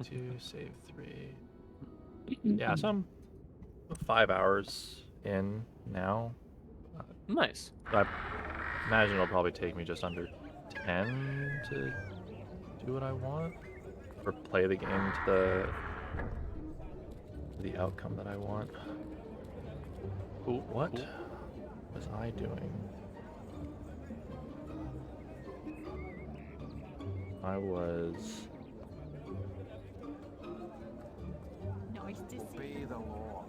2, save 3. Yeah, so I'm 5 hours in now. Nice. I imagine it'll probably take me just under 10 to do what I want, or play the game to the outcome that I want. Cool. What Cool. was I doing? I was... Nice to see Obey the law.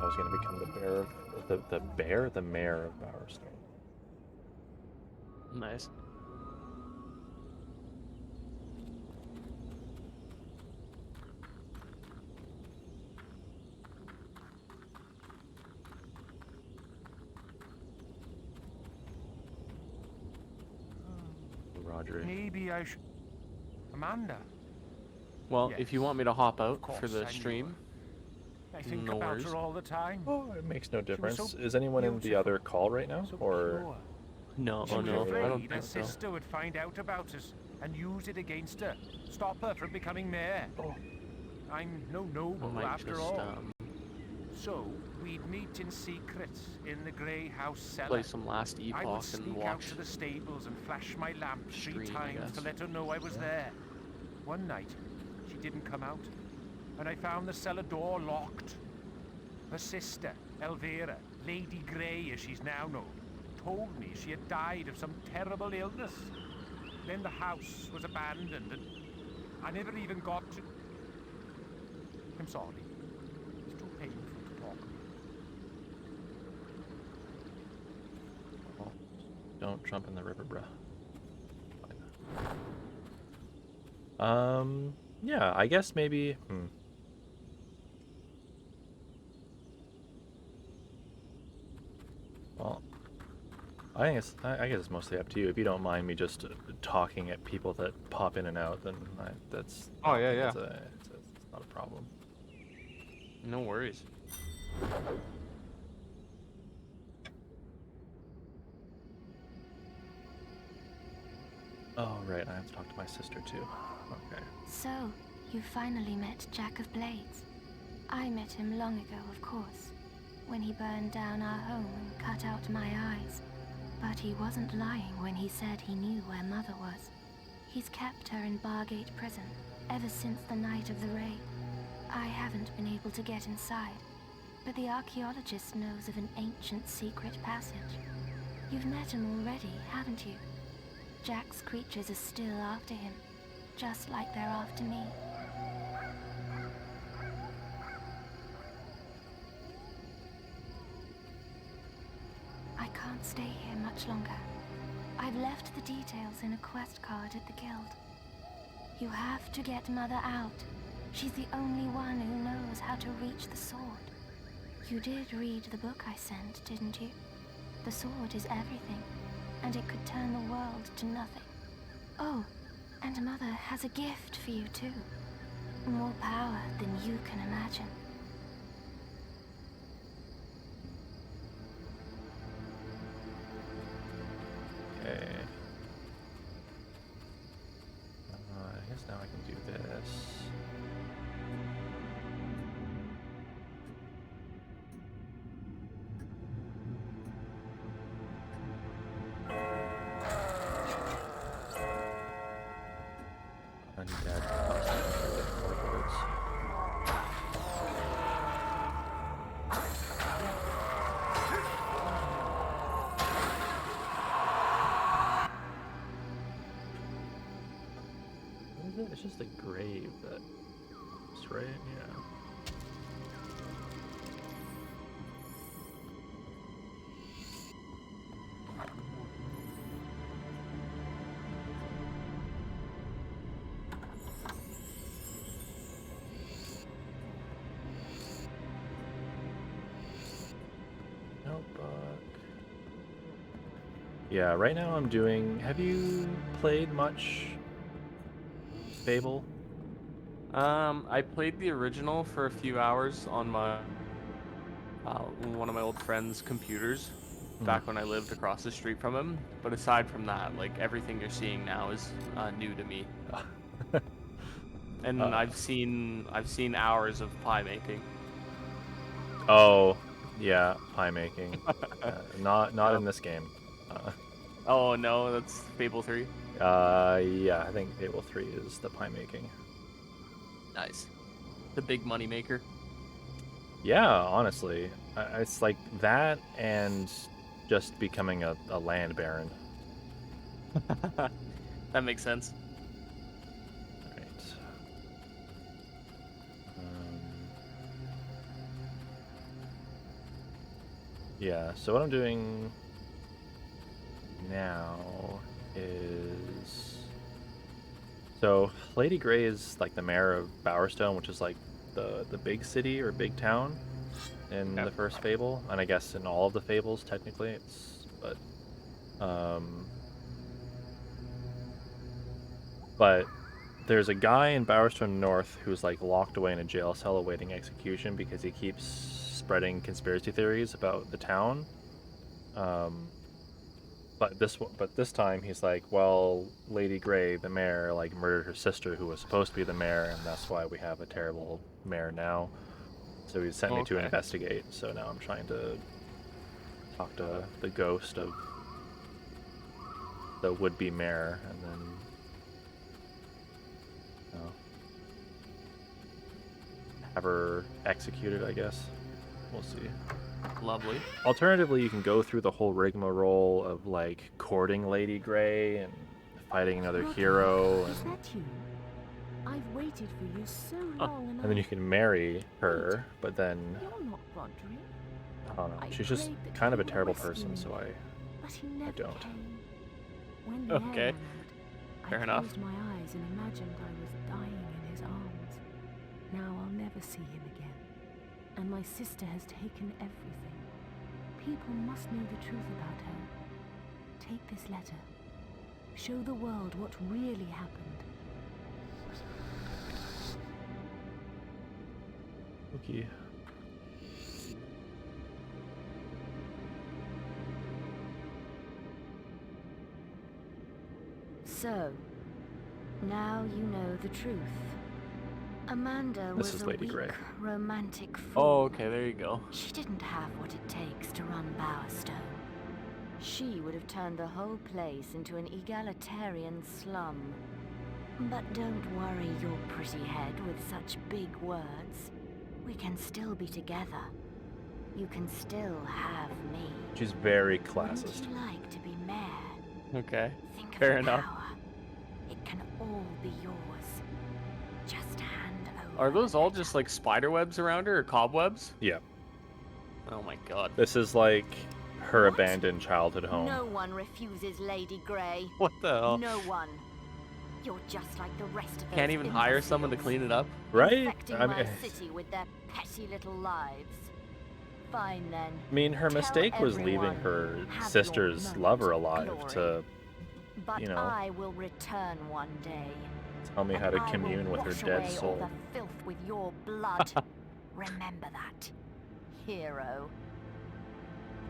I was going to become the bear of... The mayor of Bowerstone. Nice. Roderick. Maybe I should. Amanda. Well, if you Yes, want me to hop out course, for the I knew stream, I think no about worries. her all the time. Oh, it makes no was difference. so Is anyone in the beautiful, other call right now? So Or pure. No, She oh was no, okay, I don't afraid her think so. sister would find out about us and use it against her, stop her from becoming mayor. Oh. I'm no I noble might after just all. So we'd meet in secret in the grey house cellar. play some Last I Epoch would and sneak out watch. to the stables and flash my lamp Stream, 3 I times to guess. let her know I was there. One night, she didn't come out, and I found the cellar door locked. Her sister, Elvira, Lady Grey as she's now known, told me she had died of some terrible illness. Then the house was abandoned, and I never even got to... I'm sorry. It's too painful to talk about. Well, don't jump in the river, bruh. Fine. Yeah, I guess maybe... Well, I guess it's mostly up to you. If you don't mind me just talking at people that pop in and out, then that's... Oh, yeah, yeah. It's not a problem. No worries. Oh, right, I have to talk to my sister, too. Okay. So, you finally met Jack of Blades. I met him long ago, of course, when he burned down our home and cut out my eyes. But he wasn't lying when he said he knew where Mother was. He's kept her in Bargate Prison ever since the night of the raid. I haven't been able to get inside, but the archaeologist knows of an ancient secret passage. You've met him already, haven't you? Jack's creatures are still after him, just like they're after me. I can't stay here much longer. I've left the details in a quest card at the guild. You have to get Mother out. She's the only one who knows how to reach the sword. You did read the book I sent, didn't you? The sword is everything, and it could turn the world to nothing. Oh, and Mother has a gift for you too. More power than you can imagine. Okay. I guess now I can do this. Undead words. What is it? It's just a grave that's right, yeah. Notebook. Yeah, right now I'm doing... Have you played much Fable? I played the original for a few hours on my one of my old friend's computers. back when I lived across the street from him. But aside from that, like everything you're seeing now is new to me. And I've seen hours of pie making. Oh, yeah, pie making. Not Yep. in this game. Oh no, that's Fable 3. Yeah, I think Fable 3 is the pie making. Nice. The big money maker. Yeah, honestly, it's like that and just becoming a land baron. That makes sense. Right. Yeah, so what I'm doing now is... So, Lady Grey is like the mayor of Bowerstone, which is like the big city or big town in the first Fable, and I guess in all of the Fables, technically, but there's a guy in Bowerstone North who's like locked away in a jail cell awaiting execution because he keeps spreading conspiracy theories about the town. But this time he's like, well, Lady Grey, the mayor, like murdered her sister who was supposed to be the mayor, and that's why we have a terrible mayor now. So he sent me to investigate. So now I'm trying to talk to the ghost of the would-be mayor, and then have her executed, I guess. We'll see. Lovely. Alternatively, you can go through the whole rigmarole of like courting Lady Grey and fighting another hero, Is that you? I've waited for you so long, and then you can marry her. But then You're not Rodri. I don't know. I She's just prayed that kind of he a would terrible rescue person, me, so but he never don't. came. When the Okay. air ran out, Fair I enough. closed my eyes and imagined I was dying in his arms. Now I'll never see him again. And my sister has taken everything. People must know the truth about her. Take this letter. Show the world what really happened. Okay. So, now you know the truth. Amanda This was is a Lady weak, Grey. romantic fool. Oh, okay, there you go. She didn't have what it takes to run Bowerstone. She would have turned the whole place into an egalitarian slum. But don't worry your pretty head with such big words. We can still be together. You can still have me. She's very Wouldn't classist. you like to be mayor? Okay. Think of Fair the enough. power. It can all be yours. Just hand over. Are those the all letter. just like spider webs around her or cobwebs? Yeah. Oh my god. This is like her What? abandoned childhood home. No one refuses Lady Grey. What the hell? No one. You're just like the rest of Can't those even hire someone to imbeciles, clean it up? Right? infecting I my mean, city with their petty little lives. Fine then. her Tell mistake was leaving everyone. her Have your sister's moment lover of alive glory. to But you know, I will return one day. tell me and how to I will commune with her wash dead away soul. all the filth with your blood. Remember that, hero.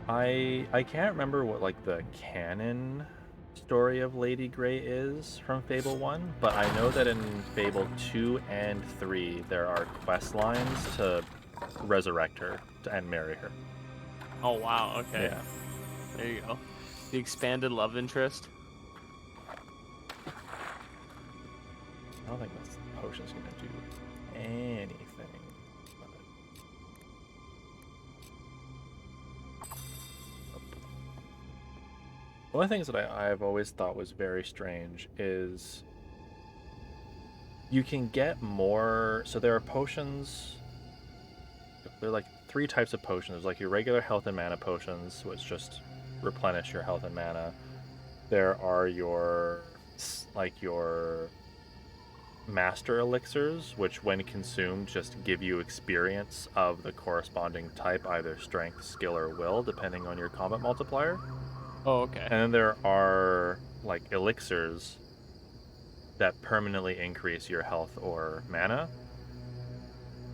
I can't remember what like the canon story of Lady Grey is from Fable 1, but I know that in Fable 2 and 3 there are quest lines to resurrect her and marry her. Oh wow, okay. Yeah. There you go. The expanded love interest. I don't think this potion's gonna do anything. One of the things that I've always thought was very strange is you can get more. So there are potions. There are like 3 types of potions. There's like your regular health and mana potions, which just replenish your health and mana. There are your master elixirs, which when consumed just give you experience of the corresponding type, either strength, skill, or will, depending on your combat multiplier. Oh, okay. And then there are like elixirs that permanently increase your health or mana,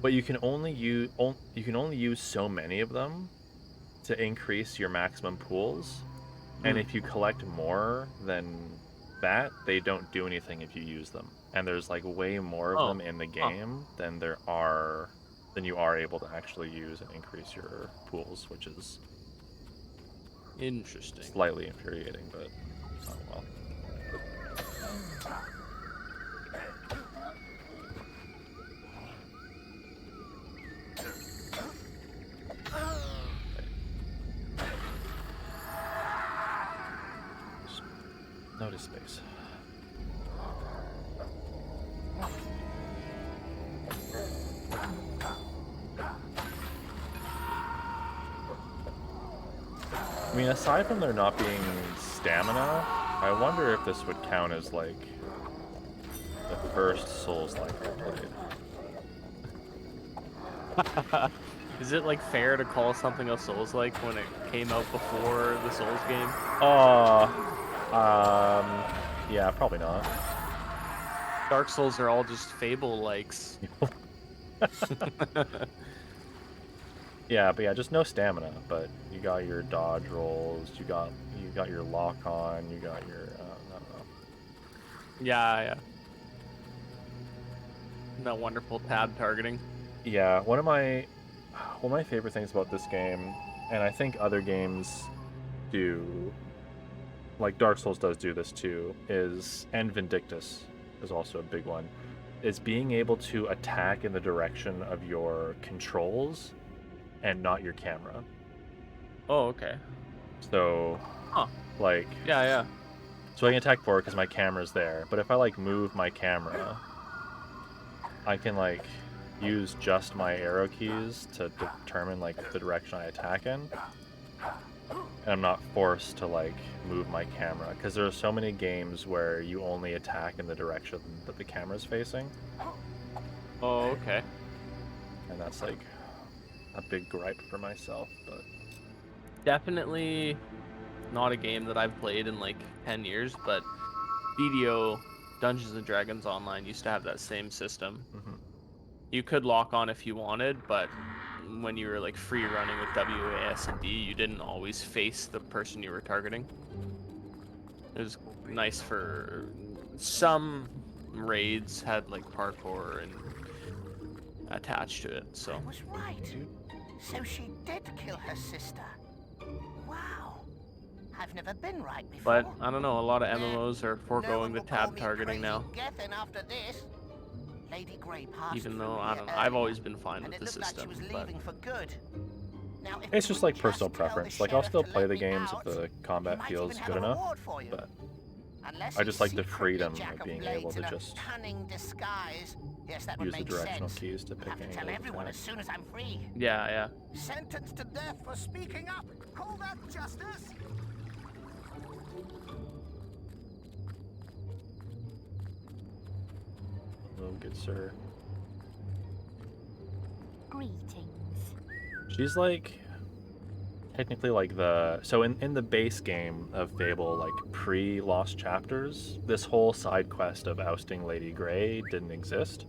but you can only use so many of them to increase your maximum pools, and if you collect more than that, they don't do anything if you use them. And there's like way more of them in the game than you are able to actually use and increase your pools, which is Interesting. slightly infuriating, but oh well. Notice space. I mean, aside from there not being stamina, I wonder if this would count as like the first Souls-like I played. Is it like fair to call something a Souls-like when it came out before the Souls game? Yeah, probably not. Dark Souls are all just Fable likes. Yeah, but yeah, just no stamina. But you got your dodge rolls, you got your lock on, you got your I don't know. Yeah. That wonderful tab targeting. Yeah, one of my favorite things about this game, and I think other games do, like Dark Souls does do this too, and Vindictus is also a big one, is being able to attack in the direction of your controls and not your camera. Oh, okay. So, like... Yeah. So I can attack forward because my camera's there, but if I, like, move my camera, I can, like, use just my arrow keys to determine, like, the direction I attack in. And I'm not forced to, like, move my camera, because there are so many games where you only attack in the direction that the camera's facing. Oh, okay. And that's, like, a big gripe for myself, but... Definitely not a game that I've played in, like, 10 years, but BDO, Dungeons & Dragons Online, used to have that same system. Mm-hmm. You could lock on if you wanted, but when you were, like, free running with WASD, you didn't always face the person you were targeting. It was nice for... Some raids had, like, parkour and attached to it, so... I was right. So she did kill her sister. Wow. I've never been right before. But, I don't know, a lot of MMOs are foregoing the tab targeting now. After this. Lady Grey Even though, I don't know, I've always been fine with the system, but... For good. Now, It's just like personal preference. Like, I'll still play the games if the combat feels good enough, but I just like the freedom of being able to just use the directional keys to pick any of everyone as soon as I'm free. Yeah. Sentenced to death for speaking up. Call that justice? Oh, good sir. Greetings. She's like technically like so in the base game of Fable, like pre-Lost Chapters, this whole side quest of ousting Lady Grey didn't exist.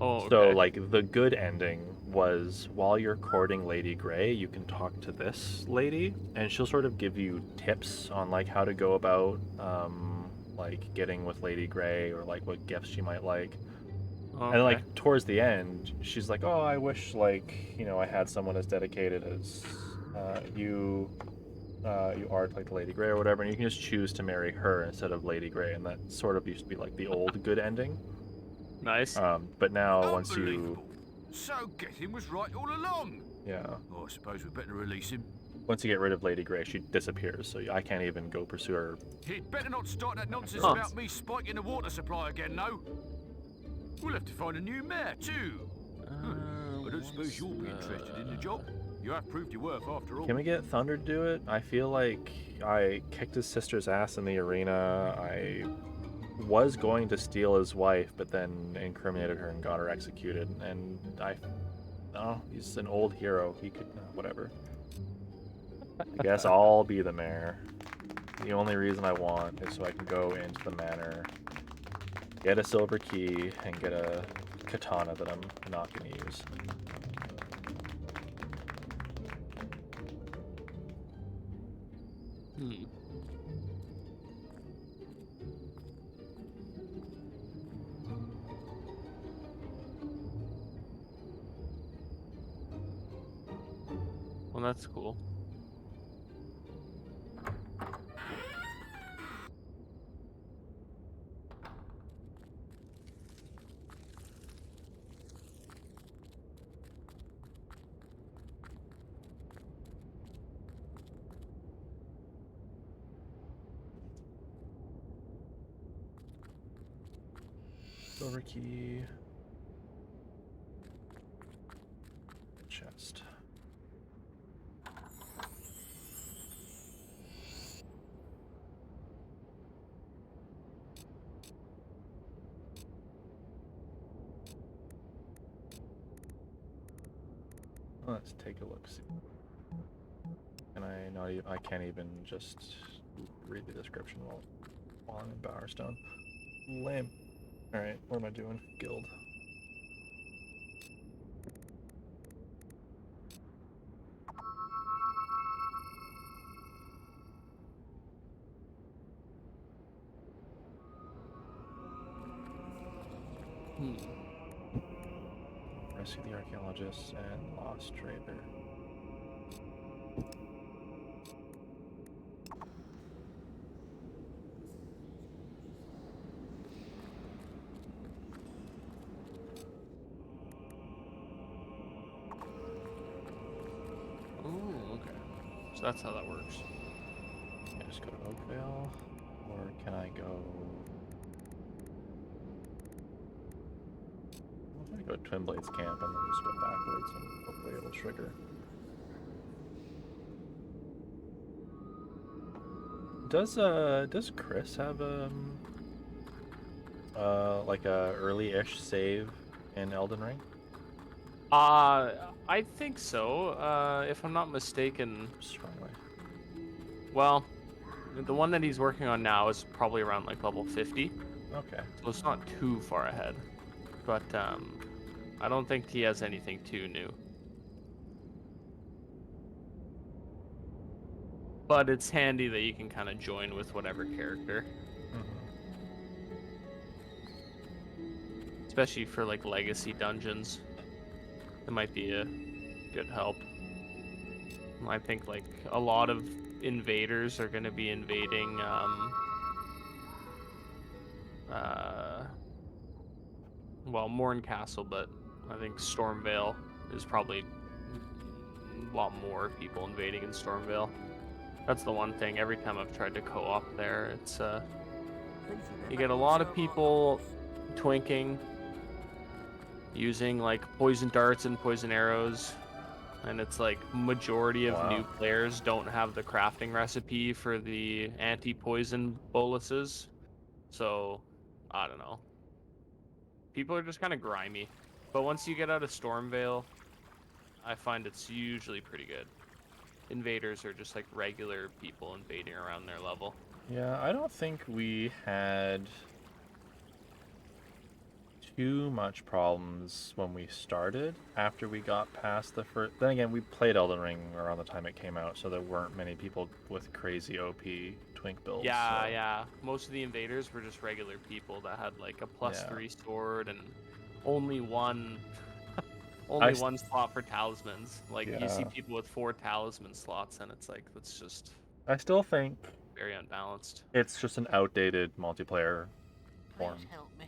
Oh, okay. So like the good ending was while you're courting Lady Grey, you can talk to this lady and she'll sort of give you tips on like how to go about like getting with Lady Grey or like what gifts she might like. Okay. And like towards the end, she's like, "Oh, I wish like, you know, I had someone as dedicated as you are to like Lady Grey or whatever," and you can just choose to marry her instead of Lady Grey, and that sort of used to be like the old good ending. Nice. But now once you So Gethin was right all along. yeah, Oh, I suppose we better release him. once you get rid of Lady Grey, she disappears, so I can't even go pursue her. He'd better not start that nonsense about me spiking the water supply again, though. We'll have to find a new mayor, too. I don't suppose you'll be interested in the job. You have proved your worth after all. Can we get Thunder to do it? I feel like I kicked his sister's ass in the arena. I was going to steal his wife, but then incriminated her and got her executed. And he's an old hero. He could, whatever. I guess I'll be the mayor. The only reason I want is so I can go into the manor, get a silver key, and get a katana that I'm not going to use. Hmm. Well, that's cool. Silver key. Chest. Let's take a look. See. Can I not? I can't even just read the description while I'm in Bowerstone. Lame. All right, what am I doing? Guild. Hmm. Rescue the archaeologist and lost trader. Oh, okay. So that's how that works. Can I just go to Oakvale? Or can I go... I'm gonna go to Twin Blades Camp and then just go backwards and hopefully it'll trigger. Does Chris have like a early-ish save in Elden Ring? I think so. If I'm not mistaken, Strongly. well, the one that he's working on now is probably around like level 50, Okay. so it's not too far ahead. But I don't think he has anything too new. But it's handy that you can kind of join with whatever character, especially for like legacy dungeons. It might be a good help. I think like a lot of invaders are going to be invading well, Morn Castle, but I think Stormvale is probably a lot more people invading in Stormvale. That's the one thing. Every time I've tried to co-op there, it's you get a lot of people twinking, using like poison darts and poison arrows, and it's like majority of new players don't have the crafting recipe for the anti-poison boluses. So, I don't know. People are just kind of grimy. But once you get out of Stormvale, I find it's usually pretty good. Invaders are just like regular people invading around their level. Yeah, I don't think we had too much problems when we started. After we got past the first... Then again, we played Elden Ring around the time it came out, so there weren't many people with crazy OP twink builds. Yeah, so... yeah. Most of the invaders were just regular people that had like a +3 sword and only one... only one slot for talismans. Like, you see people with 4 talisman slots, and it's like, that's just... I still think... very unbalanced. It's just an outdated multiplayer form. Please help me.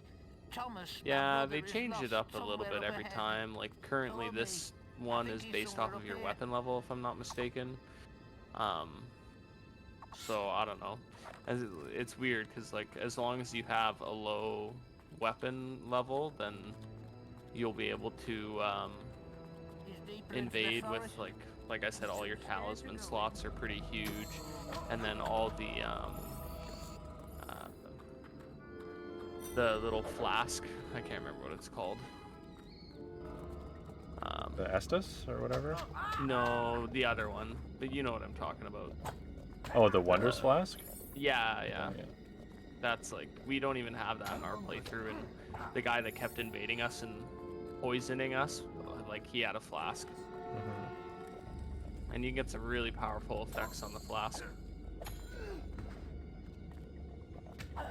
Thomas, yeah, they change it up a little bit every time. Like, currently this one is based off of your weapon level, if I'm not mistaken. So, I don't know. It's weird, because, like, as long as you have a low weapon level, then you'll be able to invade with, like I said, all your talisman slots are pretty huge, and then all the little flask, I can't remember what it's called. The Estus or whatever? No, the other one, but you know what I'm talking about. Oh, the Wondrous Flask? Yeah. Oh, yeah. That's like, we don't even have that in our playthrough, and the guy that kept invading us and poisoning us, like, he had a flask. Mm-hmm. And you can get some really powerful effects on the flask. I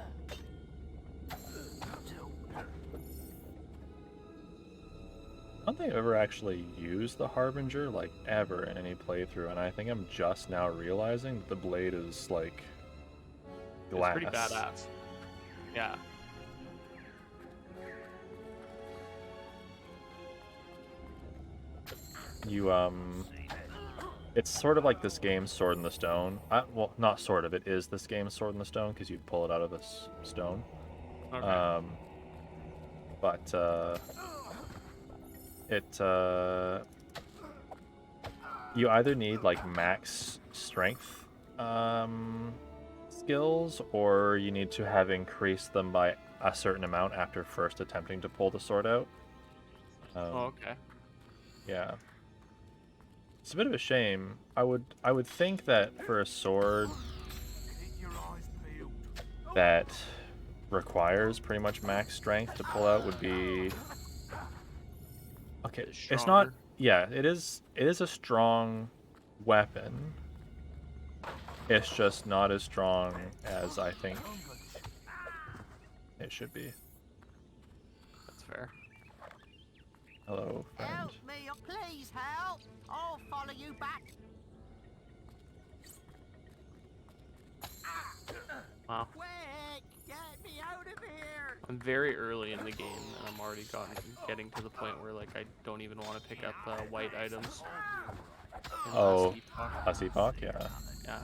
don't think I've ever actually used the Harbinger, like, ever in any playthrough, and I think I'm just now realizing that the blade is, like, glass. It's pretty badass. Yeah. You, it's sort of like this game's Sword in the Stone. Well, not sort of, it is this game's Sword in the Stone, because you pull it out of this stone. Okay. But, you either need, like, max strength, skills, or you need to have increased them by a certain amount after first attempting to pull the sword out. Okay. Yeah. It's a bit of a shame. I would think that for a sword that requires pretty much max strength to pull out would be okay. It's not. Stronger. Yeah, it is. It is a strong weapon. It's just not as strong as I think it should be. That's fair. Hello, friend. Help me, please help. I'll follow you back. Wow. Quick, get me out of here. I'm very early in the game, and I'm already getting to the point where like I don't even want to pick up white items. in Oh, last epoch. last epoch, yeah. Yeah.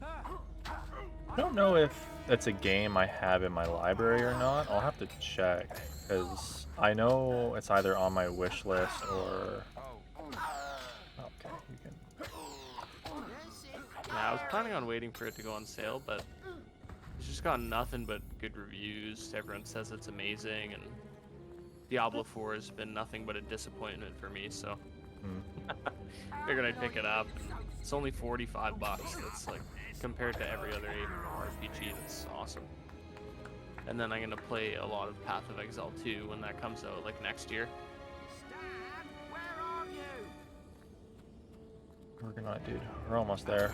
I don't know if that's a game I have in my library or not. I'll have to check, because I know it's either on my wish list or... Okay, you can... Yeah, I was planning on waiting for it to go on sale, but it's just got nothing but good reviews. Everyone says it's amazing, and Diablo 4 has been nothing but a disappointment for me, so figured I'd pick it up. It's only $45. That's like, compared to every other RPG, that's awesome. And then I'm gonna play a lot of Path of Exile 2 when that comes out, like next year. Stan, where are you? Working on it, dude. We're almost there.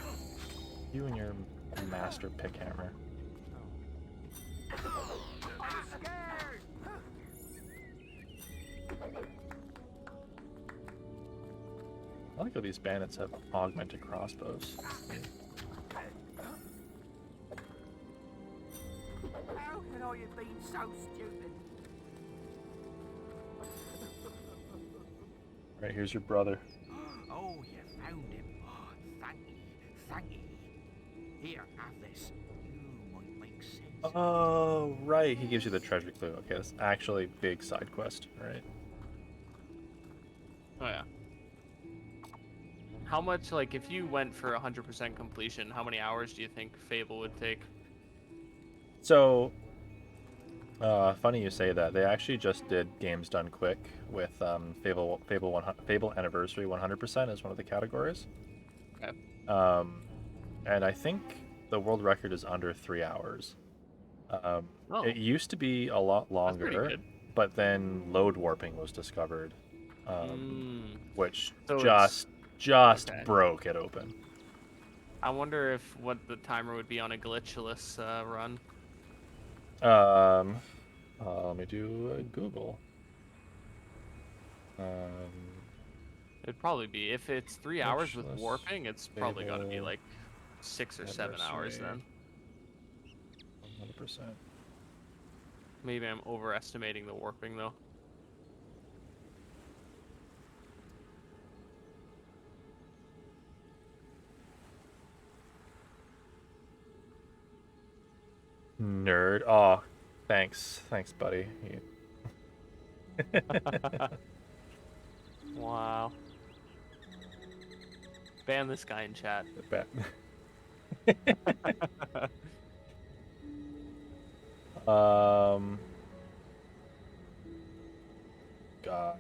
You and your master pickhammer. I'm scared. I like how these bandits have augmented crossbows. How can I have been so stupid? Right, here's your brother. Oh, you found him. Oh, thank you. Thank you. Here, have this. You might make sense. Oh, right. He gives you the treasure clue. Okay, that's actually a big side quest, right? Oh yeah. How much, like, if you went for 100% completion, how many hours do you think Fable would take? So, funny you say that. They actually just did Games Done Quick with Fable Anniversary 100% as one of the categories. Okay. And I think the world record is under 3 hours. Oh, It used to be a lot that's pretty longer, good. but then load warping was discovered, which So just okay. broke it open. I wonder if what the timer would be on a glitchless run. Let me do a Google. It'd probably be, if it's 3 hours with Glitchless warping, it's probably got to be Fable like 6 or 7 hours then. 100%. Maybe I'm overestimating the warping though. Nerd. Oh, thanks, buddy. Wow. Ban this guy in chat. Bet. God.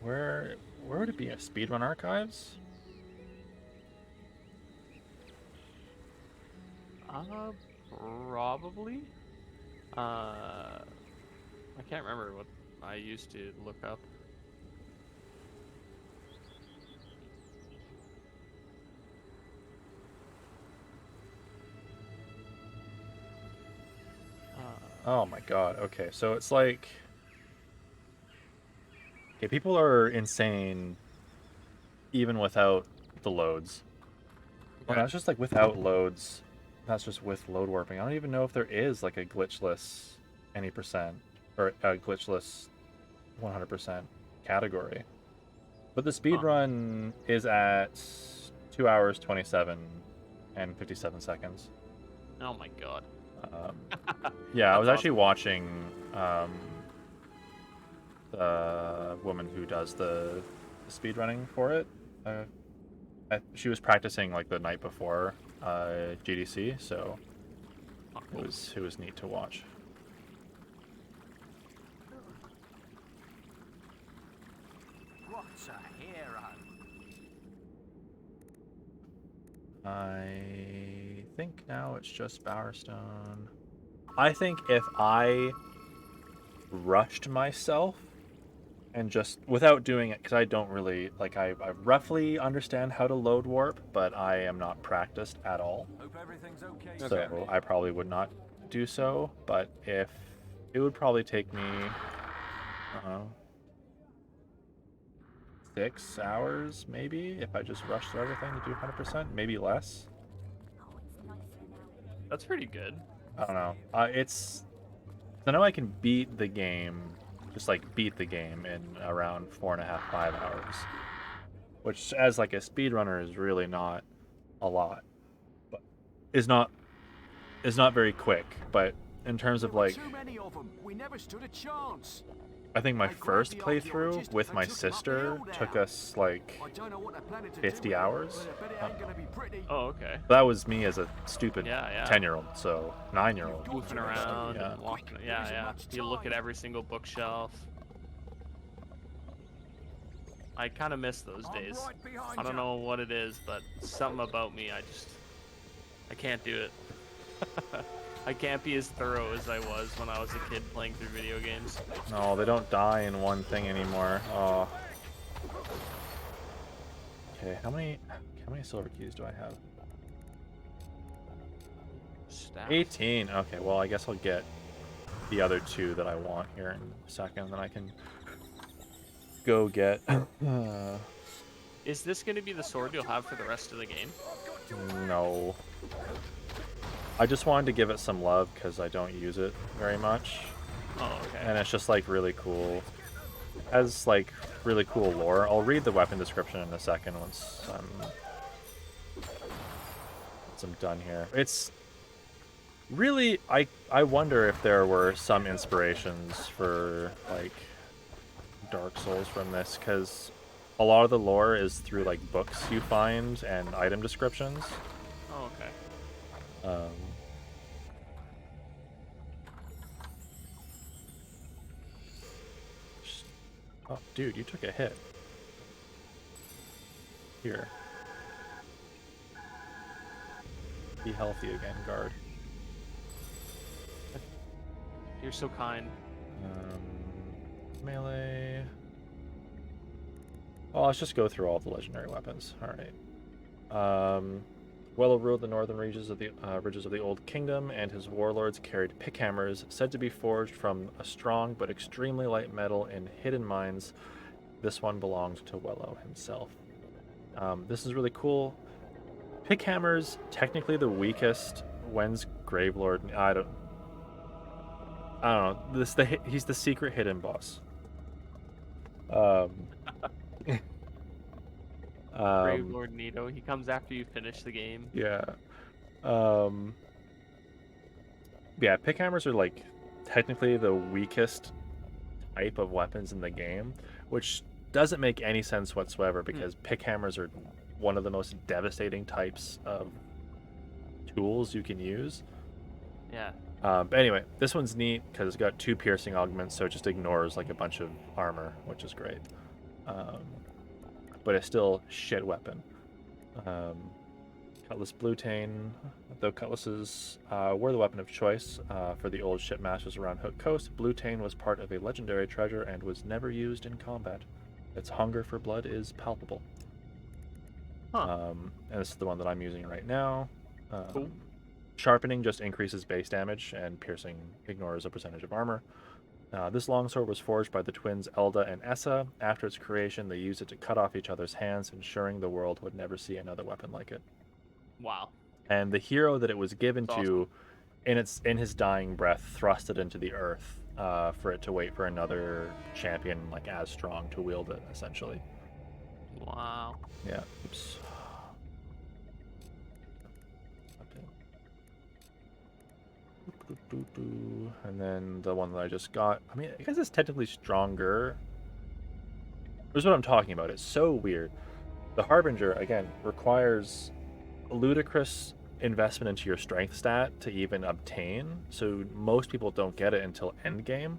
Where would it be? Speedrun Archives? Probably. I can't remember what I used to look up. Oh my god. Okay, so it's like... Okay, people are insane even without the loads. Well, Okay. that's just like without loads. That's just with load warping. I don't even know if there is like a glitchless any percent or a glitchless 100% category. But the speed Huh. run is at 2 hours 27 and 57 seconds. Oh my god. Yeah, I was That's actually watching the woman who does the speed running for it. She was practicing like the night before GDC, so Oh, cool. it was neat to watch. What's a hero? I think now it's just Bowerstone. I think if I rushed myself and just without doing it, because I don't really like I roughly understand how to load warp, but I am not practiced at all. Hope everything's okay. So I probably would not do so. But if it would probably take me, I don't know, 6 hours maybe if I just rushed through everything to do 100%, maybe less. That's pretty good. I don't know. I know I can beat the game, just like beat the game in around 4.5, 5 hours, which as like a speedrunner is really not a lot, but is not very quick. But in terms of like, Too many of them. We never stood a chance. I think my I grabbed first the playthrough archaeologist with and my took him up the sister hill took there. us like I don't know what they're planning to 50 do, hours. but I bet it ain't gonna be pretty. Oh, okay. That was me as a stupid Yeah. 10-year-old, so 9-year-old. Goofing around Yeah. and walking. There Yeah, isn't yeah. much You look at time. every single bookshelf. I kind of miss those I'm days. right behind I don't ya. know what it is, but something about me, I can't do it. I can't be as thorough as I was when I was a kid playing through video games. No, they don't die in one thing anymore. Oh. Okay, how many silver keys do I have? Staff. 18. Okay, well, I guess I'll get the other 2 that I want here in a second, then I can go get... Is this going to be the sword you'll have for the rest of the game? No. I just wanted to give it some love because I don't use it very much. Oh, okay. And it's just like really cool. It has like really cool lore. I'll read the weapon description in a second once I'm done here. It's really I wonder if there were some inspirations for like Dark Souls from this, because a lot of the lore is through like books you find and item descriptions. Oh, okay. Oh, dude, you took a hit. Here. Be healthy again, guard. You're so kind. Melee. Oh, let's just go through all the legendary weapons. Alright. Wello ruled the northern ridges of the Old Kingdom, and his warlords carried pickhammers said to be forged from a strong but extremely light metal in hidden mines. This one belonged to Wello himself. This is really cool. Pickhammer's technically the weakest. When's Gravelord? I don't know. He's the secret hidden boss. Brave Lord Nito. He comes after you finish the game. Yeah. Yeah, pickhammers are like technically the weakest type of weapons in the game, which doesn't make any sense whatsoever because pickhammers are one of the most devastating types of tools you can use. Yeah. But anyway, this one's neat because it's got 2 piercing augments, so it just ignores like a bunch of armor, which is great. But it's still shit weapon. Cutlass Bluetane. Though cutlasses were the weapon of choice for the old shipmasters around Hook Coast, Bluetane was part of a legendary treasure and was never used in combat. Its hunger for blood is palpable. Huh. And this is the one that I'm using right now. Cool. Sharpening just increases base damage, and piercing ignores a percentage of armor. This longsword was forged by the twins Elda and Essa. After its creation, they used it to cut off each other's hands, ensuring the world would never see another weapon like it. Wow. And the hero that it was given That's to, in his dying breath, thrust it into the earth for it to wait for another champion like as strong to wield it, essentially. Wow. Yeah. Oops. And then the one that I just got, I mean, I guess it's technically stronger. Here's what I'm talking about. It's so weird. The Harbinger, again, requires a ludicrous investment into your strength stat to even obtain, so most people don't get it until endgame.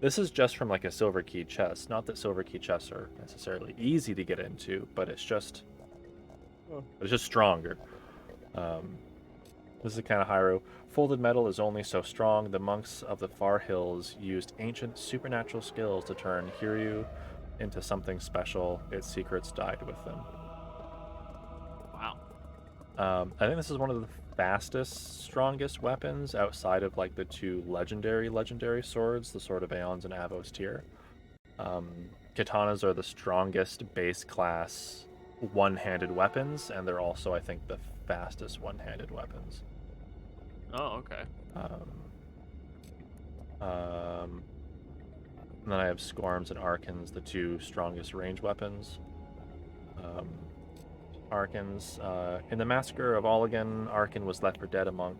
This is just from like a silver key chest. Not that silver key chests are necessarily easy to get into, but it's just stronger. This is kind of Hyro. Folded metal is only so strong. The monks of the far hills used ancient supernatural skills to turn Hiryu into something special. Its secrets died with them. Wow. I think this is one of the fastest, strongest weapons outside of like the two legendary swords, the Sword of Aeons and Avos Tyr. Katanas are the strongest base class one-handed weapons, and they're also, I think, the fastest one-handed weapons. Oh, okay. And then I have Scorms and Arkans, the two strongest range weapons. Arkans. In the Massacre of Oligan, Arkan was left for dead among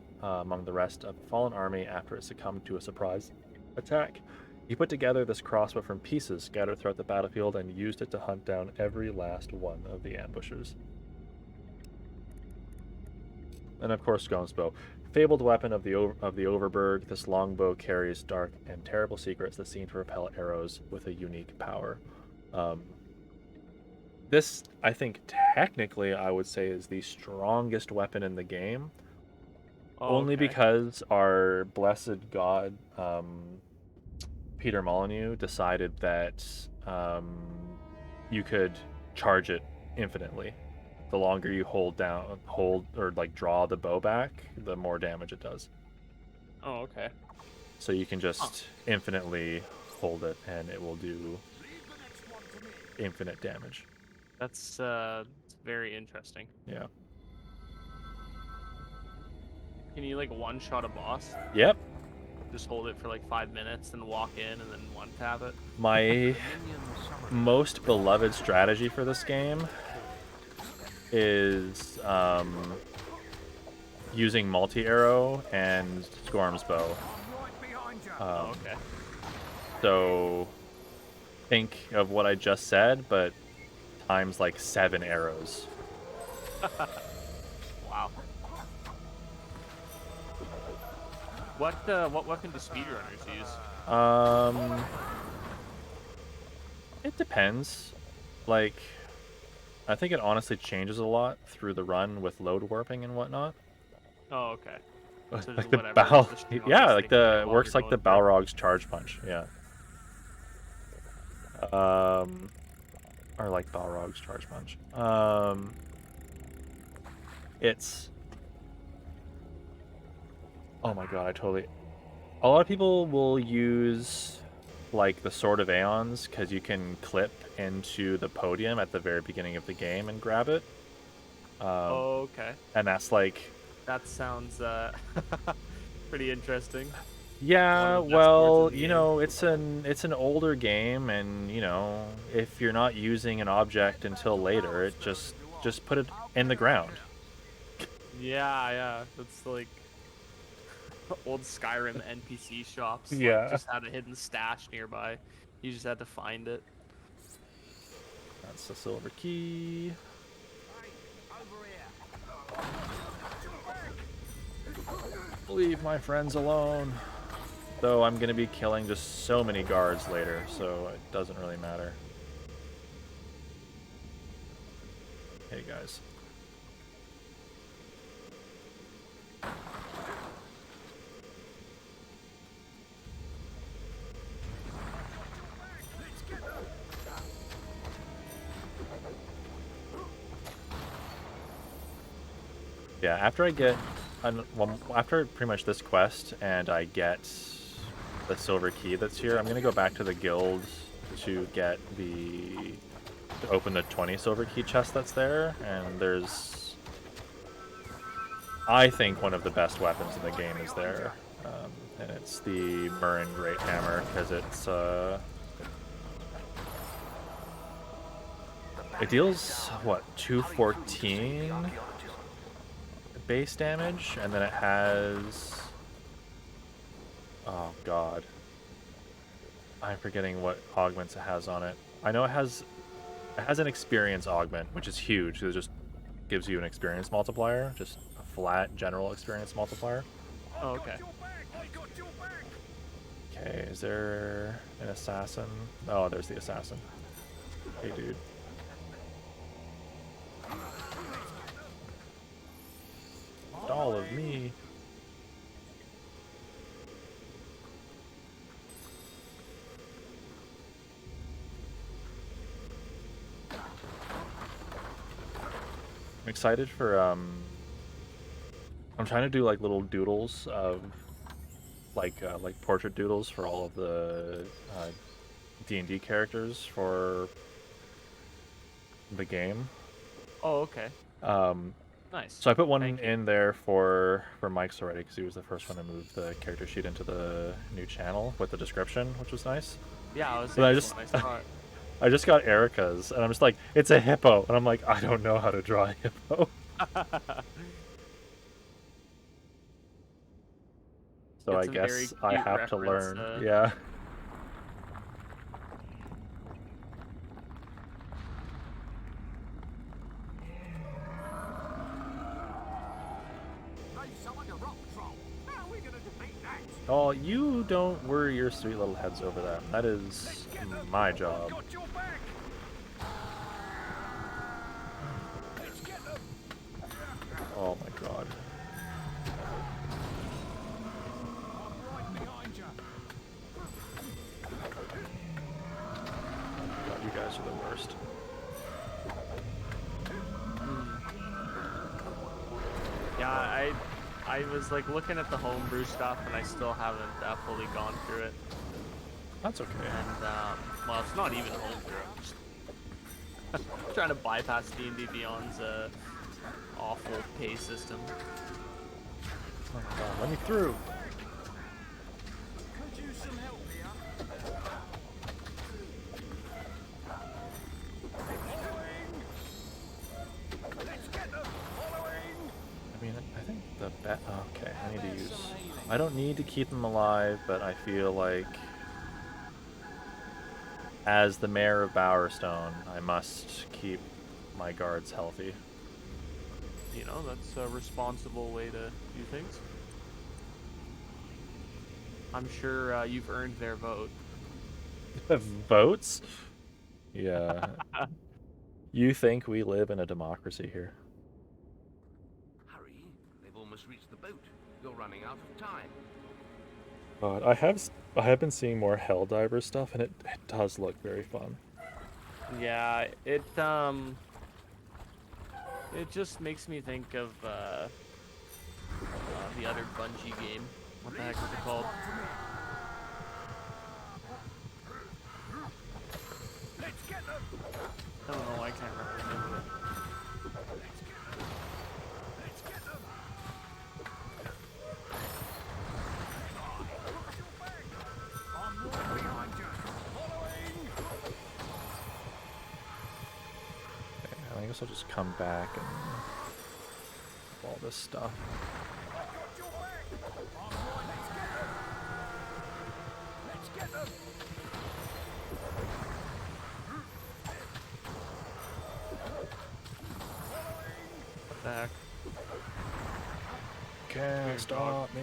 the rest of the fallen army after it succumbed to a surprise attack. He put together this crossbow from pieces scattered throughout the battlefield and used it to hunt down every last one of the ambushers. And of course, Scorm's bow. Fabled weapon of the Overberg, this longbow carries dark and terrible secrets that seem to repel arrows with a unique power. This, I think, technically, I would say, is the strongest weapon in the game. Only because our blessed god, Peter Molyneux, decided that you could charge it infinitely. The longer you hold or like draw the bow back, the more damage it does. Oh, okay. So you can just infinitely hold it, and it will do infinite damage. That's very interesting. Yeah. Can you like one-shot a boss? Yep. Just hold it for like 5 minutes, and walk in, and then one-tap it? My most beloved strategy for this game is using multi-arrow and Scorm's bow. Okay. So think of what I just said, but times like 7 arrows. Wow. What weapon do speedrunners use? It depends. Like, I think it honestly changes a lot through the run with load warping and whatnot. Oh, okay. So Like just the whatever, Bal, the strongest yeah, they like can get the while works you're like the going through. Balrog's charge punch. Yeah. Or like Balrog's charge punch. It's. Oh my god, a lot of people will use like the Sword of Aeons because you can clip into the podium at the very beginning of the game and grab it. Okay. And that's like, That sounds pretty interesting. yeah, One of the best well, words in the you game. know, it's an older game, and you know, if you're not using an object until later, it just put it in the ground. Yeah. That's like old Skyrim NPC shops. like, Yeah. just had a hidden stash nearby. You just had to find it. That's the silver key. Leave my friends alone. Though I'm gonna be killing just so many guards later, so it doesn't really matter. Hey guys. Yeah, after I get well, after pretty much this quest, and I get the silver key that's here, I'm gonna go back to the guild to get to open the 20 silver key chest that's there, and there's, I think, one of the best weapons in the game is there, and it's the Murrin Great Hammer, because it deals, what, 214 base damage, and then it has, oh god, I'm forgetting what augments it has on it. I know it has an experience augment, which is huge, because it just gives you an experience multiplier, just a flat general experience multiplier. Oh, okay. Okay, is there an assassin? Oh, there's the assassin. Hey, dude. All of me. I'm excited for I'm trying to do like little doodles of like portrait doodles for all of the D&D characters for the game. Oh, okay. Nice. So I put one in there for Mike's already, because he was the first one to move the character sheet into the new channel with the description, which was nice. Yeah, I was. But I just got Erica's, and I'm just like, it's a hippo, and I'm like, I don't know how to draw a hippo. So I guess I have to learn. Yeah. Oh, you don't worry your sweet little heads over that. That is my job. Oh my god. God, you guys are the worst. Yeah, I was like looking at the homebrew stuff, and I still haven't fully gone through it. That's okay. And well, it's not even homebrew. I'm just trying to bypass D&D Beyond's awful pay system. Oh my god, let me through. I mean, I think the okay, I need to use... I don't need to keep them alive, but I feel like as the mayor of Bowerstone, I must keep my guards healthy. You know, that's a responsible way to do things. I'm sure you've earned their vote. Votes? Yeah. You think we live in a democracy here? Hurry, they've almost reached the boat. You're running out of time. God, I have been seeing more Helldiver stuff, and it does look very fun. Yeah, it just makes me think of the other Bungie game. What the heck is it called? I don't know, I can't remember the name of it. I guess I'll just come back and all this stuff. What the heck? Can't stop me.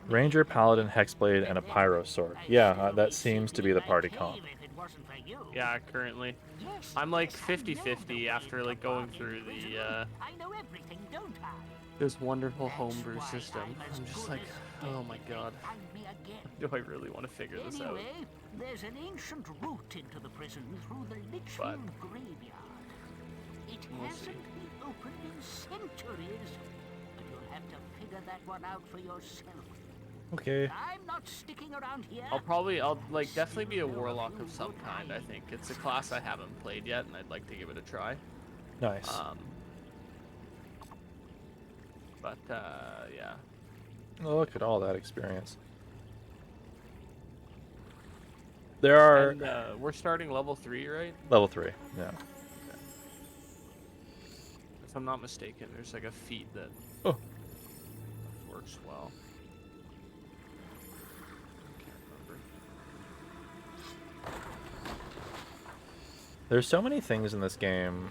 Ranger, Paladin, Hexblade, and a Pyro Sword. Yeah, that seems to be the party comp. Yeah, currently. I'm like 50-50 after like going through the I know everything, don't I? this wonderful homebrew system. I'm just like, oh my god, Find me again. do I really want to figure this out? Anyway, there's an ancient route into the prison through the Litchfield graveyard. It We'll hasn't see. been opened in centuries, but you'll have to figure that one out for yourself. Okay. I'm not sticking around here. I'll like definitely be a warlock of some kind. I think it's a class I haven't played yet, and I'd like to give it a try. Nice. But yeah. Oh, look at all that experience. There are And, we're starting level 3, right? level 3. Yeah. If I'm not mistaken, there's like a feat that works well. Can't remember. There's so many things in this game.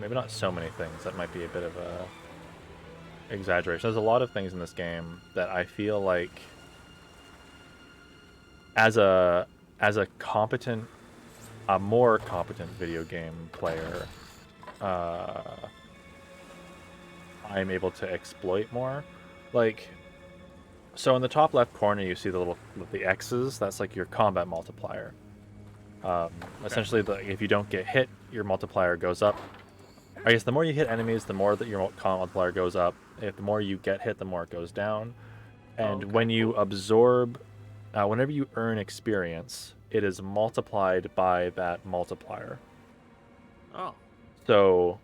Maybe not so many things. That might be a bit of a exaggeration. There's a lot of things in this game that I feel like, as a competent, a more competent video game player, I'm able to exploit more. Like, so in the top left corner, you see the X's. That's like your combat multiplier. Essentially, if you don't get hit, your multiplier goes up. I guess the more you hit enemies, the more that your combat multiplier goes up. If the more you get hit, the more it goes down. And when you absorb, whenever you earn experience, it is multiplied by that multiplier. Oh. So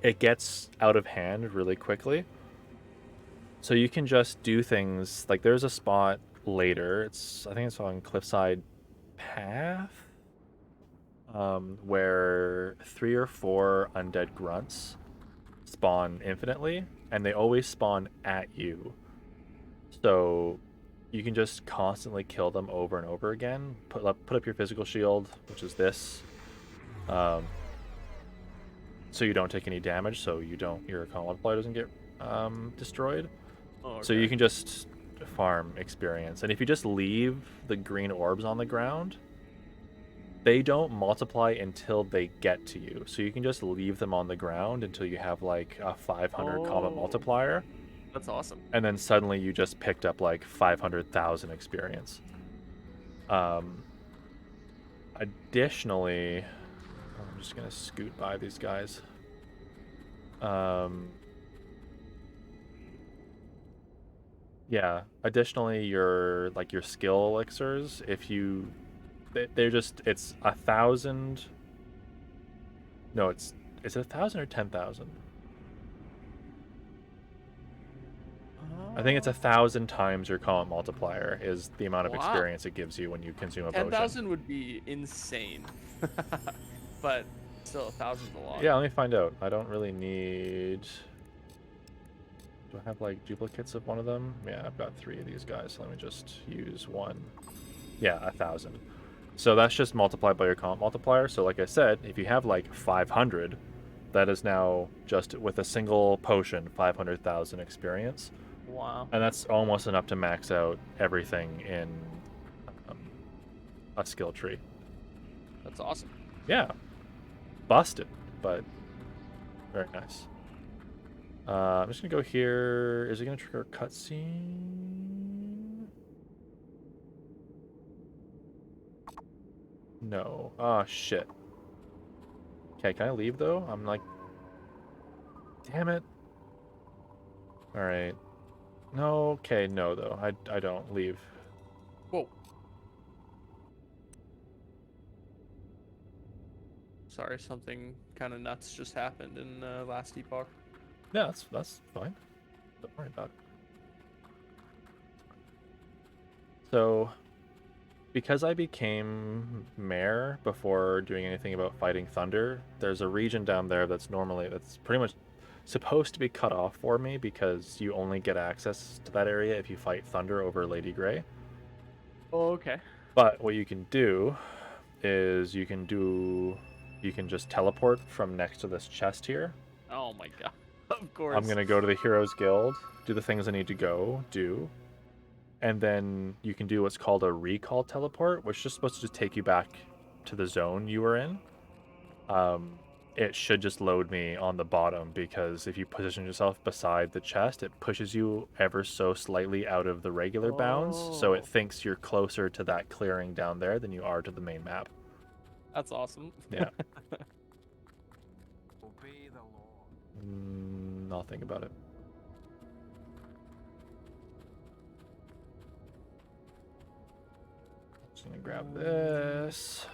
it gets out of hand really quickly. So you can just do things like there's a spot later. I think it's on Cliffside Path, where 3 or 4 undead grunts spawn infinitely, and they always spawn at you. So you can just constantly kill them over and over again. Put up your physical shield, which is this, so you don't take any damage. So your combat multiplier doesn't get destroyed. Oh, okay. So you can just farm experience, and if you just leave the green orbs on the ground, they don't multiply until they get to you. So you can just leave them on the ground until you have like a 500 combat multiplier. That's awesome. And then suddenly you just picked up like 500,000 experience. Additionally, I'm just gonna scoot by these guys. Yeah. Additionally, your skill elixirs, if you, they're just, it's 1,000. No, is it 1,000 or 10,000? I think it's 1,000 times your combat multiplier is the amount of experience it gives you when you consume a potion. 10,000 would be insane, but still 1,000's a lot. Yeah, let me find out. I don't really need. Do I have like duplicates of one of them? Yeah, I've got 3 of these guys. So let me just use one. Yeah, 1,000. So that's just multiplied by your combat multiplier. So like I said, if you have like 500, that is now just with a single potion 500,000 experience. Wow. And that's almost enough to max out everything in a skill tree. That's awesome. Yeah. Busted, but very nice. I'm just going to go here. Is it going to trigger a cutscene? No. Oh, shit. Okay, can I leave, though? I'm like... Damn it. Alright. No, okay, no, though. I don't leave. Whoa. Sorry, something kind of nuts just happened in last epoch. Yeah, that's fine. Don't worry about it. So, because I became mayor before doing anything about fighting Thunder, there's a region down there that's pretty much supposed to be cut off for me because you only get access to that area if you fight Thunder over Lady Grey. Oh, okay. But what you can do is you can just teleport from next to this chest here. Oh my god. Of course. I'm gonna go to the Heroes Guild, do the things I need to do, and then you can do what's called a recall teleport, which is just supposed to just take you back to the zone you were in. It should just load me on the bottom, because if you position yourself beside the chest, it pushes you ever so slightly out of the regular bounds, so it Oh. thinks you're closer to that clearing down there than you are to the main map. That's awesome. Yeah. Obey the law. I'll think about it. Just gonna grab this.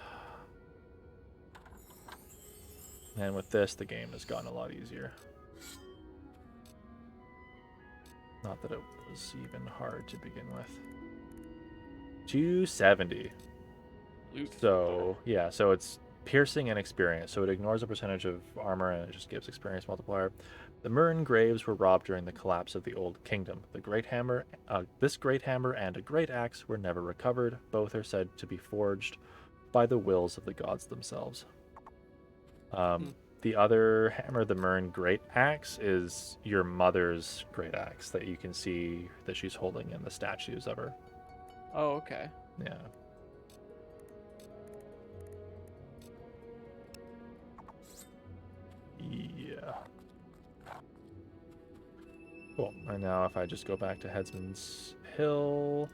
And with this, the game has gotten a lot easier. Not that it was even hard to begin with. 270. Loot. So, yeah, so it's piercing and experience. So it ignores a percentage of armor and it just gives experience multiplier. The Murren graves were robbed during the collapse of the Old Kingdom. This great hammer and a great axe were never recovered. Both are said to be forged by the wills of the gods themselves. The other hammer, the Murren Great Axe, is your mother's great axe that you can see that she's holding in the statues of her. Oh, okay. Yeah. Yeah. Cool. And now if I just go back to Headsman's Hill.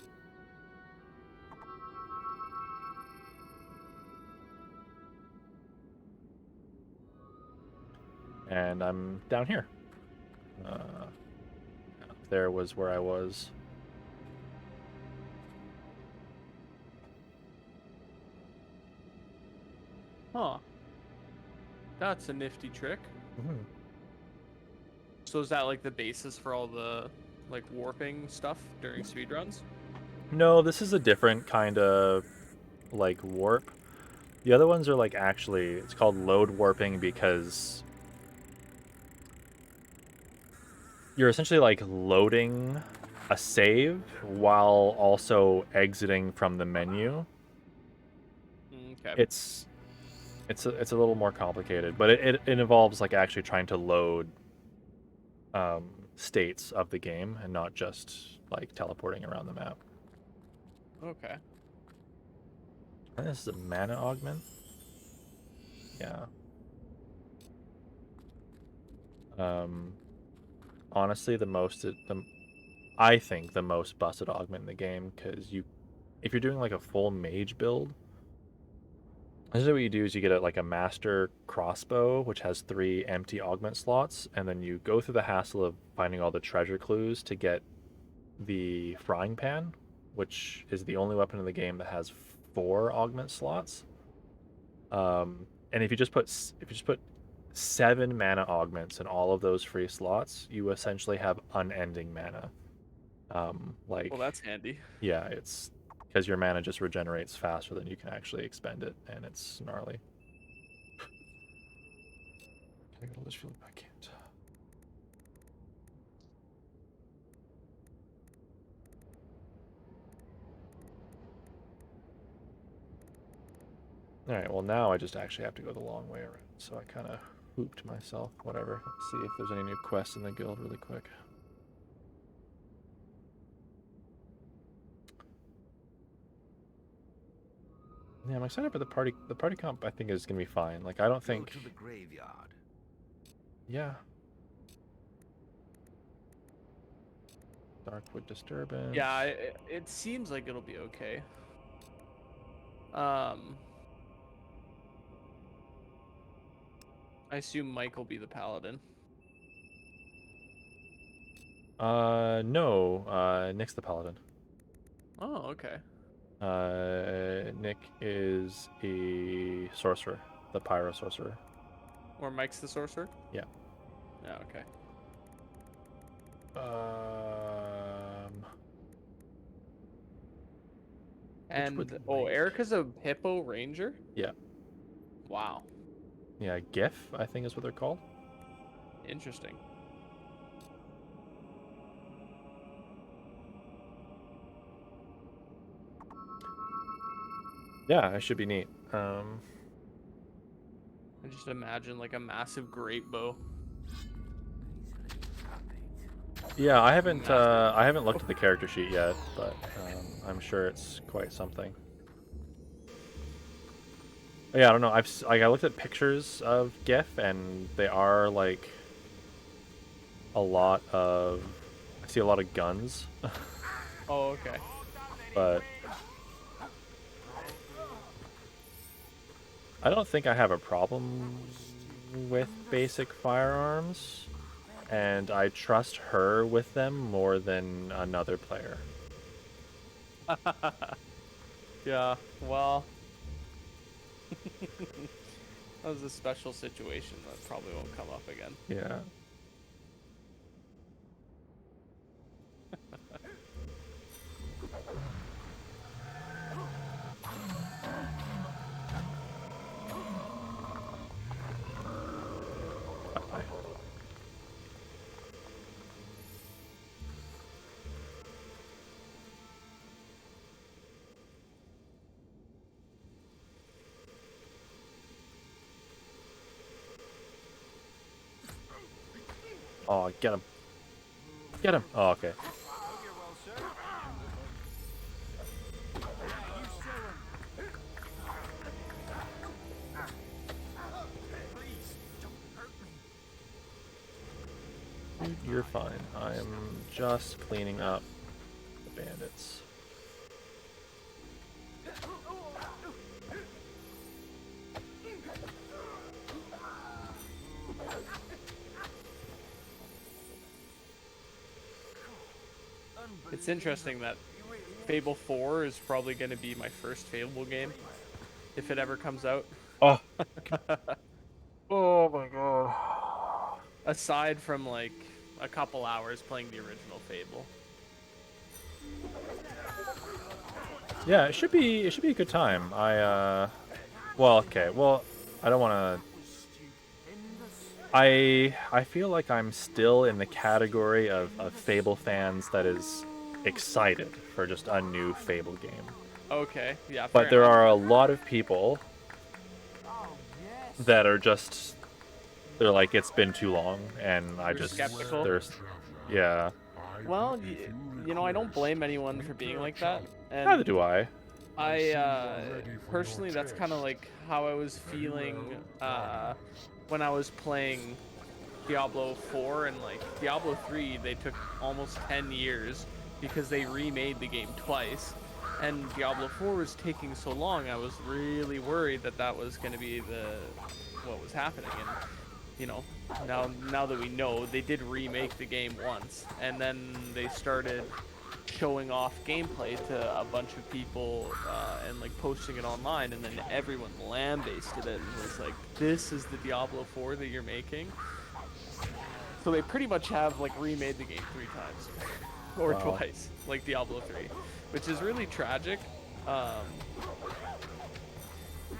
And I'm down here. There was where I was. Huh. That's a nifty trick. Mm-hmm. So is that like the basis for all the like warping stuff during speedruns? No, this is a different kind of like warp. The other ones are like actually, it's called load warping because you're essentially like loading a save while also exiting from the menu. Okay. It's a little more complicated, but it involves like actually trying to load states of the game and not just like teleporting around the map. Okay. And this is a mana augment. Yeah. Honestly, I think the most busted augment in the game, because if you're doing like a full mage build, essentially what you do is you get like a master crossbow, which has 3 empty augment slots, and then you go through the hassle of finding all the treasure clues to get the frying pan, which is the only weapon in the game that has 4 augment slots. And if you just put 7 mana augments in all of those free slots, you essentially have unending mana. Well, that's handy. Yeah, it's because your mana just regenerates faster than you can actually expend it, and it's gnarly. Can I go to this field? I can't. Alright, well now I just actually have to go the long way around, so I kind of hooped myself. Whatever. Let's see if there's any new quests in the guild really quick. Yeah, I'm excited for the party. The party comp, I think, is gonna be fine. Like, I don't think. Go to the graveyard. Yeah. Darkwood disturbance. Yeah, it seems like it'll be okay. I assume Mike will be the paladin. No. Nick's the paladin. Oh, okay. Nick is a sorcerer, the pyro sorcerer. Or Mike's the sorcerer? Yeah. Yeah, okay. And Erica's a hippo ranger? Yeah. Wow. Yeah, GIF, I think is what they're called. Interesting. Yeah, it should be neat. I just imagine like a massive great bow. Yeah, I haven't looked at the character sheet yet, but I'm sure it's quite something. Yeah, I don't know. I looked at pictures of GIF, and they are like a lot of. I see a lot of guns, Oh, okay. but I don't think I have a problem with basic firearms, and I trust her with them more than another player. Yeah, well, that was a special situation that probably won't come up again. Yeah. Bye-bye. Oh, get him. Get him. Oh, okay. You're fine. I'm just cleaning up the bandits. It's interesting that Fable 4 is probably going to be my first Fable game, if it ever comes out. Oh. Oh my god. Aside from like a couple hours playing the original Fable. Yeah, it should be a good time. Well, okay. Well, I don't want to I feel like I'm still in the category of Fable fans that is excited for just a new Fable game. Okay, yeah, But fair there enough. are a lot of people that are just they're like it's been too long, and I They're just skeptical. there's yeah. Well, you know, I don't blame anyone for being like that. Neither And do I. personally, that's kind of like how I was feeling when I was playing Diablo 4 and like Diablo 3. They took almost 10 years because they remade the game twice. And Diablo 4 was taking so long, I was really worried that that was going to be what was happening. And you know, now that we know, they did remake the game once, and then they started showing off gameplay to a bunch of people and like posting it online, and then everyone lambasted it and was like, "This is the Diablo 4 that you're making." So they pretty much have like remade the game 3 times or Wow. twice, like Diablo 3, which is really tragic.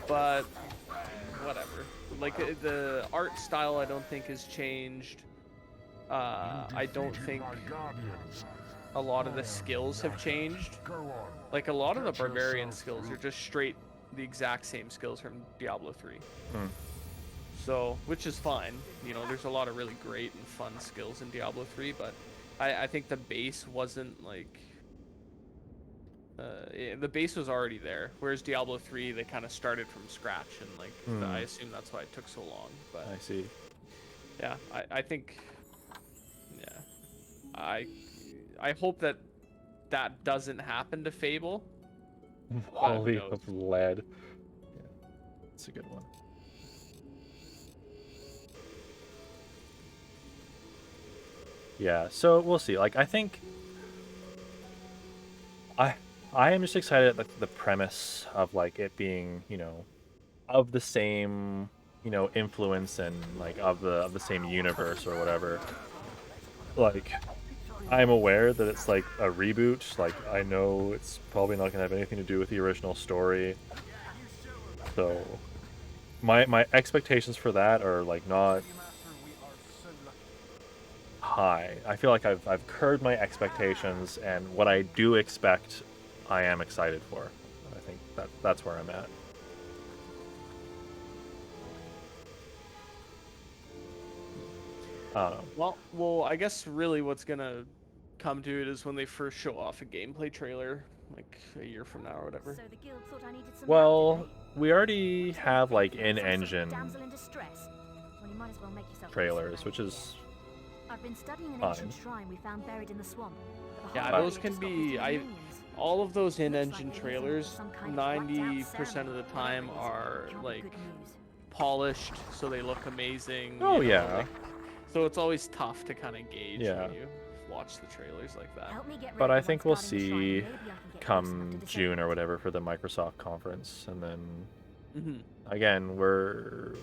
But whatever. Like the art style, I don't think has changed. I don't think a lot of the skills have changed. Like a lot of the barbarian skills are just straight the exact same skills from Diablo 3. Hmm. So, which is fine. You know, there's a lot of really great and fun skills in Diablo 3, but I think the base wasn't like the base was already there, whereas Diablo 3 they kind of started from scratch, and like I assume that's why it took so long. But I see. yeah, I think yeah, I hope that that doesn't happen to Fable. Volley knows? of lead. Yeah, that's a good one. Yeah, so we'll see. Like, I think I am just excited at the premise of like it being, you know, of the same, you know, influence and like of the same universe or whatever. Like, I'm aware that it's like a reboot. Like, I know it's probably not gonna have anything to do with the original story. So, my expectations for that are like not high. I feel like I've curbed my expectations, and what I do expect, I am excited for. I think that's where I'm at. I don't know. Well, I guess really what's gonna come to it is when they first show off a gameplay trailer, like a year from now or whatever. So the guild thought I needed some Well, help, did we already they? have like Some sort of in-engine damsel in distress. Well, you might as well make yourself trailers, useful which then. is I've been studying an fine. ancient shrine we found buried in the swamp. The Yeah, whole those area can just got be. visited minions. All of those Looks like in-engine they're using it for trailers, some kind of blacked out 90% of the ceremony. time Whatever it is, are can't be like good news. polished, so they look amazing. Oh, you know, yeah. like- so it's always tough to kind of gauge Yeah. when you watch the trailers like that. Help me get But ready I once think we'll guarding the shrine, see maybe I can get close enough come to disable June or it. whatever for the Microsoft conference, and then Hmm. again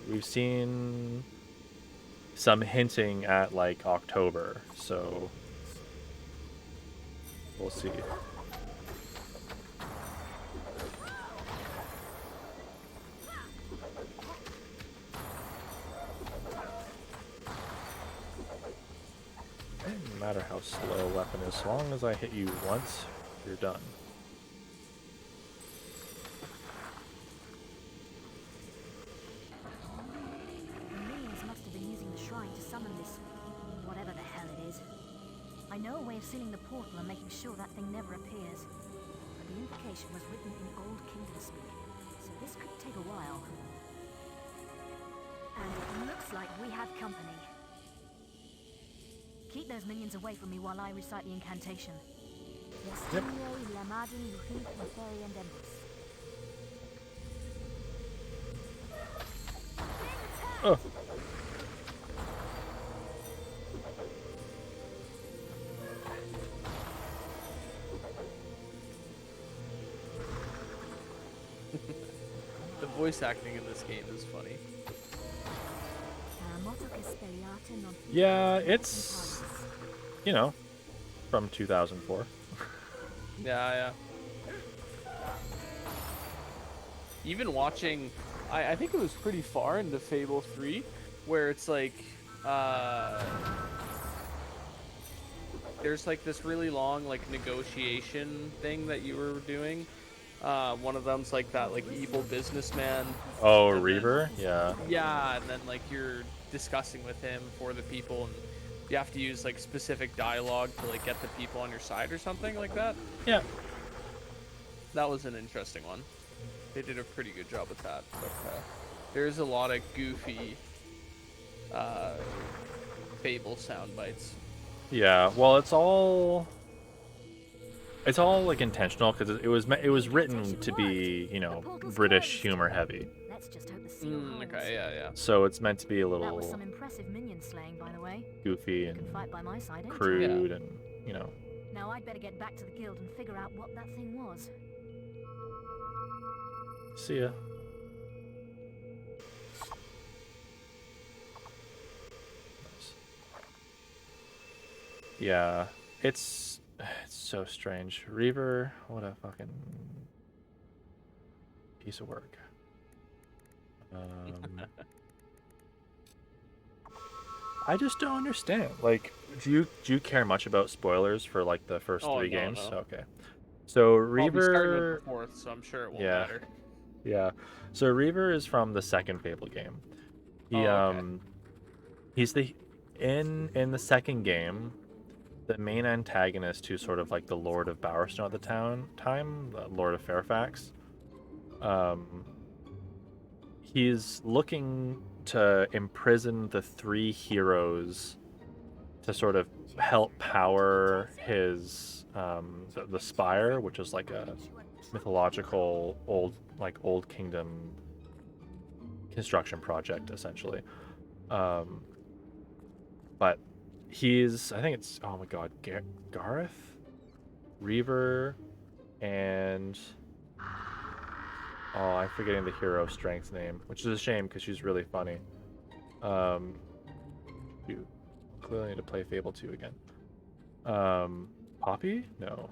we've seen some hinting at like October, so we'll see. Doesn't matter how slow a weapon is, as long as I hit you once, you're done. The minions must have been using the shrine to summon this, whatever the hell it is. I know a way of sealing the portal and making sure that thing never appears. But the invocation was written in Old Kingdom speak, so this could take a while. And it looks like we have company. Keep those minions away from me while I recite the incantation. Yep. Oh. The voice acting in this game is funny. Yeah, it's, you know, from 2004. Yeah. Even watching, I think it was pretty far into Fable 3, where it's like, there's like this really long like negotiation thing that you were doing. One of them's like that like evil businessman. Oh, and then- Reaver? Yeah. Yeah, and then like you're discussing with him for the people, and you have to use like specific dialogue to like get the people on your side or something like that. Yeah. That was an interesting one. They did a pretty good job with that. But there's a lot of goofy Fable sound bites. Yeah, well, it's all like intentional because it was written to be, you know, British humor heavy. Let's just hope the seal holds. Okay, yeah. So it's meant to be a That was little some impressive minion slaying, by the way. goofy You and can fight by my side, ain't you? crude and, you know. Now I'd better get back to the guild and figure out what that thing was. See ya. Yeah, it's so strange. Reaver, what a fucking piece of work. I just don't understand. Like, do you care much about spoilers for like the first three games? No. Okay. So Well, we started Reaver, with the fourth, so I'm sure it won't Yeah. matter. yeah. So Reaver is from the second Fable game. He Okay. he's the in the second game, the main antagonist who's sort of like the Lord of Bowerstone at the time, the Lord of Fairfax. He's looking to imprison the three heroes to sort of help power his the Spire, which is like a mythological old kingdom construction project essentially. But he's, I think it's, oh my god, Gareth, Reaver, and oh, I'm forgetting the hero strength name, which is a shame because she's really funny. You clearly need to play Fable 2 again. Poppy? No.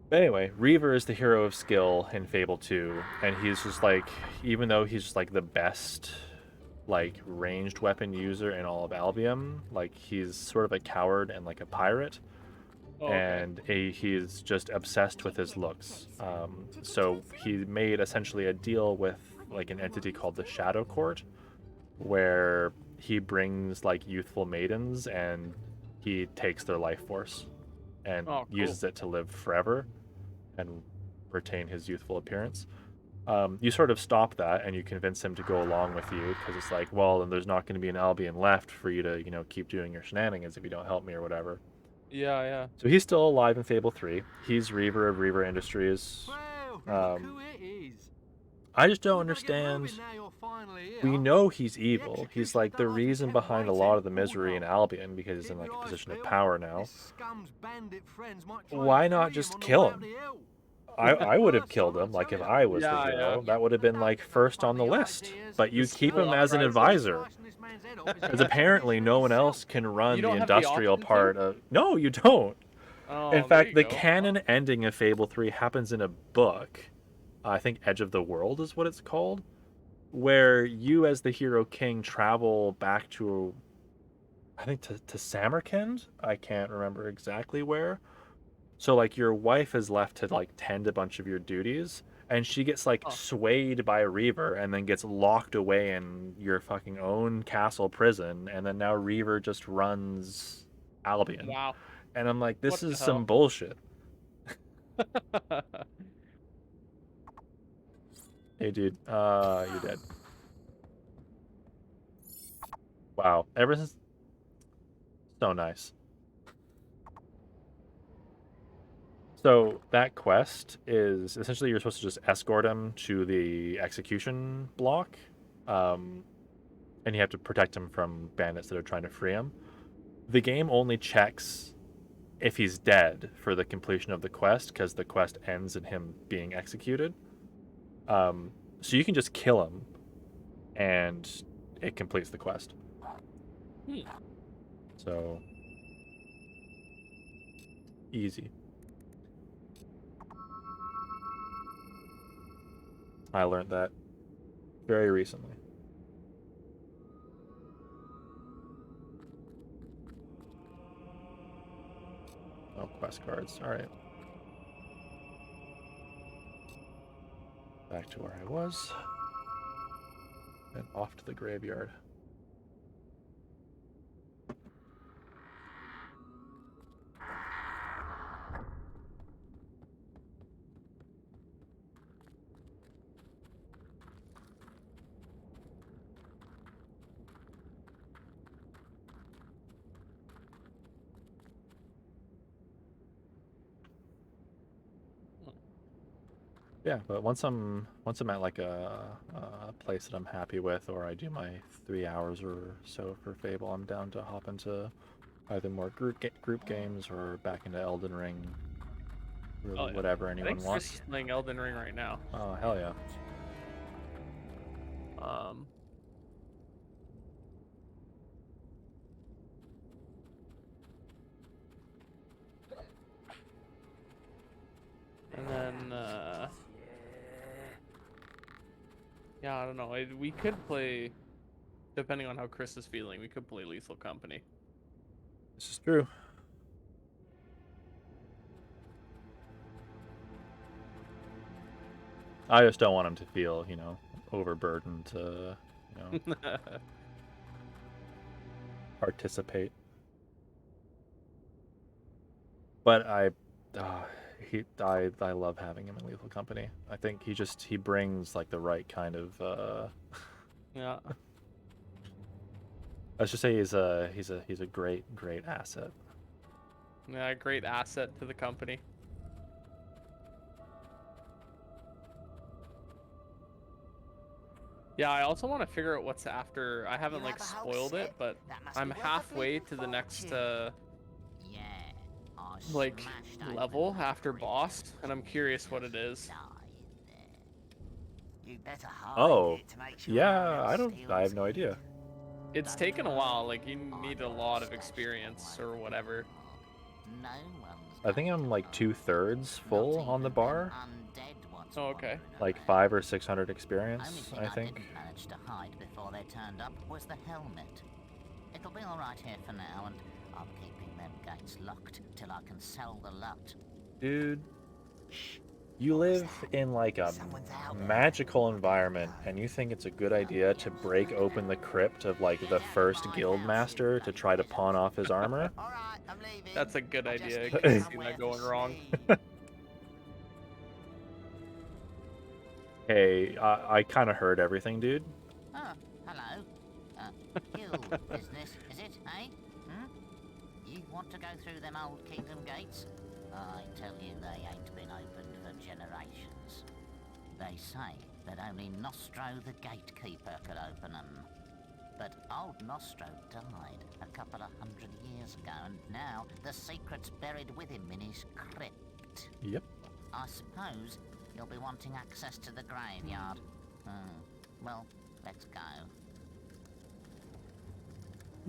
But anyway, Reaver is the hero of skill in Fable 2, and he's just like, even though he's just like the best like ranged weapon user in all of Albion, like he's sort of a coward and like a pirate. Oh, okay. And he's just obsessed with his looks. So he made essentially a deal with like an entity called the Shadow Court, where he brings like youthful maidens and he takes their life force and Oh, cool. uses it to live forever and retain his youthful appearance. You sort of stop that and you convince him to go along with you because it's like, well, then there's not going to be an Albion left for you to, keep doing your shenanigans if you don't help me or whatever. Yeah, yeah. So he's still alive in Fable 3. He's Reaver of Reaver Industries. Well, look who it is. I just don't We better get understand. moving now you're finally here. We know he's evil. The He's execution like of the that last reason attempt behind a waiting. lot of the misery in Hold Albion because he's in Keep like your a eyes position of peeled. power now. This scum's bandit friends might try Why and not free just him on the kill way him? up the hill. I would have First killed time, him, like tell if ya. I was the Yeah, hero. yeah. That would have been like first on the list. But you keep him as an advisor. Because apparently no one else can run You the don't have the industrial option to? part of. No, you don't. Oh, In there fact, you the go. canon ending of Fable 3 happens in a book. I think Edge of the World is what it's called. Where you, as the hero king, travel back to, I think, to Samarkand? I can't remember exactly where. So, like, your wife is left to, like, tend a bunch of your duties, and she gets, like, Oh. swayed by Reaver and then gets locked away in your fucking own castle prison, and then now Reaver just runs Albion. Wow. And I'm like, this What the is some hell? bullshit. Hey, dude, you're dead. Wow, everything's so nice. So that quest is essentially you're supposed to just escort him to the execution block, and you have to protect him from bandits that are trying to free him. The game only checks if he's dead for the completion of the quest because the quest ends in him being executed. So you can just kill him, and it completes the quest. So easy. I learned that very recently. Oh, quest cards. All right. Back to where I was. And off to the graveyard. Yeah, but once I'm at like a place that I'm happy with, or I do my 3 hours or so for Fable, I'm down to hop into either more group games or back into Elden Ring. Really, Oh, yeah. whatever I anyone think Chris wants. is playing Elden Ring right now. Oh hell yeah! And then, yeah, I don't know. We could play, depending on how Chris is feeling, we could play Lethal Company. This is true. I just don't want him to feel, overburdened to, participate. But I love having him in Lethal Company. I think he brings like the right kind of. Yeah. Let's just say he's a great asset. Yeah, great asset to the company. Yeah, I also want to figure out what's after. I haven't You like have a house spoiled it, set? but That must I'm be worth a halfway bleeding to the next fortune. Yeah, I like smashed open level that after fridge boss, once. and I'm curious what it is. You better hide Oh, it to make sure yeah, no one else I have steals no it. idea. It's taken a while. Like you need a lot of experience or whatever. No one's I think I'm like 2/3 full on the bar. Oh, okay. Like 500 or 600 experience, Only thing I I think. didn't manage to hide before they turned up was the helmet. It'll be all right here for now, and I'm keeping them gates locked till I can sell the lot. Dude, Shh! You live in like a Someone's out there. magical environment, and you think it's a good idea to break open the crypt of like the first guild master to try to pawn off his armor? All right, I'm leaving. That's a good I just idea. I need can see somewhere that to going wrong. sleep. Hey, I kind of heard everything, dude. Oh, hello. Guild business, is it, eh? You want to go through them old kingdom gates? I tell you, they ain't been opened for generations. They say that only Nostro the gatekeeper could open them. But old Nostro died a couple of 100 years ago, and now the secret's buried with him in his crypt. Yep. I suppose you'll be wanting access to the graveyard. Well, let's go.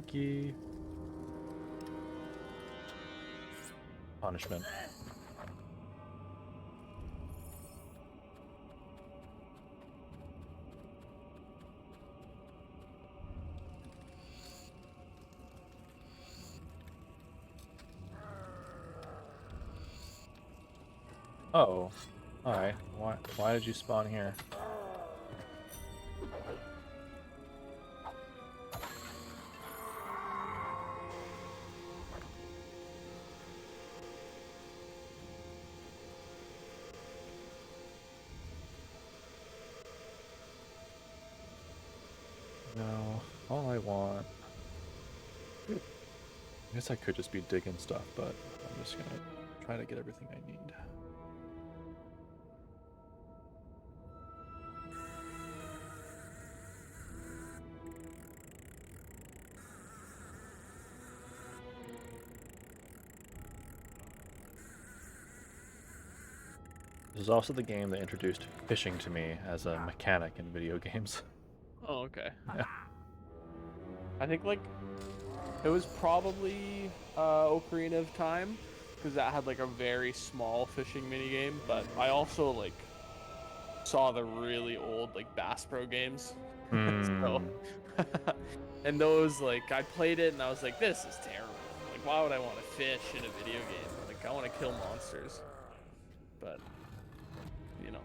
Okay. Punishment. Oh. Alright. Why did you spawn here? No, all I want... I guess I could just be digging stuff, but I'm just gonna try to get everything I need. This is also the game that introduced fishing to me as a mechanic in video games. Oh, okay. Yeah. I think like it was probably Ocarina of Time, because that had like a very small fishing minigame. But I also like saw the really old like Bass Pro games. So, and those like I played it and I was like, this is terrible. Like, why would I want to fish in a video game? Like, I want to kill monsters. But you know.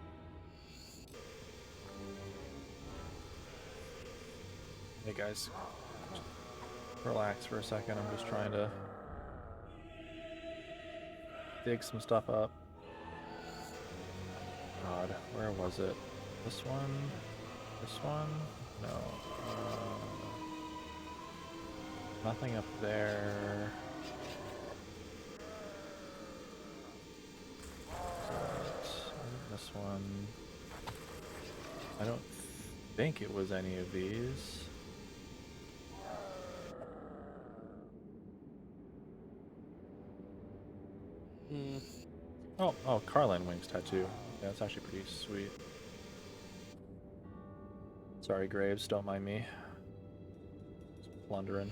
Hey guys, relax for a second. I'm just trying to dig some stuff up. God, where was it? This one? This one? No. Nothing up there. This one. I don't think it was any of these. Oh, Carlin Wings tattoo. Yeah, that's actually pretty sweet. Sorry, Graves, don't mind me. Just blundering.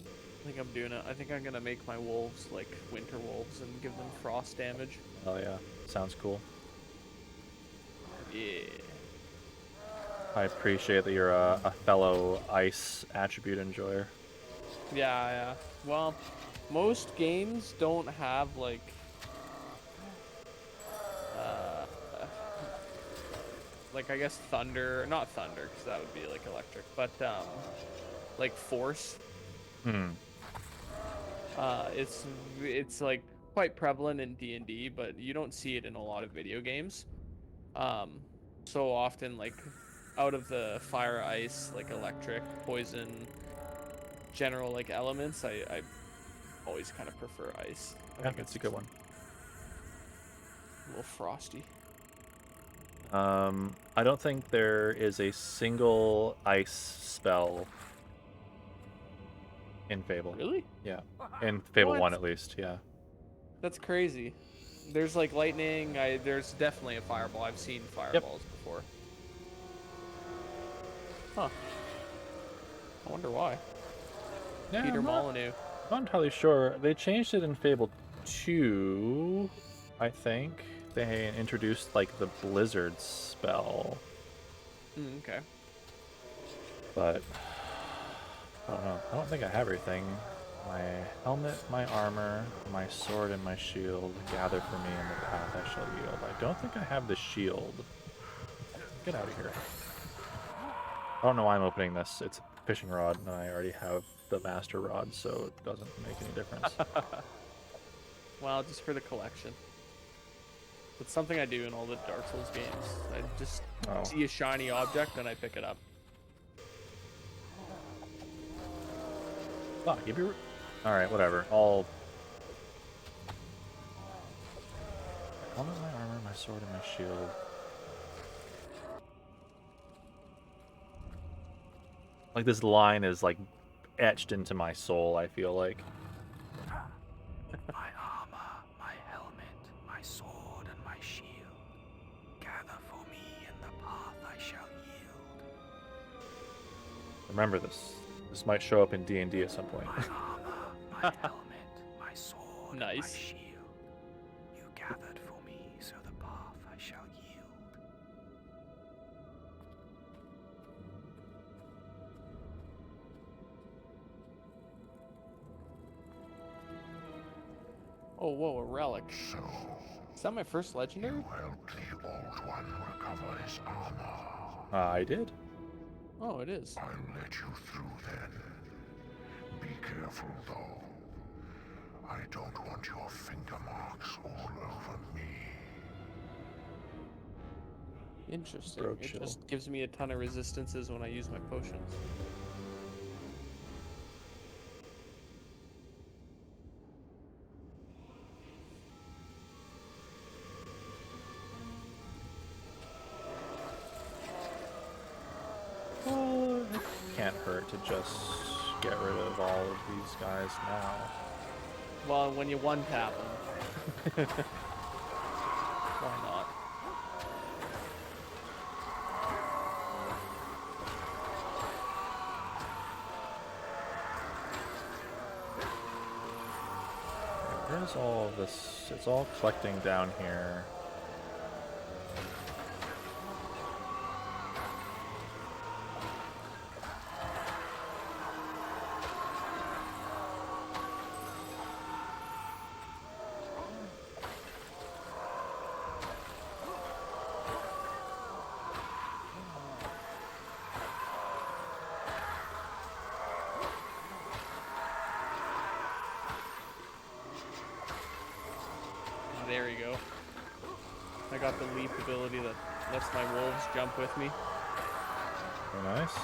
I think I'm doing it. I think I'm gonna make my wolves like winter wolves and give them frost damage. Oh yeah, sounds cool. Yeah. I appreciate that you're a fellow ice attribute enjoyer. Yeah. Well, most games don't have like I guess thunder, not thunder, because that would be like electric, but like force. It's like quite prevalent in D&D, but you don't see it in a lot of video games. So often like out of the fire, ice, like electric, poison, general like elements, I always kind of prefer ice. I think it's a good one. A little frosty. I don't think there is a single ice spell in Fable. Really? Yeah. In Fable What? 1 at least, yeah. That's crazy. There's like lightning, there's definitely a fireball. I've seen fireballs before. Huh. I wonder why. Yeah, Peter I'm Molyneux. not entirely sure. They changed it in Fable 2, I think. They introduced like the blizzard spell. Okay. But I don't know. I don't think I have everything. My helmet, my armor, my sword, and my shield gather for me in the path I shall yield. I don't think I have the shield. Get out of here. I don't know why I'm opening this. It's a fishing rod, and I already have the master rod, so it doesn't make any difference. Well, just for the collection. It's something I do in all the Dark Souls games. I just see a shiny object and I pick it up. Fuck, give your... Alright, whatever. I'll... Helmet, my armor, my sword, and my shield. Like, this line is, like, etched into my soul, I feel like. My armor, my helmet, my sword, and my shield. Gather for me in the path I shall yield. Remember this. This might show up in D&D at some point. My armor, my helmet, my sword, Nice. and my shield. You gathered for me, so the path I shall yield. Oh, whoa, a relic. So, Is that my first legendary? you helped the Old One recover his armor. I did. Oh, it is. I'll let you through then. Be careful, though. I don't want your finger marks all over me. Interesting. Bro, It chill. just gives me a ton of resistances when I use my potions. Well, it can't hurt to just get rid of all of these guys now. Well, when you one tap them. Why not? Where's all of this? It's all collecting down here. There we go. I got the leap ability that lets my wolves jump with me. Very nice.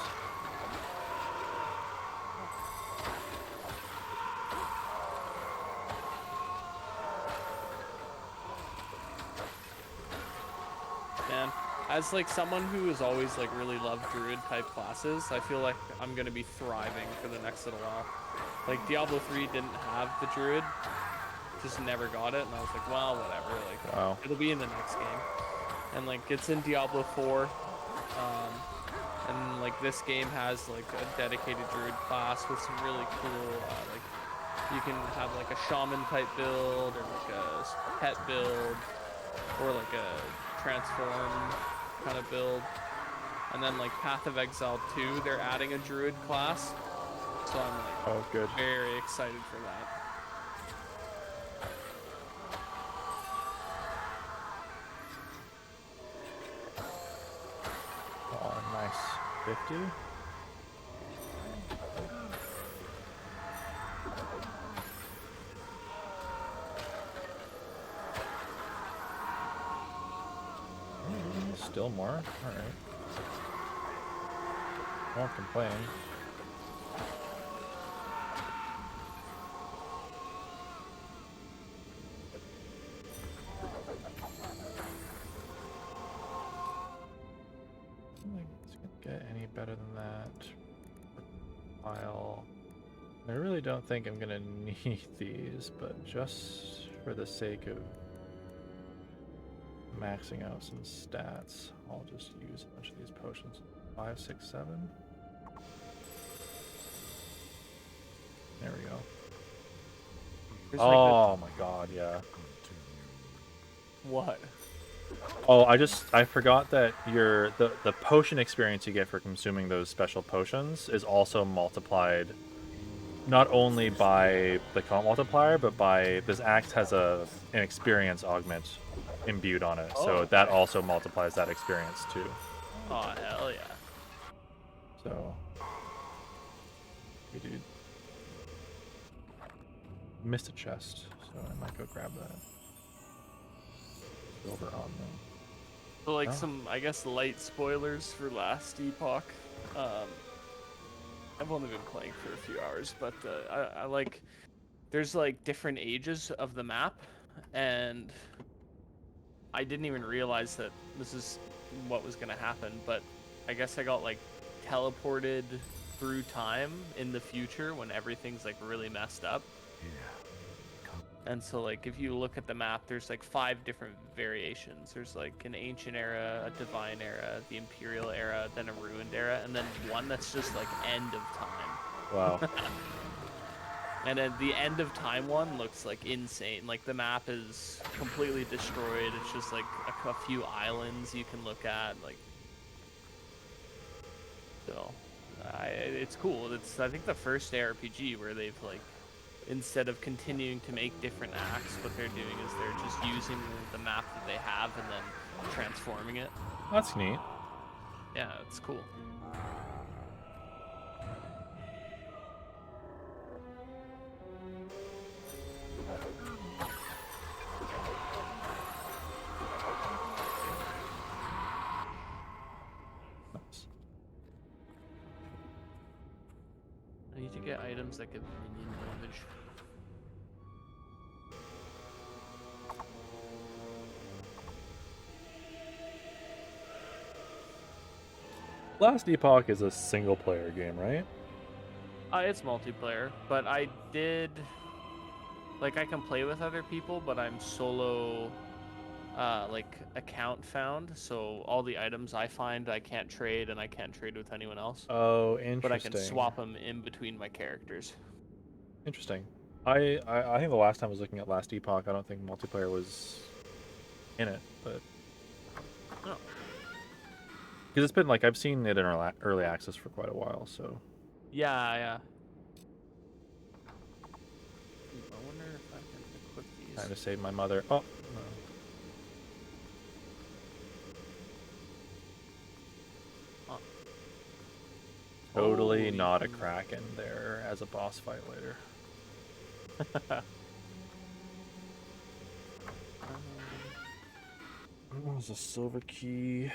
Man, as like someone who has always like really loved druid type classes, I feel like I'm gonna be thriving for the next little while. Like Diablo 3 didn't have the druid, just never got it, and I was like, well, whatever. Like, Wow. it'll be in the next game. And like, it's in Diablo 4, and like this game has like a dedicated druid class with some really cool, like you can have like a shaman type build or like a pet build or like a transform kind of build. And then like Path of Exile 2, they're adding a druid class, so I'm like Oh, good. very excited for that. Oh, nice. 50? Still more? Alright. Won't complain. I don't think it's gonna get any better than that. File. I really don't think I'm gonna need these, but just for the sake of maxing out some stats, I'll just use a bunch of these potions. 5, 6, 7. There we go. There's like Oh my god, yeah. what? Oh, I forgot that the potion experience you get for consuming those special potions is also multiplied not only by the comp multiplier, but by this axe has an experience augment imbued on it, so Oh, that okay. also multiplies that experience too. Oh, hell yeah. So, we did missed a chest, so I might go grab that. Silver on them. So like Oh. some, I guess, light spoilers for Last Epoch. I've only been playing for a few hours, but I like, there's like different ages of the map, and I didn't even realize that this is what was gonna happen, but I guess I got like teleported through time in the future when everything's like really messed up. And so like if you look at the map, there's like 5 different variations. There's like an ancient era, a divine era, the imperial era, then a ruined era, and then one that's just like end of time. Wow. And then the end of time one looks like insane. Like the map is completely destroyed. It's just like a few islands you can look at. Like, so, it's cool. It's, I think, the first ARPG where they've like, instead of continuing to make different acts, what they're doing is they're just using the map that they have and then transforming it. That's neat. Yeah, it's cool. Nice. I need to get items that give minion damage. Last Epoch is a single player game, right? It's multiplayer, but I did, like, I can play with other people, but I'm solo, like, account found, so all the items I find I can't trade, and I can't trade with anyone else. Oh, interesting. But I can swap them in between my characters. Interesting. I think the last time I was looking at Last Epoch, I don't think multiplayer was in it, but Oh. because it's been like I've seen it in early access for quite a while, so Yeah. I wonder if I can equip these. time to save my mother. Oh, no. Totally Holy not a moly. Kraken there as a boss fight later. What was a silver key?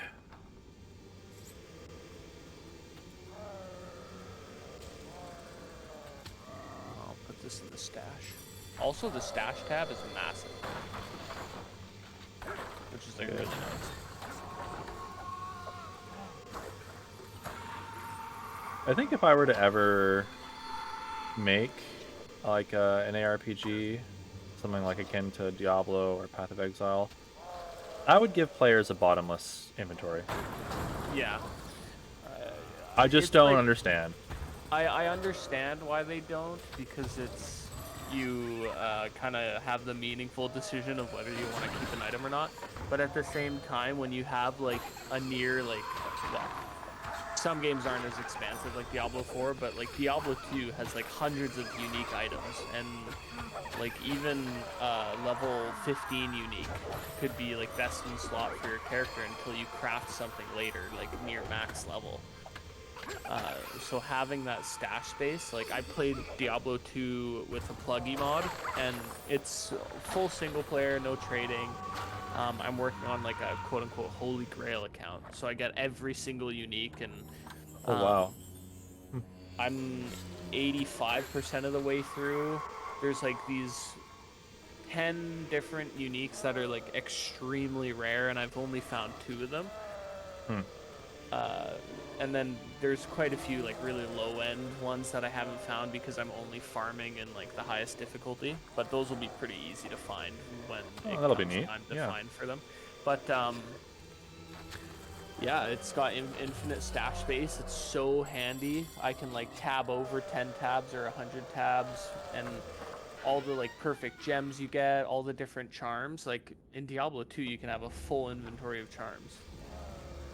I'll put this in the stash. Also, the stash tab is massive, which is like really nice. I think if I were to ever make like an ARPG, something like akin to Diablo or Path of Exile, I would give players a bottomless inventory. Yeah. I just It's don't like- understand. I understand why they don't, because it's, you kind of have the meaningful decision of whether you want to keep an item or not. But at the same time, when you have like a near, like, well, some games aren't as expansive like Diablo 4, but like Diablo 2 has like hundreds of unique items, and like even level 15 unique could be like best in slot for your character until you craft something later, like near max level. So having that stash space, like I played Diablo 2 with a pluggy mod, and it's full single player, no trading. I'm working on like a quote-unquote holy grail account, so I get every single unique, and Oh wow. I'm 85% of the way through. There's like these 10 different uniques that are like extremely rare, and I've only found 2 of them. And then there's quite a few like really low-end ones that I haven't found because I'm only farming in like the highest difficulty. But those will be pretty easy to find when it that'll be comes neat. time to Yeah. find for them. But yeah, it's got infinite stash space. It's so handy. I can like tab over 10 tabs or 100 tabs, and all the like perfect gems you get, all the different charms. Like in Diablo 2, you can have a full inventory of charms.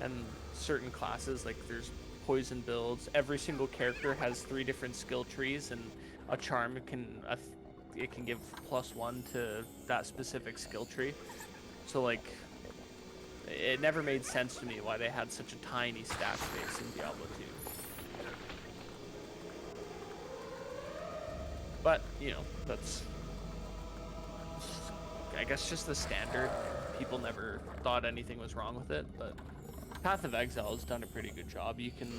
And certain classes, like there's poison builds. Every single character has 3 different skill trees, and a charm it can give +1 to that specific skill tree. So like, it never made sense to me why they had such a tiny stash space in Diablo 2. But you know, that's, I guess, just the standard. People never thought anything was wrong with it, but Path of Exile has done a pretty good job. You can,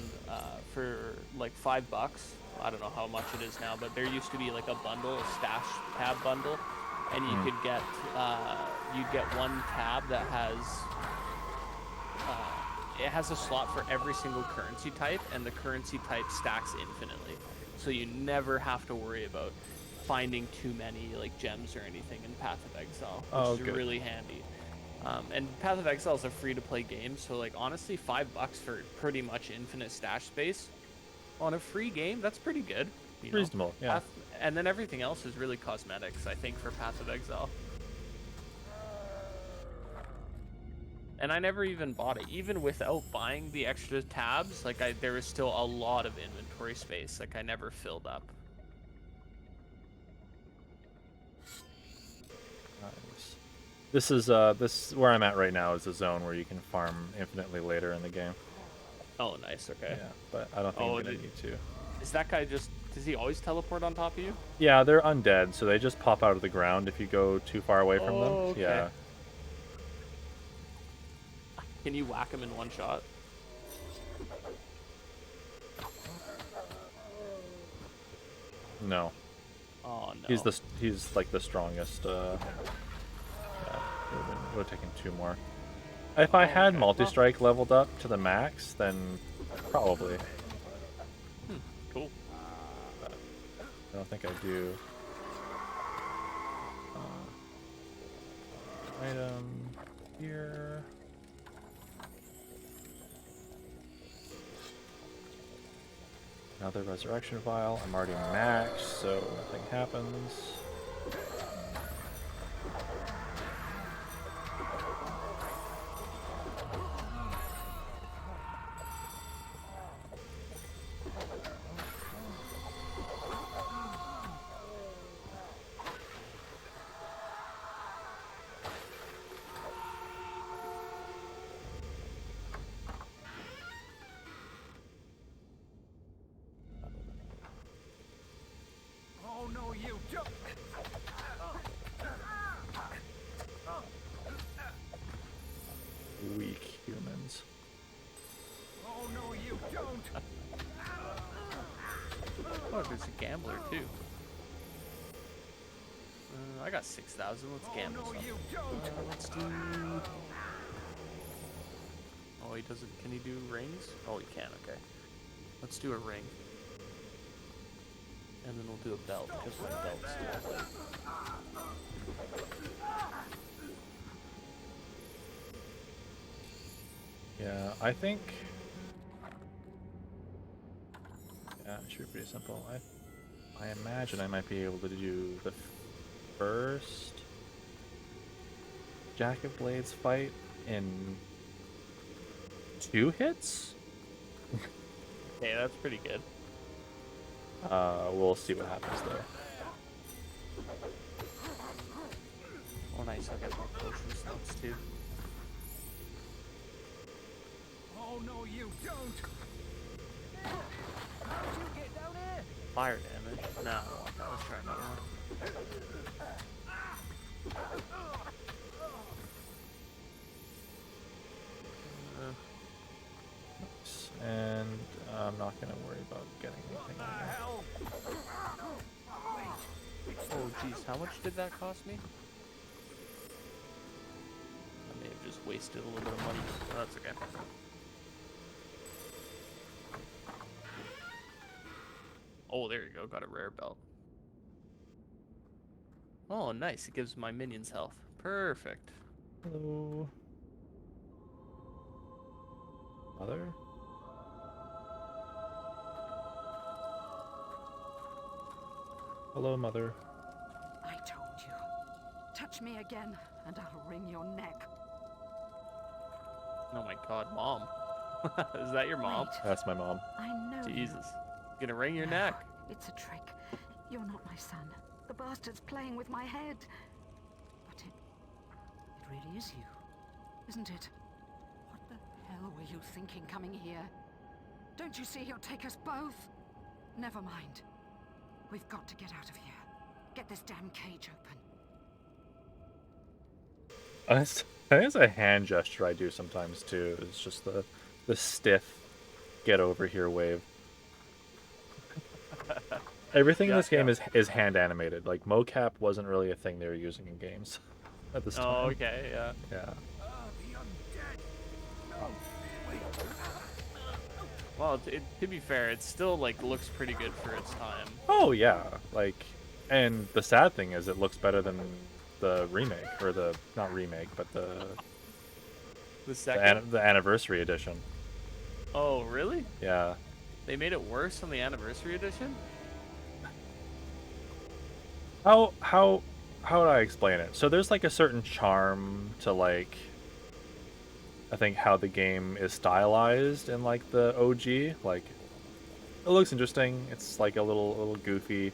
for like $5, I don't know how much it is now, but there used to be like a bundle, a stash tab bundle, and you could get, you'd get one tab that has, it has a slot for every single currency type, and the currency type stacks infinitely. So you never have to worry about finding too many like gems or anything in Path of Exile, which is really handy. And Path of Exile is a free-to-play game, so like honestly, $5 for pretty much infinite stash space on a free game, that's pretty good. You know? Reasonable, yeah. And then everything else is really cosmetics, I think, for Path of Exile. And I never even bought it, even without buying the extra tabs. Like there was still a lot of inventory space. Like I never filled up. Nice. This is where I'm at right now is a zone where you can farm infinitely later in the game. Oh, nice. Okay. Yeah, but I don't think I'm gonna need to. Is that guy just? Does he always teleport on top of you? Yeah, they're undead, so they just pop out of the ground if you go too far away from them. Okay. Yeah. Can you whack him in one shot? No. Oh no. He's like the strongest. Yeah, would have taken 2 more. If I had multi-strike leveled up to the max, then probably. Cool. But I don't think I do. Item here. Another resurrection vial. I'm already maxed, so nothing happens. Oh no, you don't! Weak humans. Oh no, you don't! Oh, there's a gambler too. I got 6,000. Let's gamble. Oh no, you don't! Let's do. Oh, he doesn't. Can he do rings? Oh, he can. Okay. Let's do a ring. And then we'll do a belt because my belt's still like. Yeah, I think. Yeah, it should be pretty simple. I imagine I might be able to do the first Jack of Blades fight in 2 hits. Okay, that's pretty good. We'll see what happens there. Oh, nice. I'll get more potion slots too. Oh no, you don't! How'd you get down here? Fire damage. No, let's try another one. Nice. And I'm not gonna worry about getting anything right now. Oh, jeez. How much did that cost me? I may have just wasted a little bit of money. Oh, that's okay. Oh, there you go. Got a rare belt. Oh, nice. It gives my minions health. Perfect. Hello. Mother? Hello, Mother. I told you. Touch me again, and I'll wring your neck. Oh my god, Mom. Is that your mom? Wait. That's my mom. I know you. Jesus. Gonna wring your neck. It's a trick. You're not my son. The bastard's playing with my head. But it really is you, isn't it? What the hell were you thinking coming here? Don't you see he'll take us both? Never mind. We've got to get out of here. Get this damn cage open. I think it's a hand gesture I do sometimes too. It's just the stiff get over here wave. Everything in this game is hand animated. Like mocap wasn't really a thing they were using in games at this time. Oh, okay, yeah. Yeah. Well, to be fair, it still like looks pretty good for its time. Oh yeah, like, and the sad thing is it looks better than the remake, or the not remake, but the second, the anniversary edition. Oh really? Yeah. They made it worse on the anniversary edition? How would I explain it? So there's like a certain charm to like, I think how the game is stylized in like the OG. Like, it looks interesting. It's like a little goofy.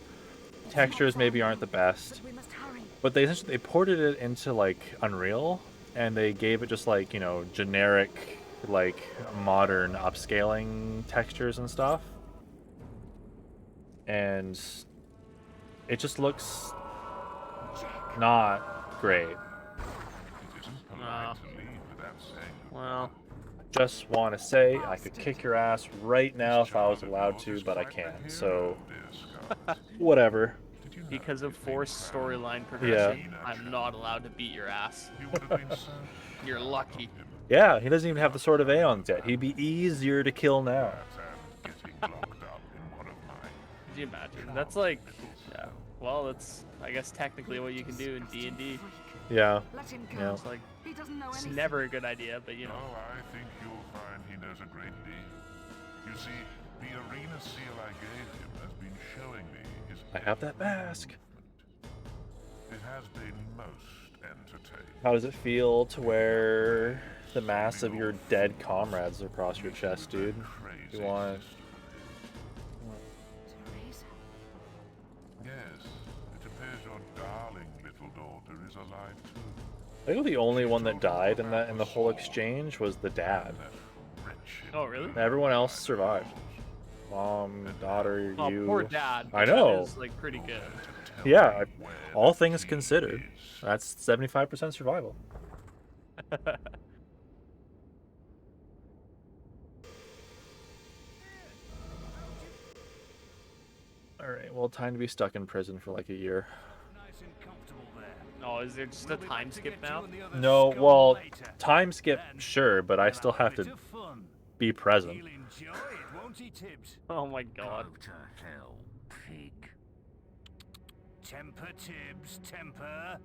Textures maybe aren't the best, but they ported it into like Unreal, and they gave it just like, you know, generic like modern upscaling textures and stuff, and it just looks not great. Well, just want to say I could kick your ass right now if I was allowed to, but I can't. So, whatever. Because of forced storyline progression, I'm not allowed to beat your ass. You're lucky. Yeah, he doesn't even have the Sword of Aeons yet. He'd be easier to kill now. Could you imagine? That's like, yeah. Well, that's, I guess, technically what you can do in D&D. Yeah. Yeah. It's like, it's never a good idea, but you know. Oh, I think you'll find he knows a great deal. You see, the arena seal I gave him has been showing me his... I have that mask. It has been most entertaining. How does it feel to wear the mass of your dead comrades across your chest, dude? You want... Yes, it appears your darling little daughter is alive too. I think the only one that died in the whole exchange was the dad. Oh, really? Everyone else survived. Mom, daughter, Oh, you. poor dad. I know. That is, like, pretty good. Yeah, all things considered, that's 75% survival. Alright, well, time to be stuck in prison for like a year. Oh, is there just a time skip now? No, well, time skip, sure, but I still have to be present. Oh my god. Go to hell, pig. Temper, Tibbs, temper.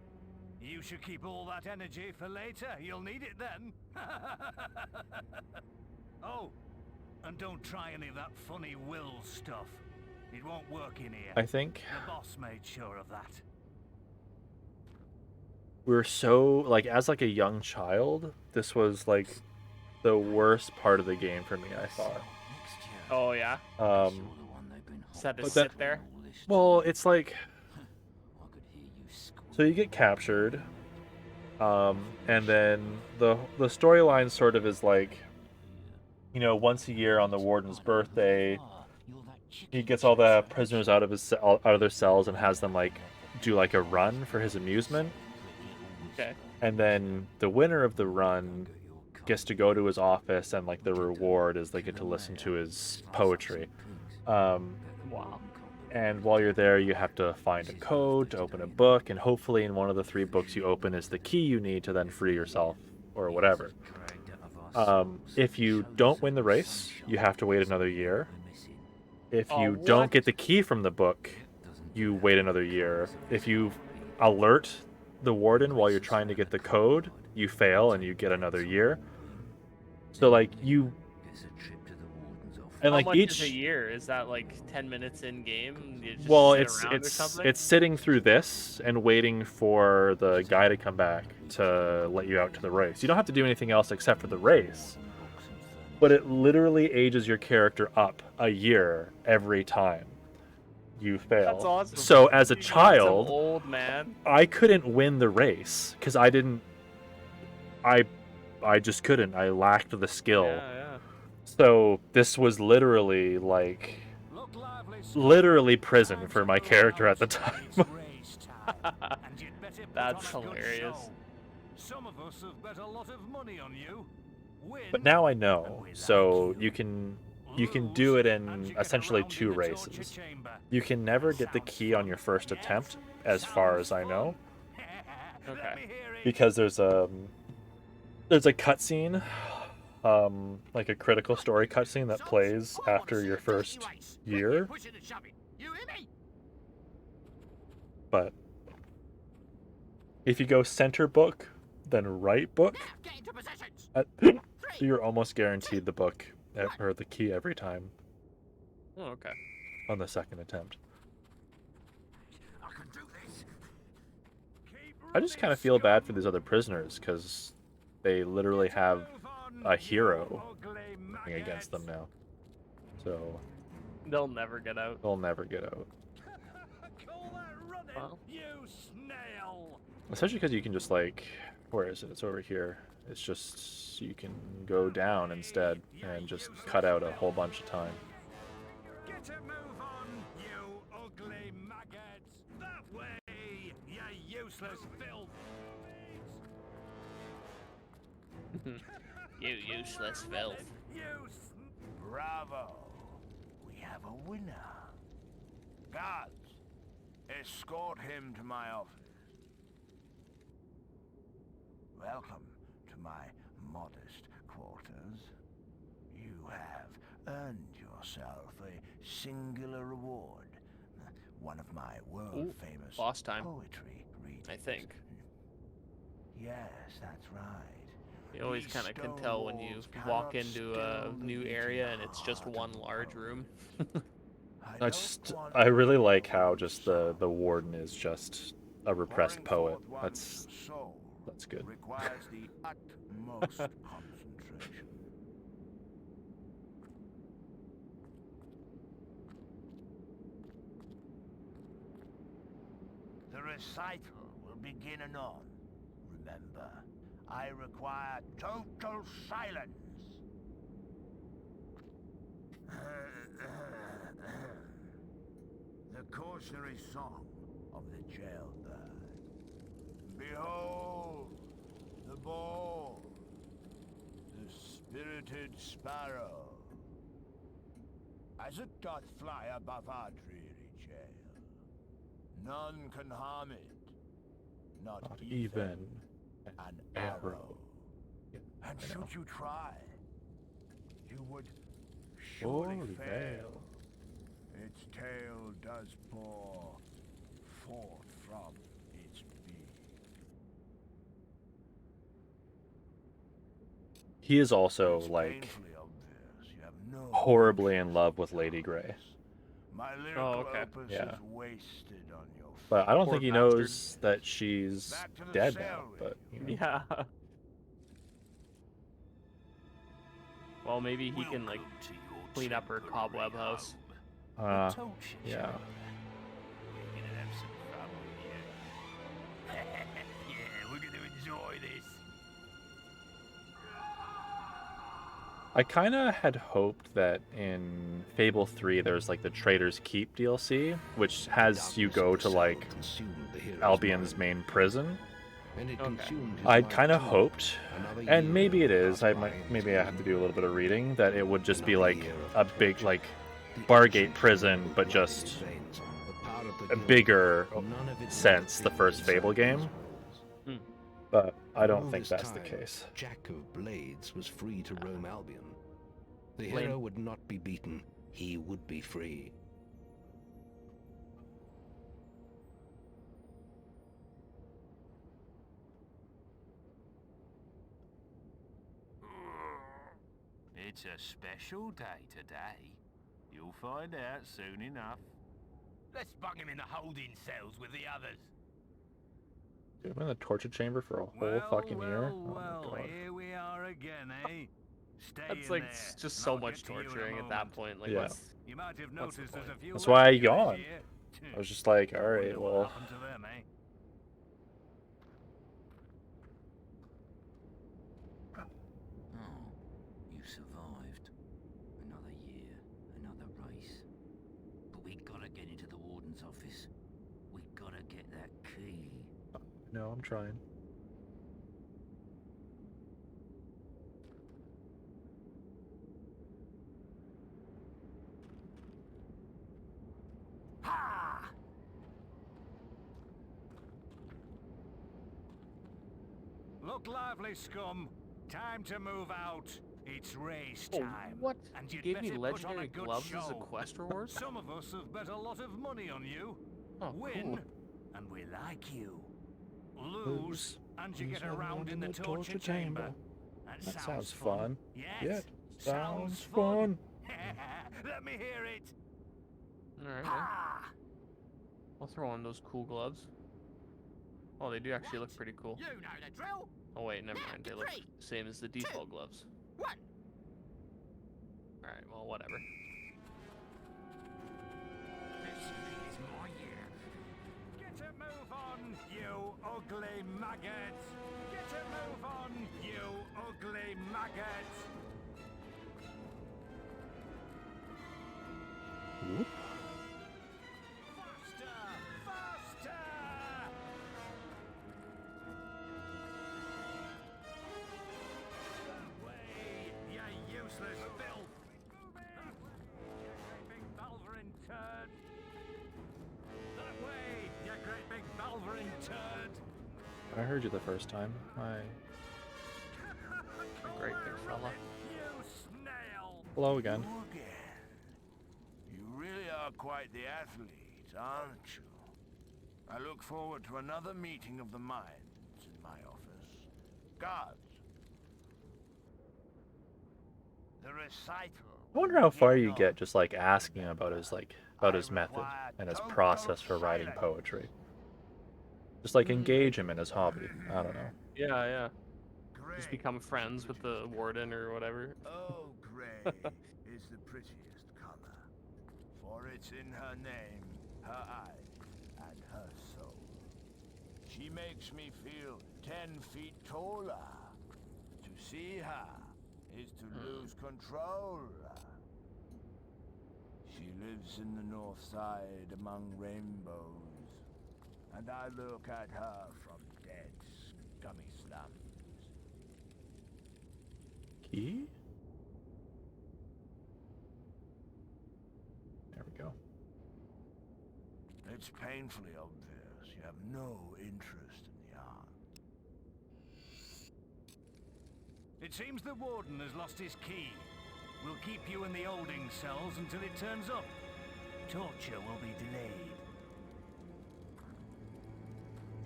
You should keep all that energy for later. You'll need it then. Oh, and don't try any of that funny will stuff. It won't work in here. I think The boss made sure of that. we were so, like, as like a young child, this was like the worst part of the game for me, I thought. Oh yeah. Just had to But sit there. Well, it's like, so you get captured, and then the storyline sort of is like, you know, once a year on the warden's birthday, he gets all the prisoners out of their cells and has them like do like a run for his amusement. Okay. And then the winner of the run gets to go to his office, and like the reward is they get to listen to his poetry. Wow. And while you're there, you have to find a code to open a book, and hopefully in one of the 3 books you open is the key you need to then free yourself, or whatever. If you don't win the race, you have to wait another year. If you don't get the key from the book, you wait another year. If you alert the warden while you're trying to get the code, you fail and you get another year. So like you... And like How much each is a year? Is that like 10 minutes in game? You just well, sit around or something? it's sitting through this and waiting for the guy to come back to let you out to the race. You don't have to do anything else except for the race, but it literally ages your character up a year every time. you fail. That's awesome. So as a Some child, old man. I couldn't win the race because I didn't. I just couldn't. I lacked the skill. Yeah. So this was literally like, literally prison for my character at the time. That's hilarious. Some of us have bet a lot of money on you. But now I know, so you can do it in essentially 2 races. You can never get the key on your first attempt, as far as I know. Okay. Because there's a cutscene, like a critical story cutscene that plays after your first year. But if you go center book, then right book, you're almost guaranteed the book or the key every time. Oh, okay. On the second attempt. I just kind of feel bad for these other prisoners because they literally have a hero working against them now. So they'll never get out. They'll never get out. Well. Especially because you can just like, where is it? It's over here. It's just you can go down instead and just cut out a whole bunch of time. Get a move on, you ugly maggots! That way, you useless filth! You useless filth. Bravo! We have a winner. Guards, escort him to my office. Welcome to my modest quarters. You have earned yourself a singular reward. One of my world-famous boss time. poetry readings. I think. Yes, that's right. You always kind of can tell when you walk into a new area and it's just one large room. I really like how just the warden is just a repressed poet. That's good. Requires the utmost concentration. The recital will begin anon. Remember, I require total silence. The cautionary song of the jailbird. Behold, the ball, the spirited sparrow, as it doth fly above our dreary jail. None can harm it, not even an arrow. And should you try, you would surely fail. Its tail does pour forth from its beak. He is also like horribly in love with Lady Grey. Oh, okay. Yeah. Wasted on your But I don't Poor think he bastard. knows that she's dead now. But you know. Yeah. Well, maybe he can like clean up her cobweb house. Yeah. We're gonna have some fun here. Yeah, we're gonna enjoy this. I kind of had hoped that in Fable 3 there's like the Trader's Keep DLC, which has you go to like Albion's main prison. I'd kind of hoped, and maybe it is, maybe I have to do a little bit of reading, that it would just be like a big like Bargate prison, but just a bigger sense the first Fable game. But I don't think that's the case. Jack of Blades was free to roam Albion. The hero would not be beaten, he would be free. It's a special day today. You'll find out soon enough. Let's bung him in the holding cells with the others. Dude, I'm in the torture chamber for a whole fucking year. Oh my God. Here we are again, eh? Stay That's in like there. just so I'll much get to you in a torturing at moment. that point. Like, Yeah. what's You might have what's the noticed there's a point? few That's why I extras yawned. here. I was just like, all right, well. Happened to them, eh? Oh, you survived. Another year, another race. But we gotta get into the warden's office. We gotta get that key. No, I'm trying. Ha! Look lively, scum. Time to move out. It's race Oh, time. what? And You you'd gave me better put on a legendary good gloves show. as a quest reward? Some of us have bet a lot of money on you. Oh, Win, cool. and we like you. Lose, and you get around in the torture chamber. That sounds fun. Yes, Yeah, sounds sounds fun. Let me hear it. Alright, Ha! I'll throw on those cool gloves. Oh, they do actually look pretty cool. You know the drill. Oh wait, never mind. They look Three, the same as the default gloves. 1. Alright, well, whatever. This is my year. Get a move on, you ugly maggot! Get a move on, you ugly maggot! Whoop. Faster! Faster! That way, you useless filth! You great big Balverin turd! That way, you great big Balverin turd! I heard you the first time. Great big fella. You snail! Hello again. You again. You really are quite the athlete, aren't you? I look forward to another meeting of the minds in my office. Guards. The recital. I wonder how far you get just like asking about his method and his process for writing poetry. Just like engage him in his hobby. I don't know. Yeah, yeah. Just become friends with the warden or whatever. Oh, gray is the prettiest color, for it's in her name, her eyes, and her soul. She makes me feel 10 feet taller. To see her is to lose control. She lives in the north side among rainbows, and I look at her from dead, scummy slums. Key? There we go. It's painfully obvious you have no interest in the art. It seems the warden has lost his key. We'll keep you in the holding cells until it turns up. Torture will be delayed.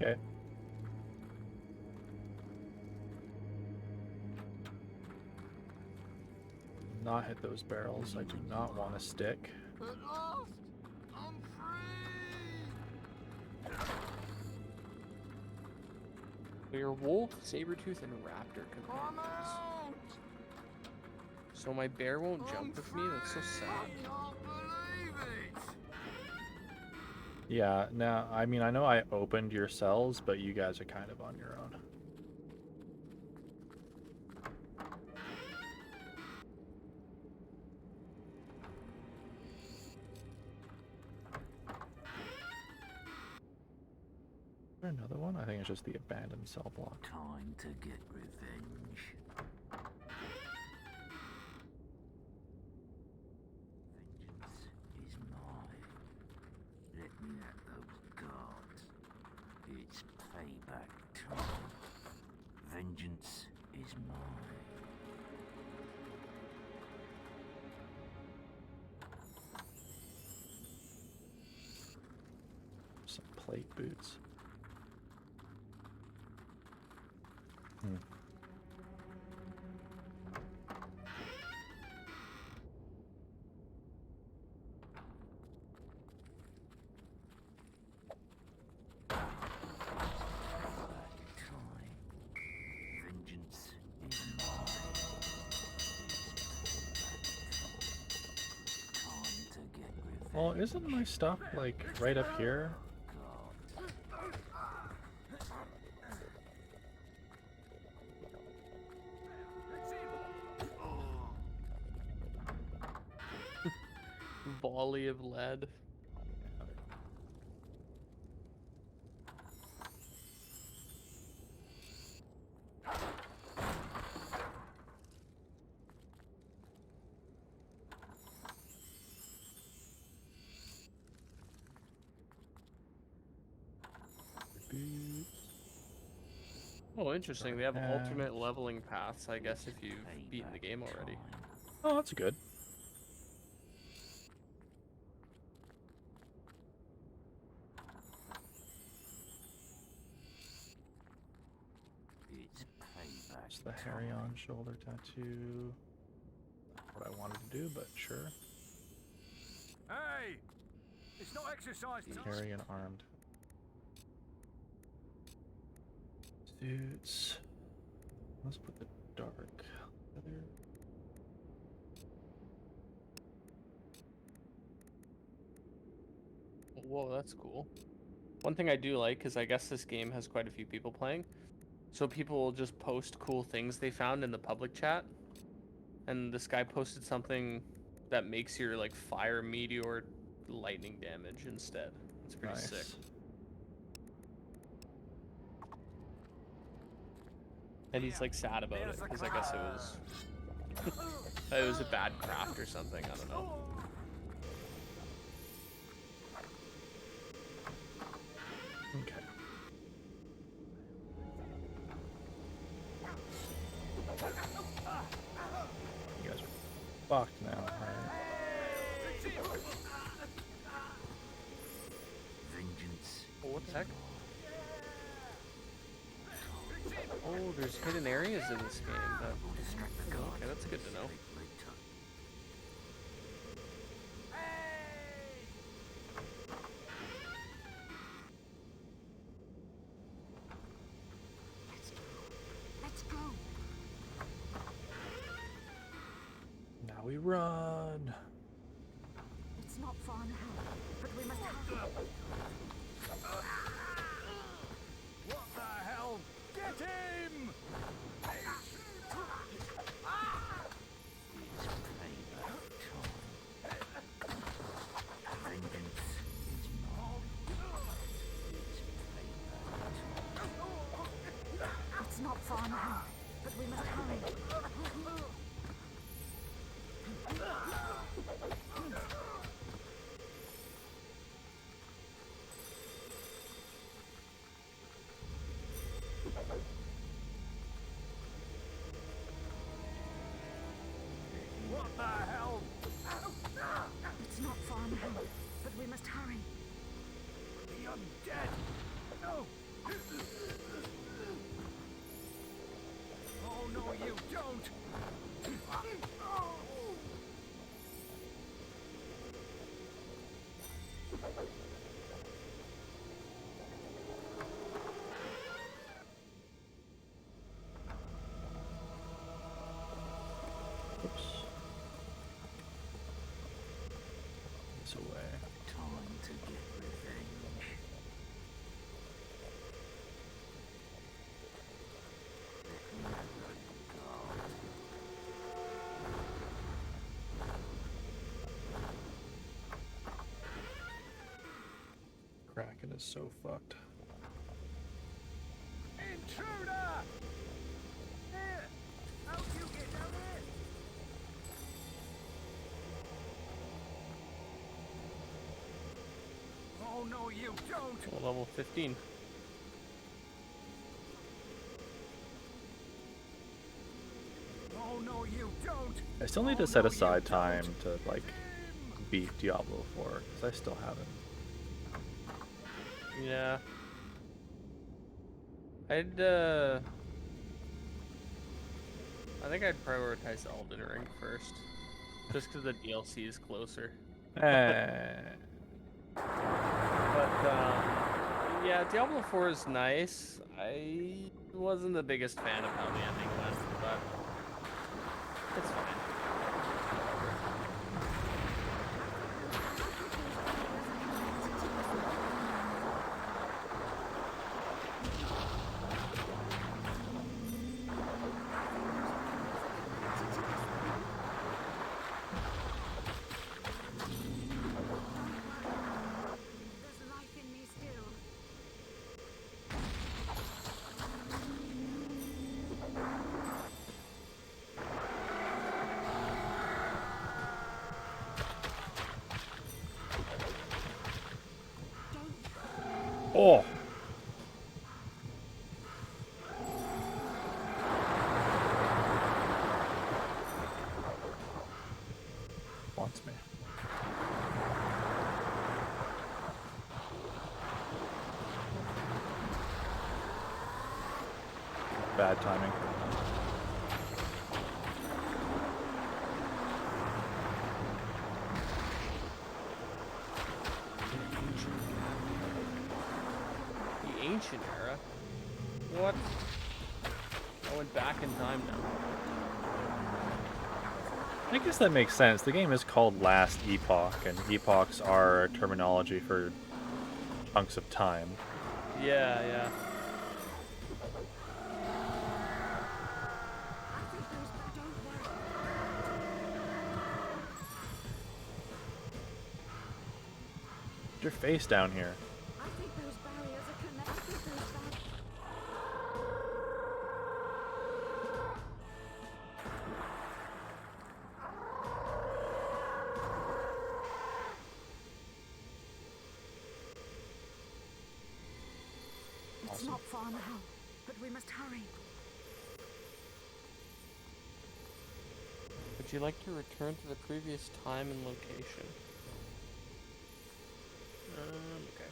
Okay. Not hit those barrels. I do not want to stick. At last, I'm free. We are wolf, sabertooth, and raptor I'm companions. out. So my bear won't jump with me? That's so I sad. can't believe it. Yeah, now, I mean, I know I opened your cells, but you guys are kind of on your own. Is there another one? I think it's just the abandoned cell block. Time to get revenge. Vengeance is mine. Let me at those guards. It's payback time. Vengeance is mine. Some plate boots. Hmm. Time. Vengeance is mine. Time to get revenge. Well, isn't my stuff like right up here? Volley of lead. Oh, interesting. They have alternate leveling paths, I guess, if you've beaten the game already. Oh, that's good. It's the hairy on shoulder tattoo. Not what I wanted to do, but sure. Hey! It's not exercise time. Hairy and armed. Suits. Let's put the dark leather. Whoa, that's cool. One thing I do like is I guess this game has quite a few people playing. So people will just post cool things they found in the public chat. And this guy posted something that makes your like fire meteor lightning damage instead. It's pretty sick. And he's like sad about it because I guess it was a bad craft or something. I don't know. Okay. You guys are fucked now, right? Vengeance. Oh, what the heck? Oh, there's hidden areas in this game. Okay, that's good to know. Let's go. Now we run. It's not far now, but we must hurry. What the hell? Get him! It's not far now, but we must hurry. What the hell? It's not far now, but we must hurry. The undead! No! Oh no, you don't! Oops. This away. Time to get revenge. Kraken is so fucked. Intruder! Here! How'd you get down here? Oh no, you don't! Oh, level 15. Oh no, you don't! I still need to set aside time to like beat Diablo 4 because I still haven't. Yeah. I think I'd prioritize Elden Ring first. Just because the DLC is closer. But, yeah, Diablo 4 is nice. I wasn't the biggest fan of how the ending went, but it's fine. Oh! Wants me. Bad timing. The ancient era? What? I went back in time now. I guess that makes sense. The game is called Last Epoch, and epochs are terminology for chunks of time. Yeah, yeah. Put your face down here. I think those barriers are connected. It's not far now, but we must hurry. Would you like to return to the previous time and location? Okay.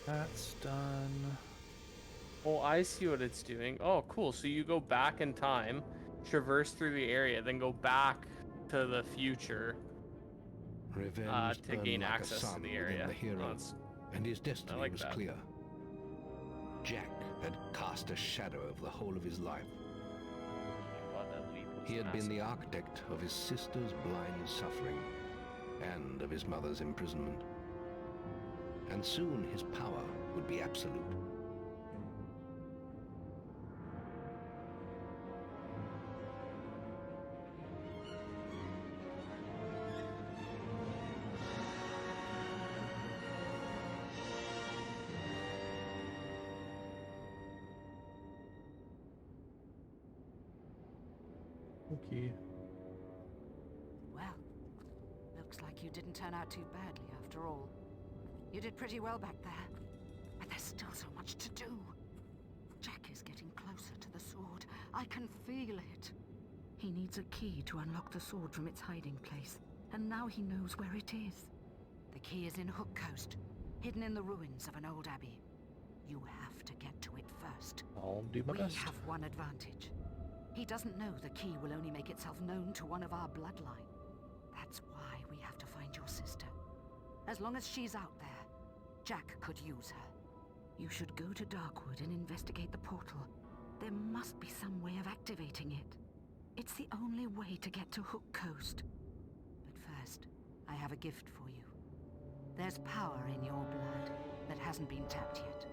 That's done. Oh, I see what it's doing. Oh, cool. So you go back in time, traverse through the area, then go back to the future Revenge to burned gain like a access to sun the within area. the hero, and his destiny like was that. clear. Jack had cast a shadow over the whole of his life. He had been the architect of his sister's blind suffering and of his mother's imprisonment. And soon his power would be absolute. Okay. Well, looks like you didn't turn out too badly after all. You did pretty well back there, but there's still so much to do. Jack is getting closer to the sword. I can feel it. He needs a key to unlock the sword from its hiding place, and now he knows where it is. The key is in Hook Coast, hidden in the ruins of an old abbey. You have to get to it first. I'll do my best. We have one advantage. He doesn't know the key will only make itself known to one of our bloodline. That's why we have to find your sister. As long as she's out there, Jack could use her. You should go to Darkwood and investigate the portal. There must be some way of activating it. It's the only way to get to Hook Coast. But first, I have a gift for you. There's power in your blood that hasn't been tapped yet.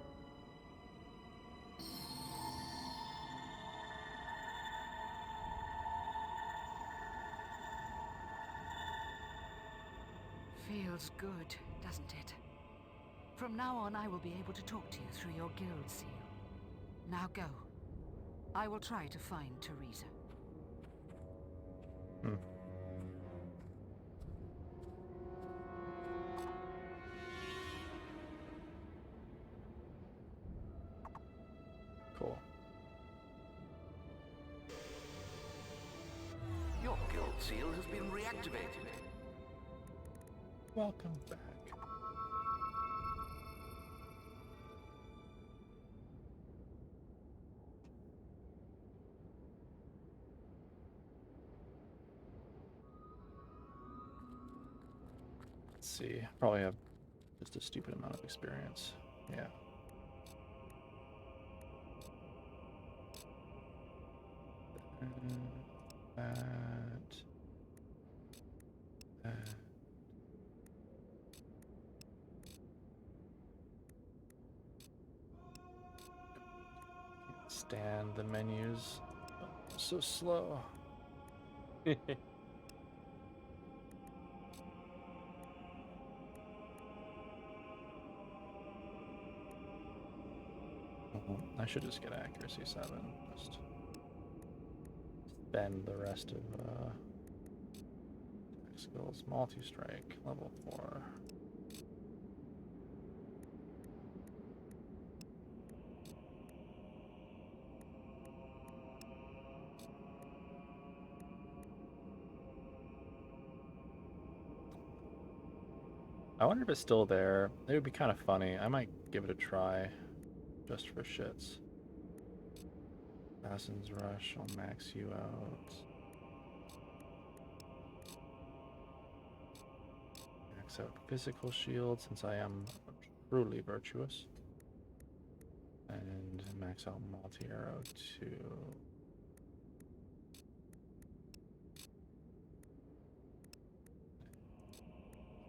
Feels good, doesn't it? From now on, I will be able to talk to you through your guild seal. Now go. I will try to find Teresa. Cool. Your guild seal has been reactivated. Welcome back. Let's see. Probably have just a stupid amount of experience. Yeah. That. Can't stand the menus. So slow. I should just get accuracy 7. Just spend the rest of skills. Multi-strike, level 4. I wonder if it's still there. It would be kind of funny. I might give it a try, just for shits. Assassin's Rush, I'll max you out. Max out physical shield, since I am truly virtuous. And max out multi-arrow too.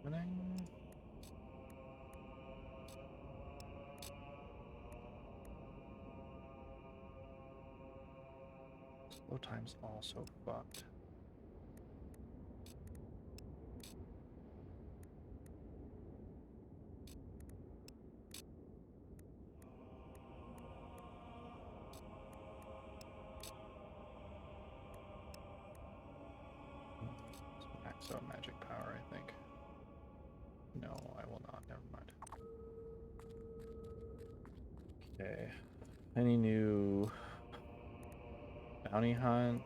Winning. Slow time's also fucked. Max out magic power, I think. No, I will not. Never mind. Okay. Any new bounty hunt?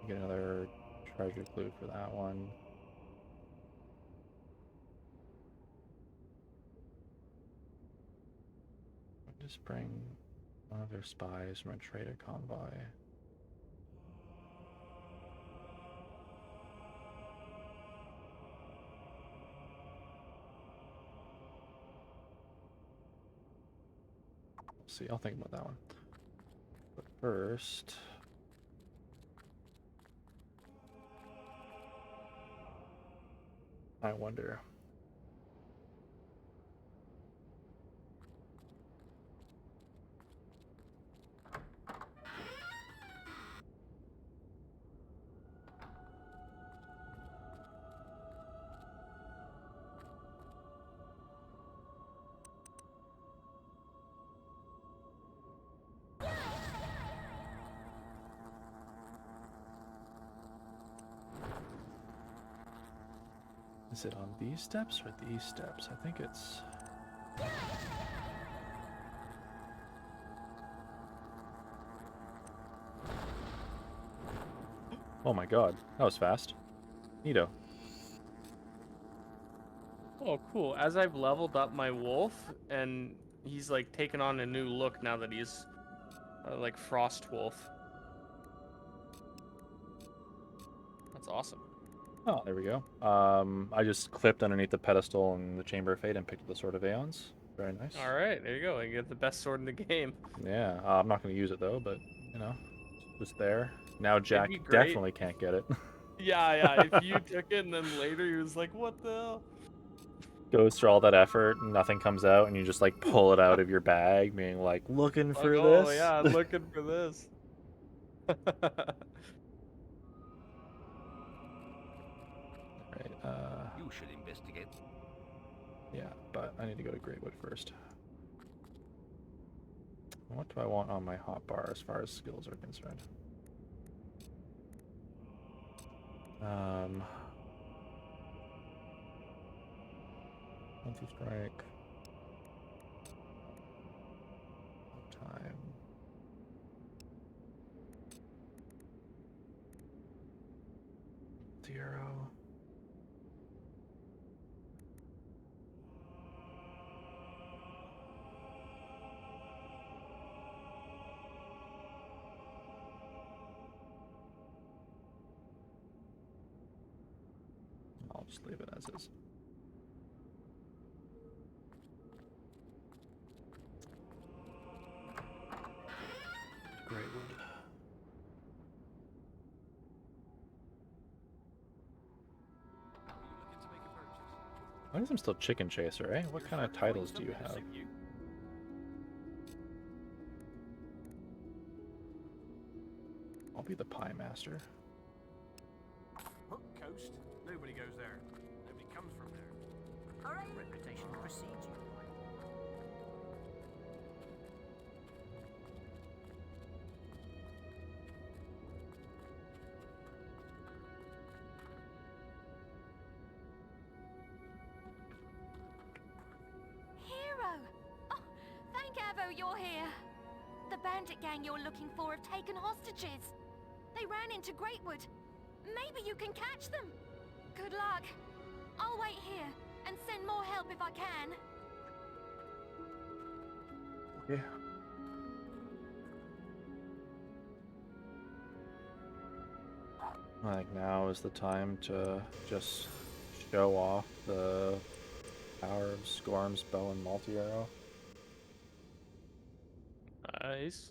Get another treasure clue for that one. Just bring one of their spies from a trader convoy. We'll see. I'll think about that one. But first, I wonder. Is it on these steps or these steps? I think it's... Oh my god, that was fast. Neato. Oh, cool. As I've leveled up my wolf, and he's like taken on a new look now that he's like Frost Wolf. That's awesome. Oh, there we go. I just clipped underneath the pedestal in the Chamber of Fate and picked up the Sword of Aeons. Very nice. All right, there you go. You get the best sword in the game. Yeah, I'm not going to use it though, but you know, just there. Now Jack be great. definitely can't get it. Yeah. If you took it and then later he was like, "What the hell?" Goes through all that effort, and nothing comes out, and you just like pull it out of your bag, being like, looking for this. Oh yeah, looking for this. Right, You should investigate. yeah, but I need to go to Greatwood first. What do I want on my hotbar as far as skills are concerned? Multi-strike. Time. Zero. I'll just leave it as is. Greatwood. I guess I'm still Chicken Chaser, eh? What kind of titles do you have? I'll be the Pie Master. Hook Coast? Nobody goes there. Nobody comes from there. Reputation precedes you. So you're here. The bandit gang you're looking for have taken hostages. They ran into Greatwood. Maybe you can catch them. Good luck. I'll wait here and send more help if I can. Yeah. I think now is the time to just show off the power of Scorm's bow and multi-arrow. Nice.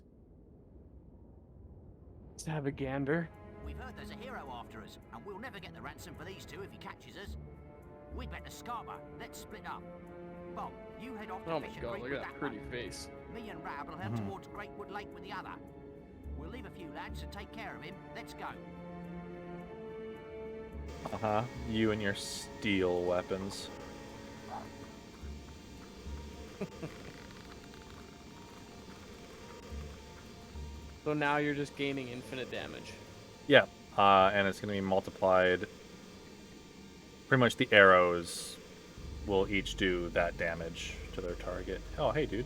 Let's have a gander. We've heard there's a hero after us, and we'll never get the ransom for these two if he catches us. We'd better scarper. Let's split up. Bob, you head off to Oh my fish at god, look Greatwood at that that pretty way. face. Me and Rab will head towards Greatwood Lake with the other. We'll leave a few lads to take care of him. Let's go. You and your steel weapons. So now you're just gaining infinite damage. Yeah, and it's going to be multiplied. Pretty much the arrows will each do that damage to their target. Oh, hey, dude.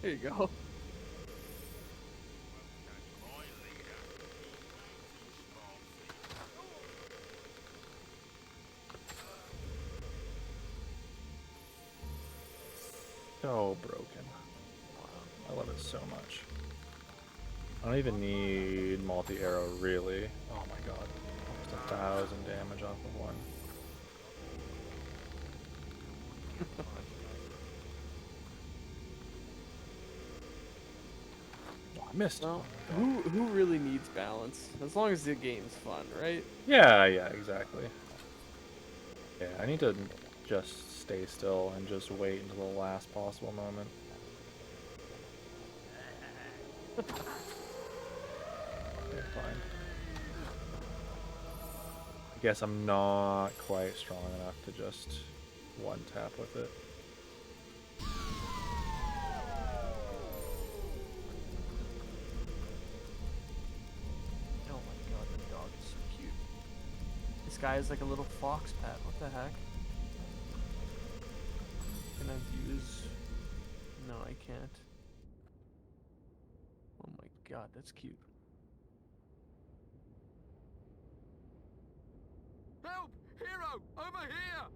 There you go. So broken. I love it so much. I don't even need multi-arrow, really. Oh my god. Almost 1,000 damage off of one. Oh, I missed. Well, who really needs balance? As long as the game's fun, right? Yeah, exactly. Yeah, I need to just stay still and just wait until the last possible moment. Okay, fine. I guess I'm not quite strong enough to just one tap with it. Oh my god, the dog is so cute. This guy is like a little fox pet. What the heck? Can I use... No, I can't. Oh my god, that's cute. Help! Hero! Over here!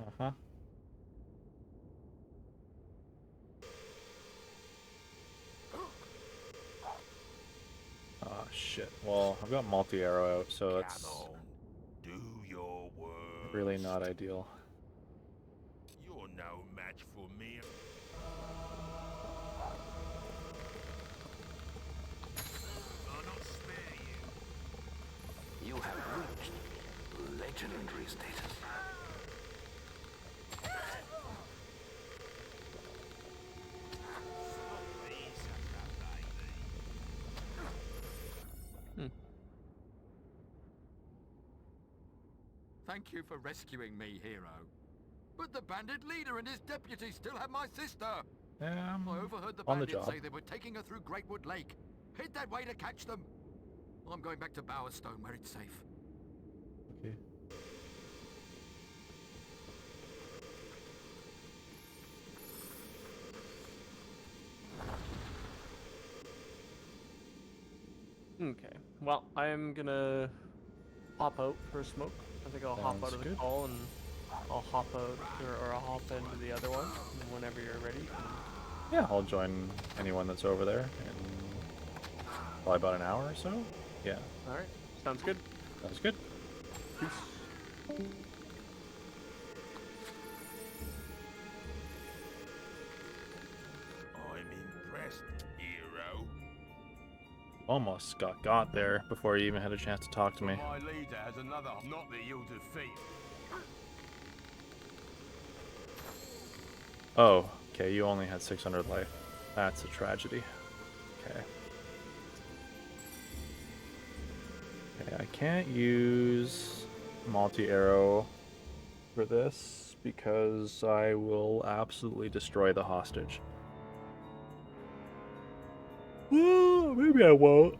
Uh-huh. Oh shit. Well, I've got multi-arrow out, so it's Do your work. really not ideal. You're no match for me. I'll not spare you. You have reached legendary status. Thank you for rescuing me, hero. But the bandit leader and his deputy still have my sister. I overheard the on the bandits job. say they were taking her through Greatwood Lake. Head that way to catch them. I'm going back to Bowerstone where it's safe. Okay. Okay. Well, I'm gonna hop out for a smoke. I think I'll hop out Sounds of the good. call and I'll hop out or I'll hop into the other one and whenever you're ready. Yeah, I'll join anyone that's over there in probably about an hour or so. Yeah. Alright. Sounds good. Sounds good. Peace. I'm impressed, hero. Almost got there before you even had a chance to talk to me. My leader has another not that you'll defeat. Oh, okay, you only had 600 life. That's a tragedy. Okay. Okay, I can't use multi-arrow for this because I will absolutely destroy the hostage. Well, maybe I won't.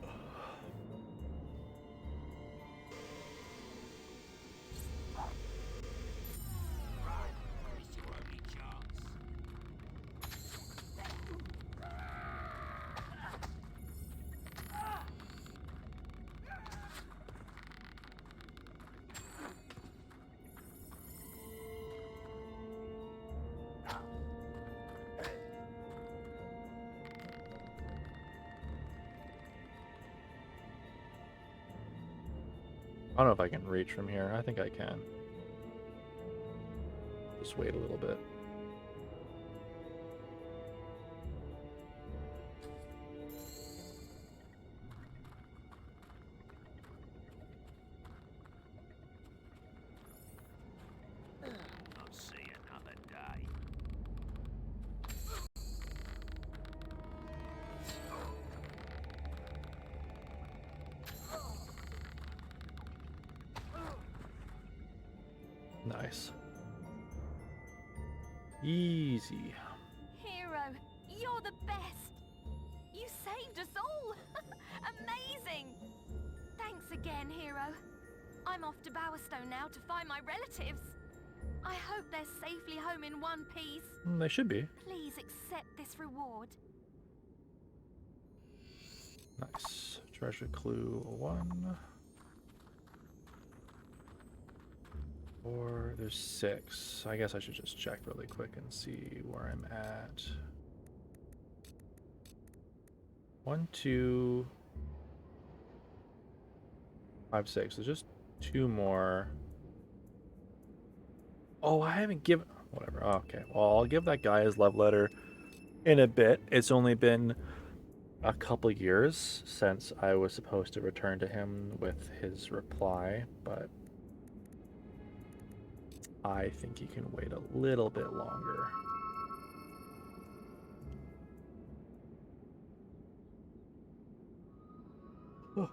I don't know if I can reach from here. I think I can. Just wait a little bit. Not see another day. Nice. Easy. Hero, you're the best. You saved us all. Amazing. Thanks again, Hero. I'm off to Bowerstone now to find my relatives. I hope they're safely home in one piece. They should be. Please accept this reward. Nice. Treasure clue 1. 4. There's 6. I guess I should just check really quick and see where I'm at. 1, 2, 5, 6. There's just 2 more. Oh, I haven't given... Whatever. Okay. Well, I'll give that guy his love letter in a bit. It's only been a couple years since I was supposed to return to him with his reply, but I think he can wait a little bit longer. Oh.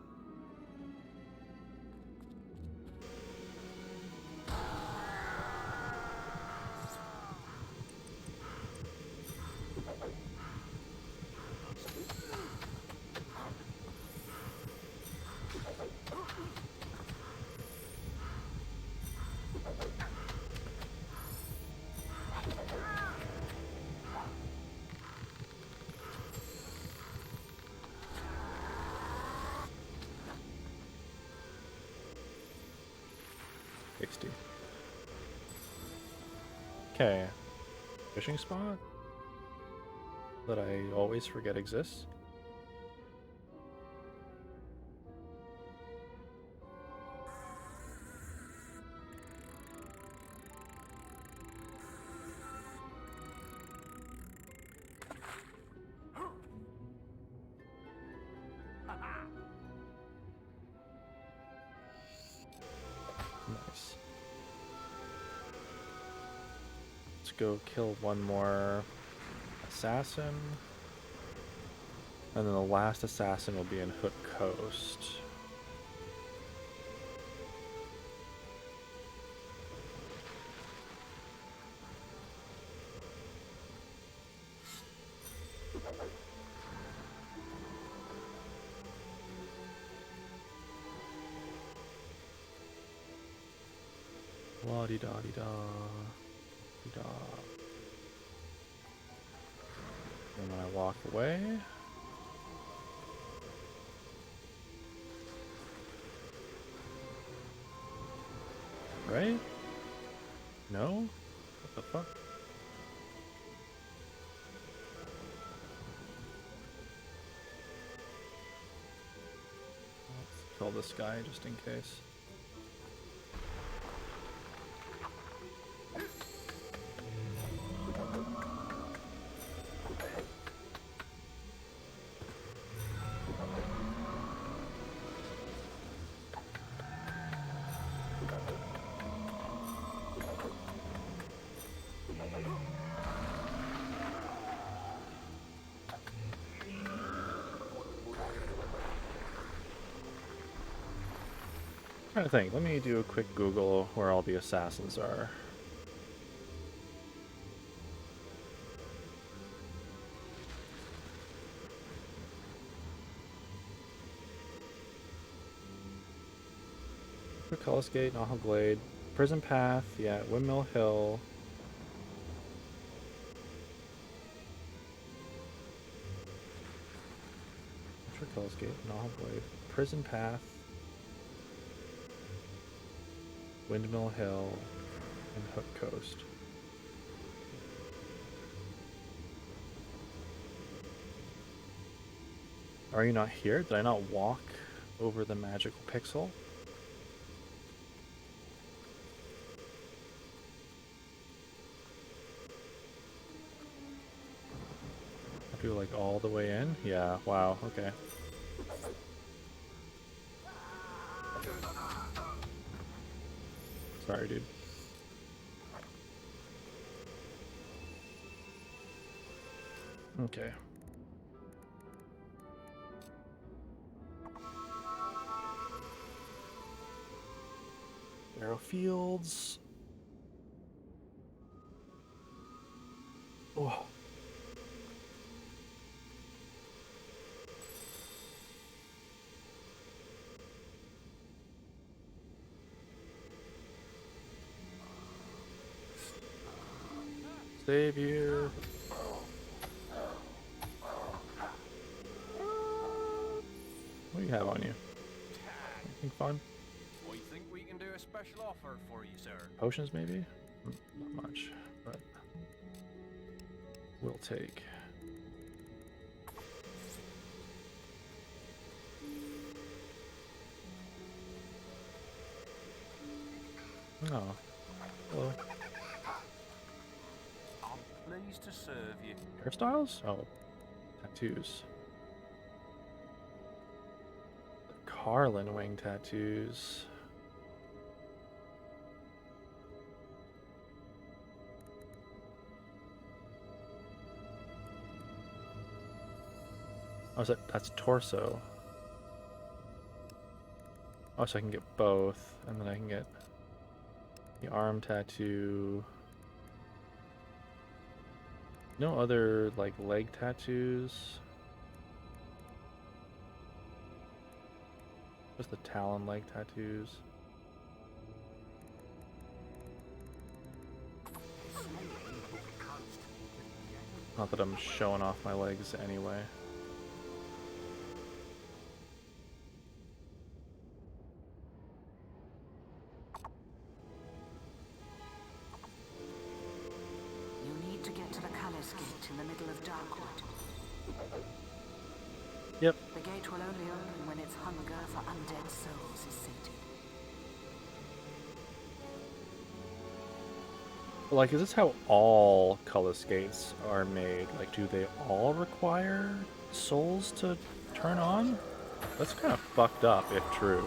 Okay. Fishing spot that I always forget exists. Nice. Let's go kill one more assassin. And then the last assassin will be in Hook Coast. La-di-da-di-da. Da. And when I walk away... Right? No? What the fuck? Let's kill this guy just in case. Trying to think. Let me do a quick Google where all the assassins are. Cullis Gate, Nahal Glade, Prison Path, yeah, Windmill Hill. Cullis Gate, Nahal Glade, Prison Path, Windmill Hill, and Hook Coast. Are you not here? Did I not walk over the magical pixel? Do like all the way in? Yeah, wow, okay. Sorry, dude. Okay. Arrow fields. Oh. Save you. What do you have on you? Anything fun? I think we can do a special offer for you, sir. Potions, maybe? Not much, but we'll take. Oh, hello. I'm pleased to serve you. Hairstyles? Oh, tattoos. Carlin wing tattoos. Oh, is that's torso. Oh, so I can get both, and then I can get the arm tattoo. No other, like, leg tattoos. Just the talon leg tattoos. Not that I'm showing off my legs anyway. You need to get to the Callous Gate in the middle of Darkwood. Yep. The gate will only open when its hunger for undead souls is sated. Like, is this how all Cullis gates are made? Like, do they all require souls to turn on? That's kind of fucked up, if true.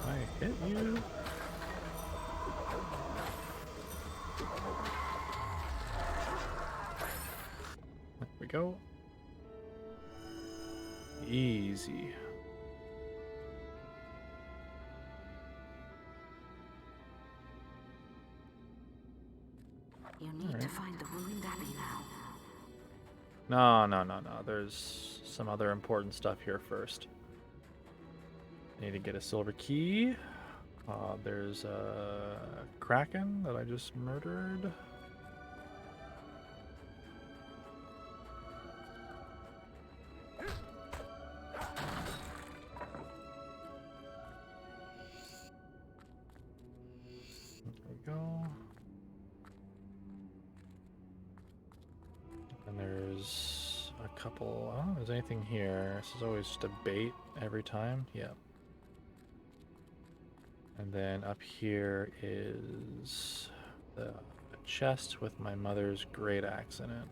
I hit you. There we go. Easy. You need to find the ruined abbey No, now. no, no, no. There's some other important stuff here first. I need to get a silver key. There's a kraken that I just murdered. There we go. And there's a couple. I don't know if there's anything here. This is always just a bait every time. Yep. And then up here is the chest with my mother's great axe in it.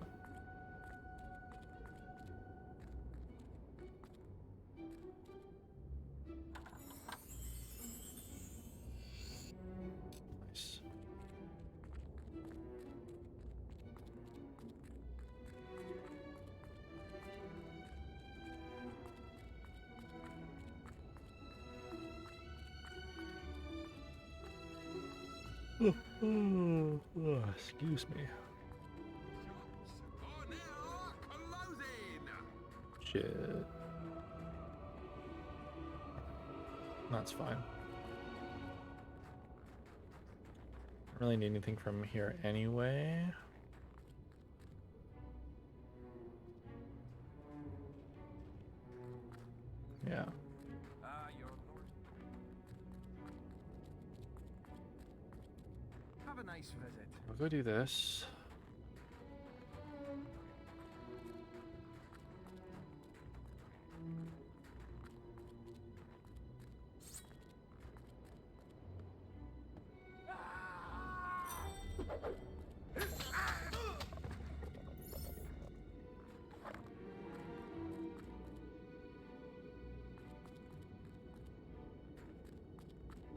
Nice. Excuse me. Shit. That's fine. Don't really need anything from here anyway. Yeah. Have a nice visit. We'll go do this.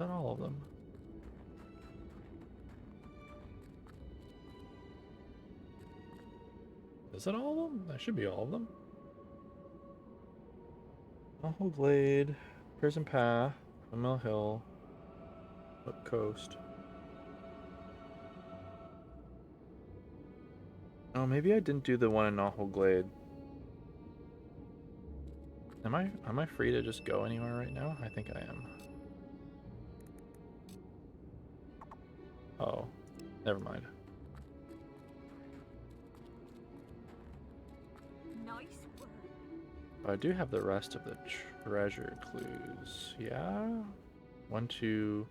Not all of them. Is it all of them? That should be all of them. Awful Glade, Prison Path, Mill Hill, Up Coast. Oh, maybe I didn't do the one in Awful Glade. Am I free to just go anywhere right now? I think I am. Oh, never mind. Nice work. But I do have the rest of the treasure clues. Yeah? 1, 2,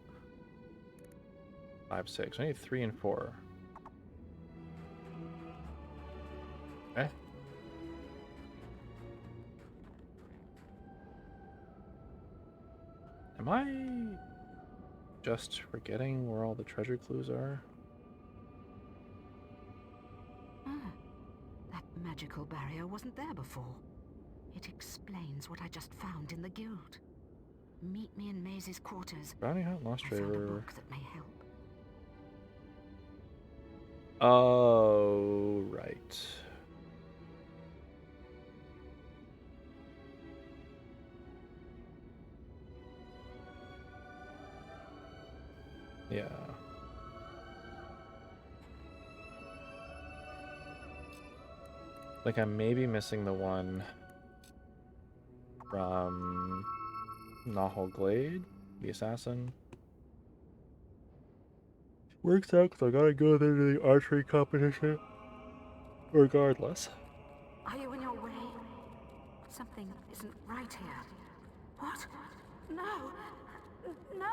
5, 6. I need 3 and 4. Okay. Am I just forgetting where all the treasure clues are? Ah, that magical barrier wasn't there before. It explains what I just found in the guild. Meet me in Maze's quarters. Bounty Hunt, Lost I found a Treasure. book that may help. Oh, right. Yeah. Like I may be missing the one from Nahal Glade, the assassin. Works out because I gotta go there to the archery competition. Regardless. Are you in your way? Something isn't right here. What? No! No!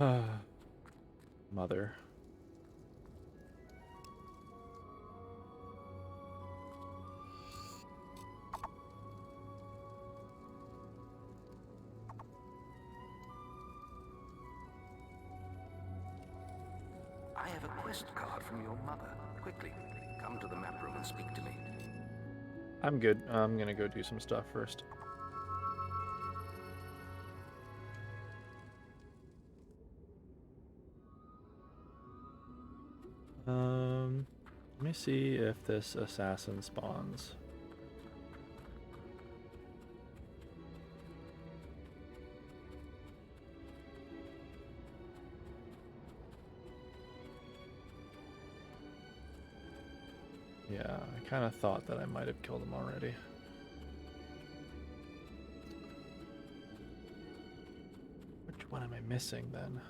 Ah. Mother. I have a quest card from your mother. Quickly, come to the map room and speak to me. I'm good. I'm gonna go do some stuff first. Let me see if this assassin spawns. Yeah, I kind of thought that I might have killed him already. Which one am I missing then?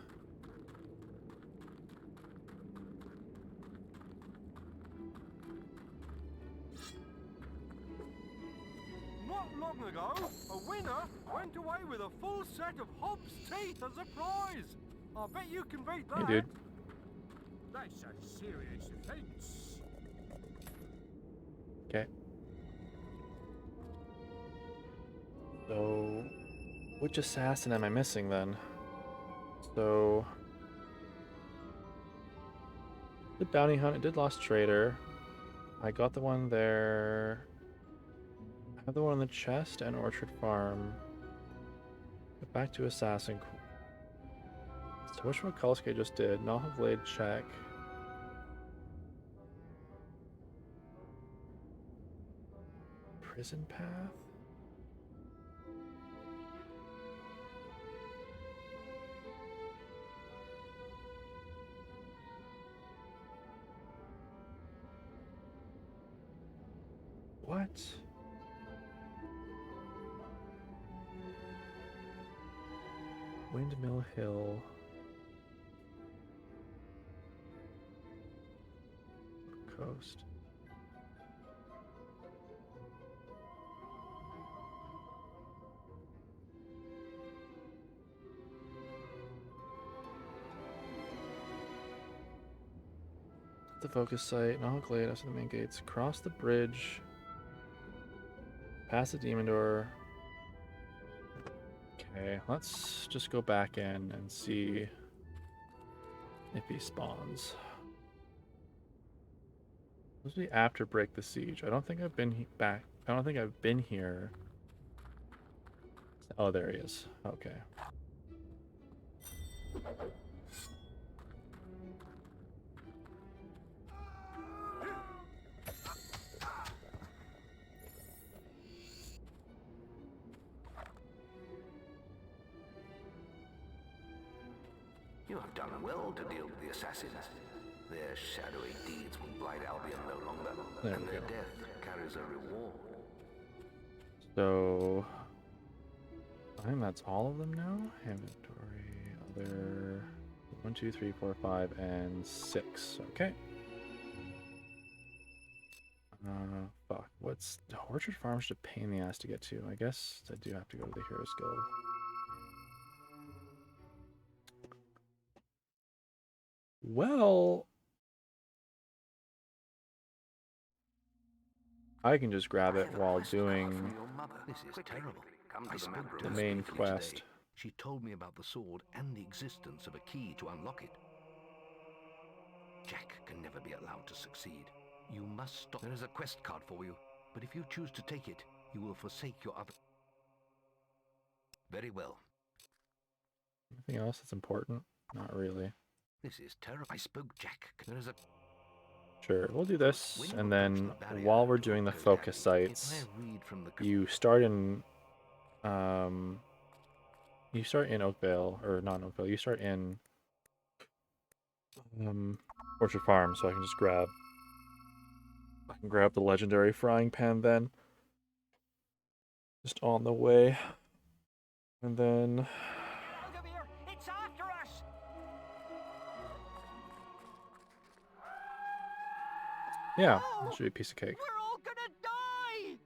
Not long ago, a winner went away with a full set of Hobbs teeth as a prize. I bet you can beat that. Hey, dude. That's a serious offense. Okay. So, which assassin am I missing then? So, the bounty hunt, I did Lost Trader. I got the one there. I have the one on the chest and Orchard Farm. Get back to Assassin. So which one Kalski just did? Nahal Glade check. Prison Path? What? Windmill Hill. Coast. The focus site, Nahal Glade, after the main gates. Cross the bridge. Past the demon door. Okay, let's just go back in and see if he spawns. Supposed to be after break the siege. I don't think I've been back. I don't think I've been here Oh, there he is. Okay. You have done well to deal with the assassins. Their shadowy deeds will blight Albion no longer, and their death carries a reward. So I think that's all of them now. Inventory, other 1, 2, 3, 4, 5, and 6. Okay. Fuck. What's the Orchard Farm's just a pain in the ass to get to? I guess I do have to go to the Heroes Guild. Well, I can just grab it while doing This is terrible. I spoke to the her main briefly quest. today. She told me about the sword and the existence of a key to unlock it. Jack can never be allowed to succeed. You must stop. There is a quest card for you, but if you choose to take it, you will forsake your other... Very well. Anything else that's important? Not really. This is terrible. I spoke Jack. There is a... Sure, we'll do this, and then while we're doing the focus sites, you start in Oakvale, or not Oakvale, you start in Orchard Farm, so I can just grab the legendary frying pan then. Just on the way. And then It's after us! yeah, that should be a piece of cake. We're all gonna die!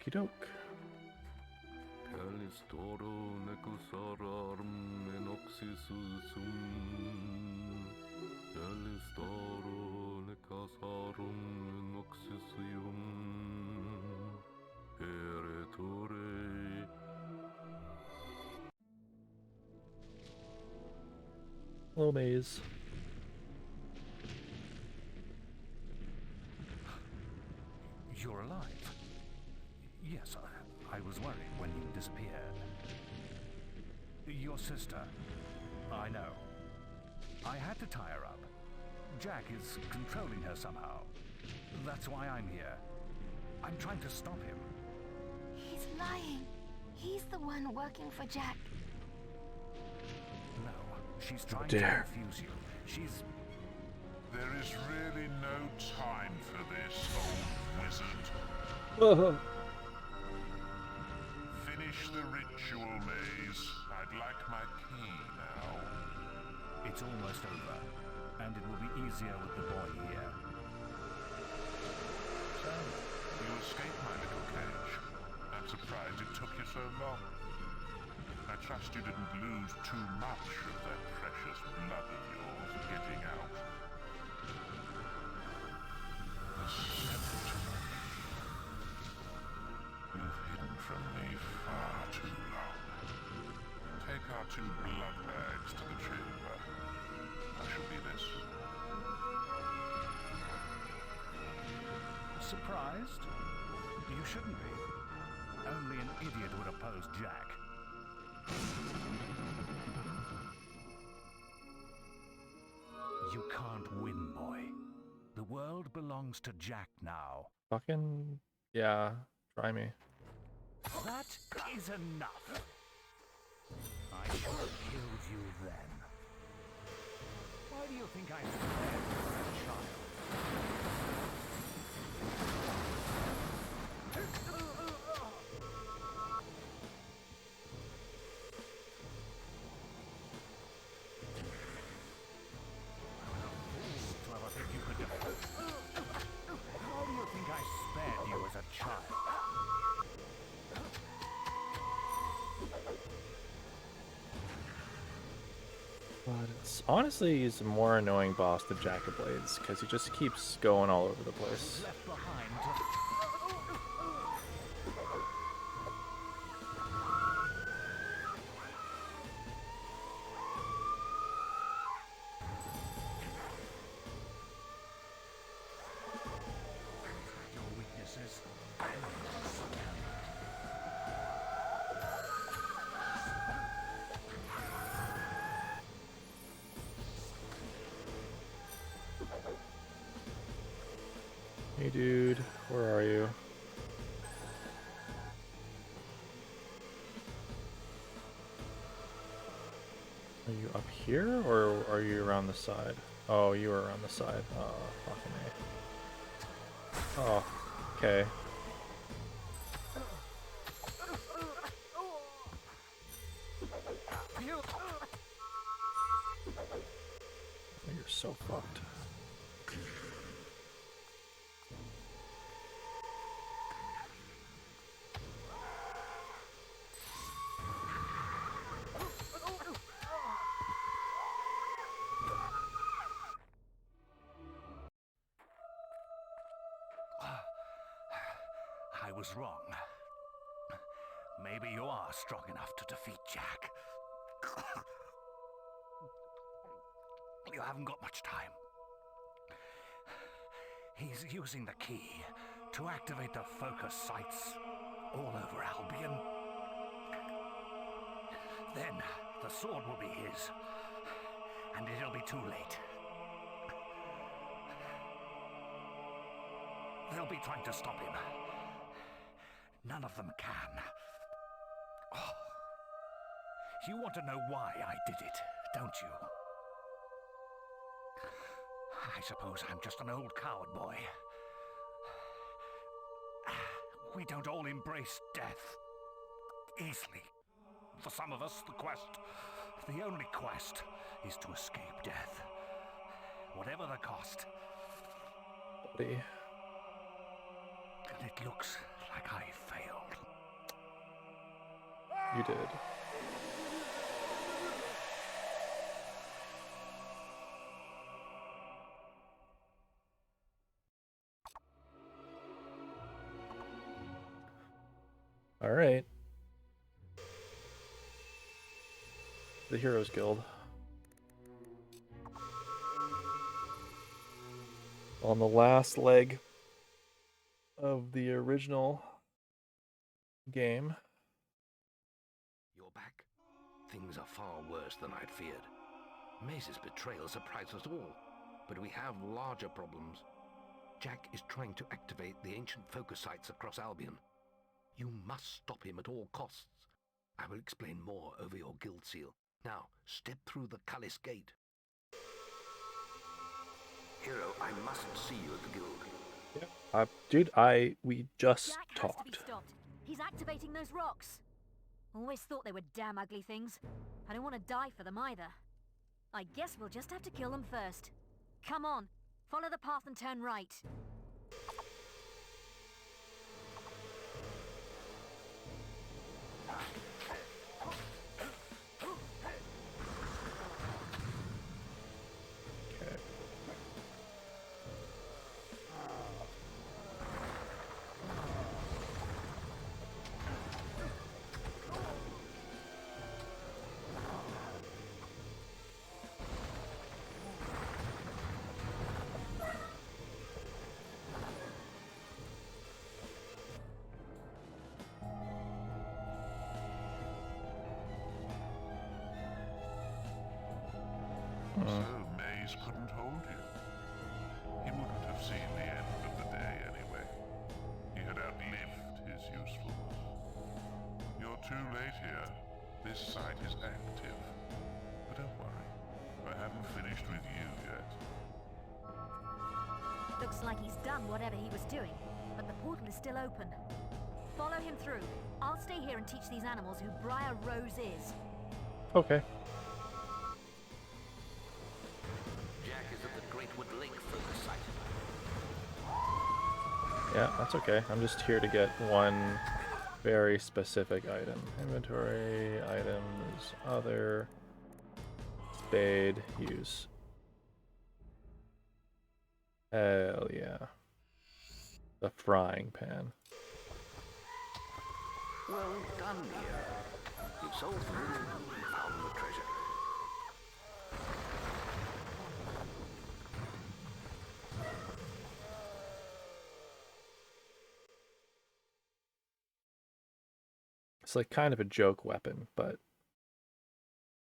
Okey-doke. Little maze. You're alive? Yes, I was worried when you disappeared. Your sister. I know. I had to tie her up. Jack is controlling her somehow. That's why I'm here. I'm trying to stop him. He's lying. He's the one working for Jack. No, she's trying to confuse you. She's... There is really no time for this, old wizard. Finish the ritual, Maze. I'd like my key now. It's almost over, and it will be easier with the boy here. So, you escaped my little cage. I'm surprised it took you so long. I trust you didn't lose too much of that precious blood of yours getting out. The scent. You've hidden from me far too long. Take our 2 blood bags to the chamber. I shall be this. Surprised? You shouldn't be. Only an idiot would oppose Jack. You can't win, boy. The world belongs to Jack now. Fucking yeah, try me. That is enough. I should have killed you then. Why do you think I spared your child? Honestly, he's a more annoying boss than Jack of Blades, because he just keeps going all over the place. Hey dude, where are you? Are you up here, or are you around the side? Oh, you are around the side. Oh, fucking A. Oh, okay. You're so fucked. I was wrong. Maybe you are strong enough to defeat Jack. You haven't got much time. He's using the key to activate the focus sites all over Albion. Then the sword will be his, and it'll be too late. They'll be trying to stop him. None of them can. Oh. You want to know why I did it, don't you? I suppose I'm just an old coward boy. We don't all embrace death easily. For some of us, the only quest, is to escape death. Whatever the cost. Buddy. And it looks like I failed. You did. All right. The Heroes Guild. On the last leg of the original game. You're back. Things are far worse than I'd feared. Maze's betrayal surprised us all, but we have larger problems. Jack is trying to activate the ancient focus sites across Albion. You must stop him at all costs. I will explain more over your guild seal. Now, step through the Cullis Gate. Hero, I mustn't see you at the guild. Yeah. Dude, we just Jack talked. Has to be stopped. He's activating those rocks. Always thought they were damn ugly things. I don't want to die for them either. I guess we'll just have to kill them first. Come on, follow the path and turn right. So Maze couldn't hold you. He wouldn't have seen the end of the day anyway. He had outlived his usefulness. You're too late here. This site is active. But don't worry, I haven't finished with you yet. Looks like he's done whatever he was doing, but the portal is still open. Follow him through. I'll stay here and teach these animals who Briar Rose is. Okay. Jack is at the Greatwood Lake focus site. Yeah, that's okay. I'm just here to get one very specific item. Inventory, items, other. spade, use. Hell yeah. The frying pan. Well done, Neo. You've solved the riddle and found the treasure. It's like kind of a joke weapon, but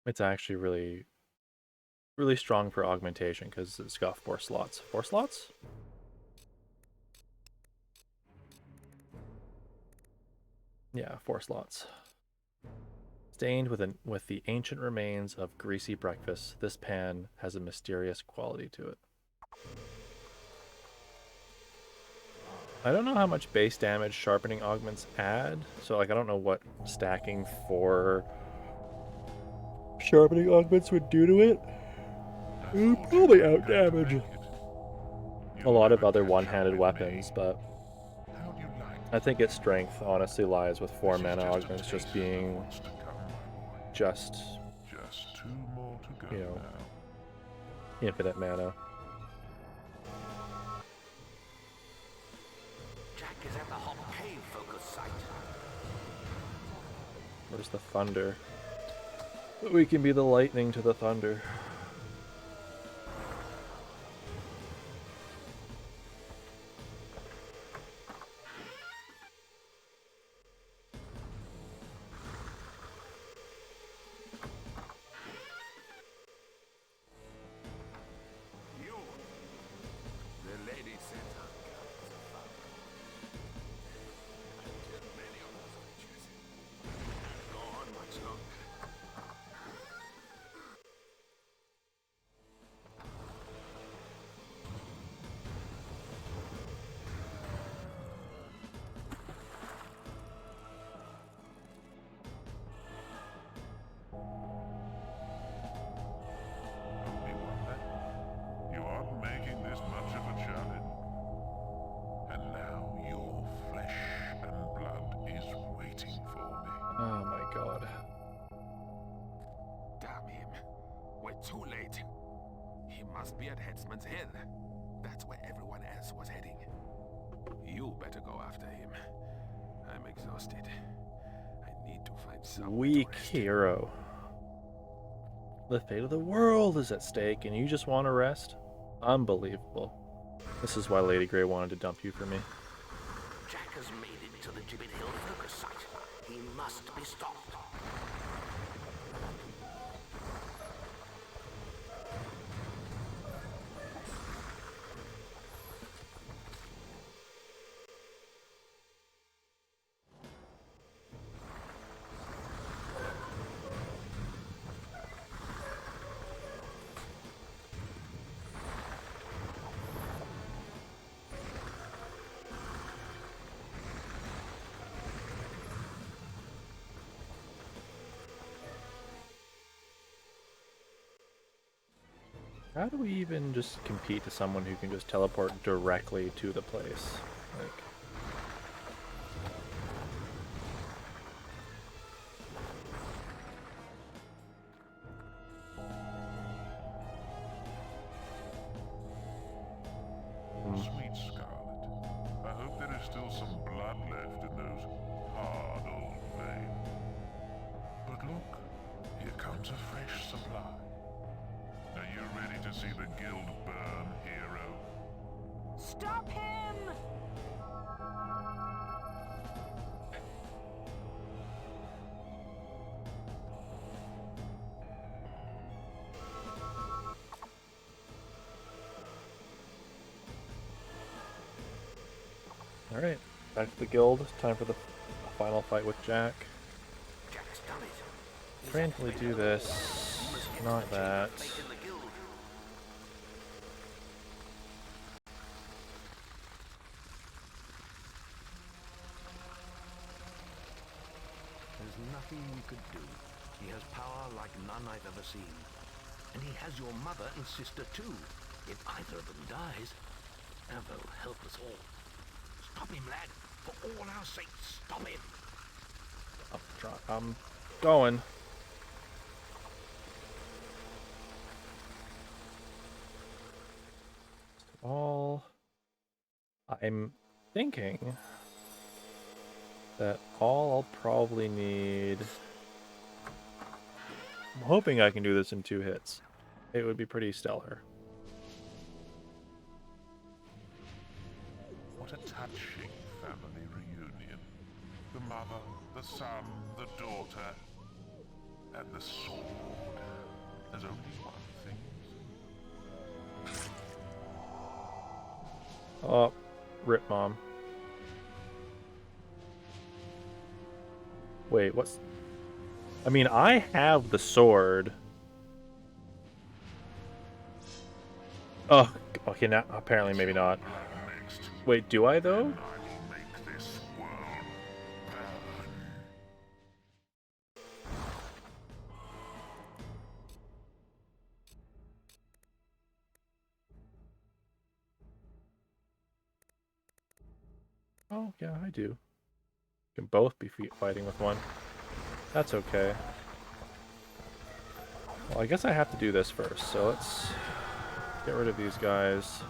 it's actually really strong for augmentation because it's got 4 slots. 4 slots? Yeah, 4 slots. Stained with the ancient remains of greasy breakfast, this pan has a mysterious quality to it. I don't know how much base damage sharpening augments add, so like I don't know what stacking 4 sharpening augments would do to it. It would probably out damage a lot of other one-handed weapons, but I think its strength honestly lies with 4 mana augments just being just 2 more to go, you know, now. infinite mana. Jack is at the Hop Cave focus site. Where's the thunder? We can be the lightning to the thunder. Too late. He must be at Headsman's Hill. That's where everyone else was heading. You better go after him. I'm exhausted. I need to find someone. Weak hero. The fate of the world is at stake and you just want to rest? Unbelievable. This is why Lady Grey wanted to dump you for me. Jack has made it to the Gibbet Hill focus site. He must be stopped. How do we even just compete to someone who can just teleport directly to the place? Like, Sweet Scarlet, I hope there is still some blood left in those hard old veins. But look, here comes a fresh supply. Are you ready to see the guild burn, hero? Stop him! alright, back to the guild. Time for the final fight with Jack. Jack's done it. Randomly do this, not that. There's nothing we could do. He has power like none I've ever seen. And he has your mother and sister too. If either of them dies, Avo will help us all. Stop him, lad. For all our sakes, stop him. I'm going. I'm thinking that all I'll probably need... I'm hoping I can do this in 2 hits. It would be pretty stellar. What a touching family reunion. The mother, the son, the daughter, and the sword. There's only one thing. Oh, rip mom. Wait, what's... I mean, I have the sword. Oh, okay, now apparently maybe not. Wait, do I though? Oh, yeah, I do. Can both be fighting with one. That's okay. Well, I guess I have to do this first, so let's get rid of these guys.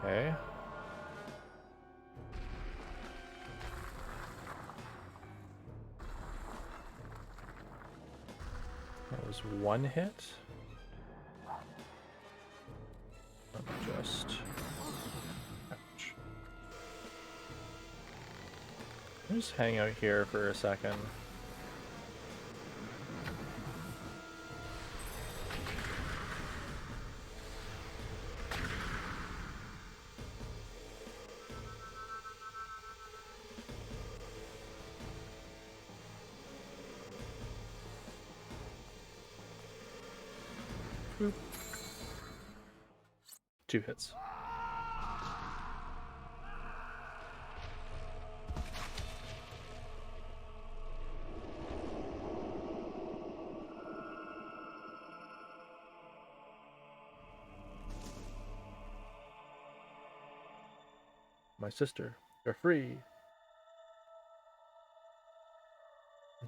Okay. That was 1 hit. Let me just... Ouch. I'll just hang out here for a second. Boop. 2 hits. My sister, you're free.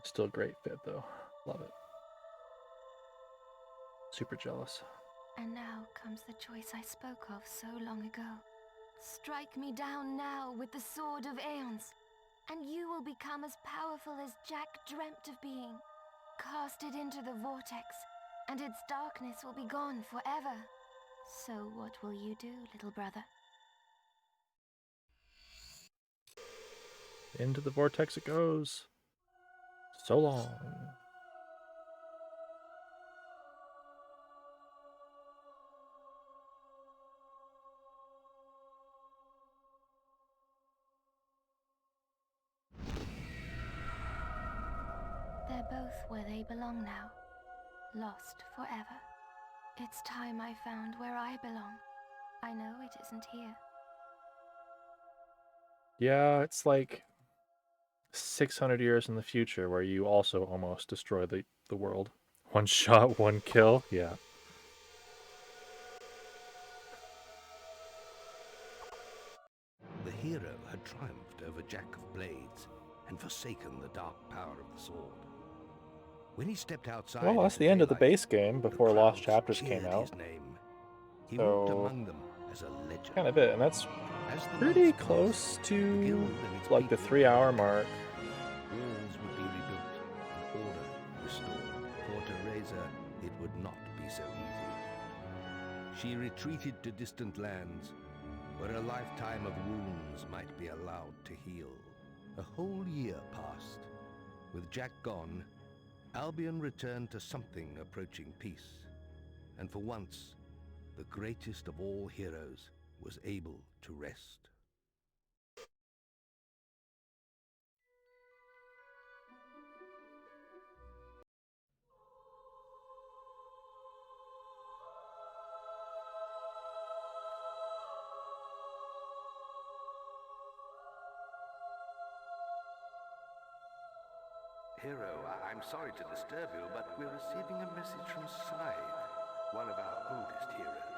Still a great fit though. Love it. Super jealous. And now comes the choice I spoke of so long ago. Strike me down now with the sword of Aeons, and you will become as powerful as Jack dreamt of being. Cast it into the vortex, and its darkness will be gone forever. So what will you do, little brother? Into the vortex it goes. So long. They're both where they belong now. Lost forever. It's time I found where I belong. I know it isn't here. Yeah, it's like 600 years in the future where you also almost destroy the world. 1 shot, 1 kill. Yeah. The hero had triumphed over Jack of Blades and forsaken the dark power of the sword. When he stepped outside, Well, that's the end of the base game before Lost Chapters came out. He walked So, among them as a legend. kind of it, and that's pretty close to like the 3-hour mark. Walls would be rebuilt and order restored. For Teresa, it would not be so easy. She retreated to distant lands where a lifetime of wounds might be allowed to heal. A whole year passed. With Jack gone, Albion returned to something approaching peace. And for once, the greatest of all heroes was able to rest. Hero, I'm sorry to disturb you, but we're receiving a message from Scythe, one of our oldest heroes.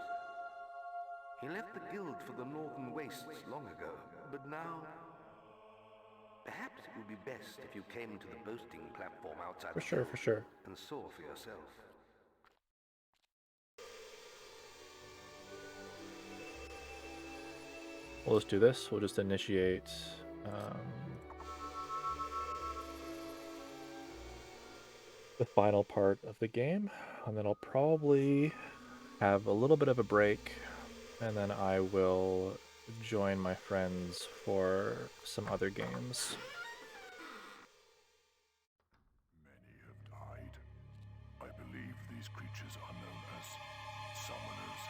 He left the guild for the Northern Wastes long ago, but now... Perhaps it would be best if you came to the boasting platform outside the guild For sure. and saw for yourself. We'll just do this. We'll just initiate the final part of the game, and then I'll probably have a little bit of a break, and then I will join my friends for some other games. Many have died. I believe these creatures are known as summoners.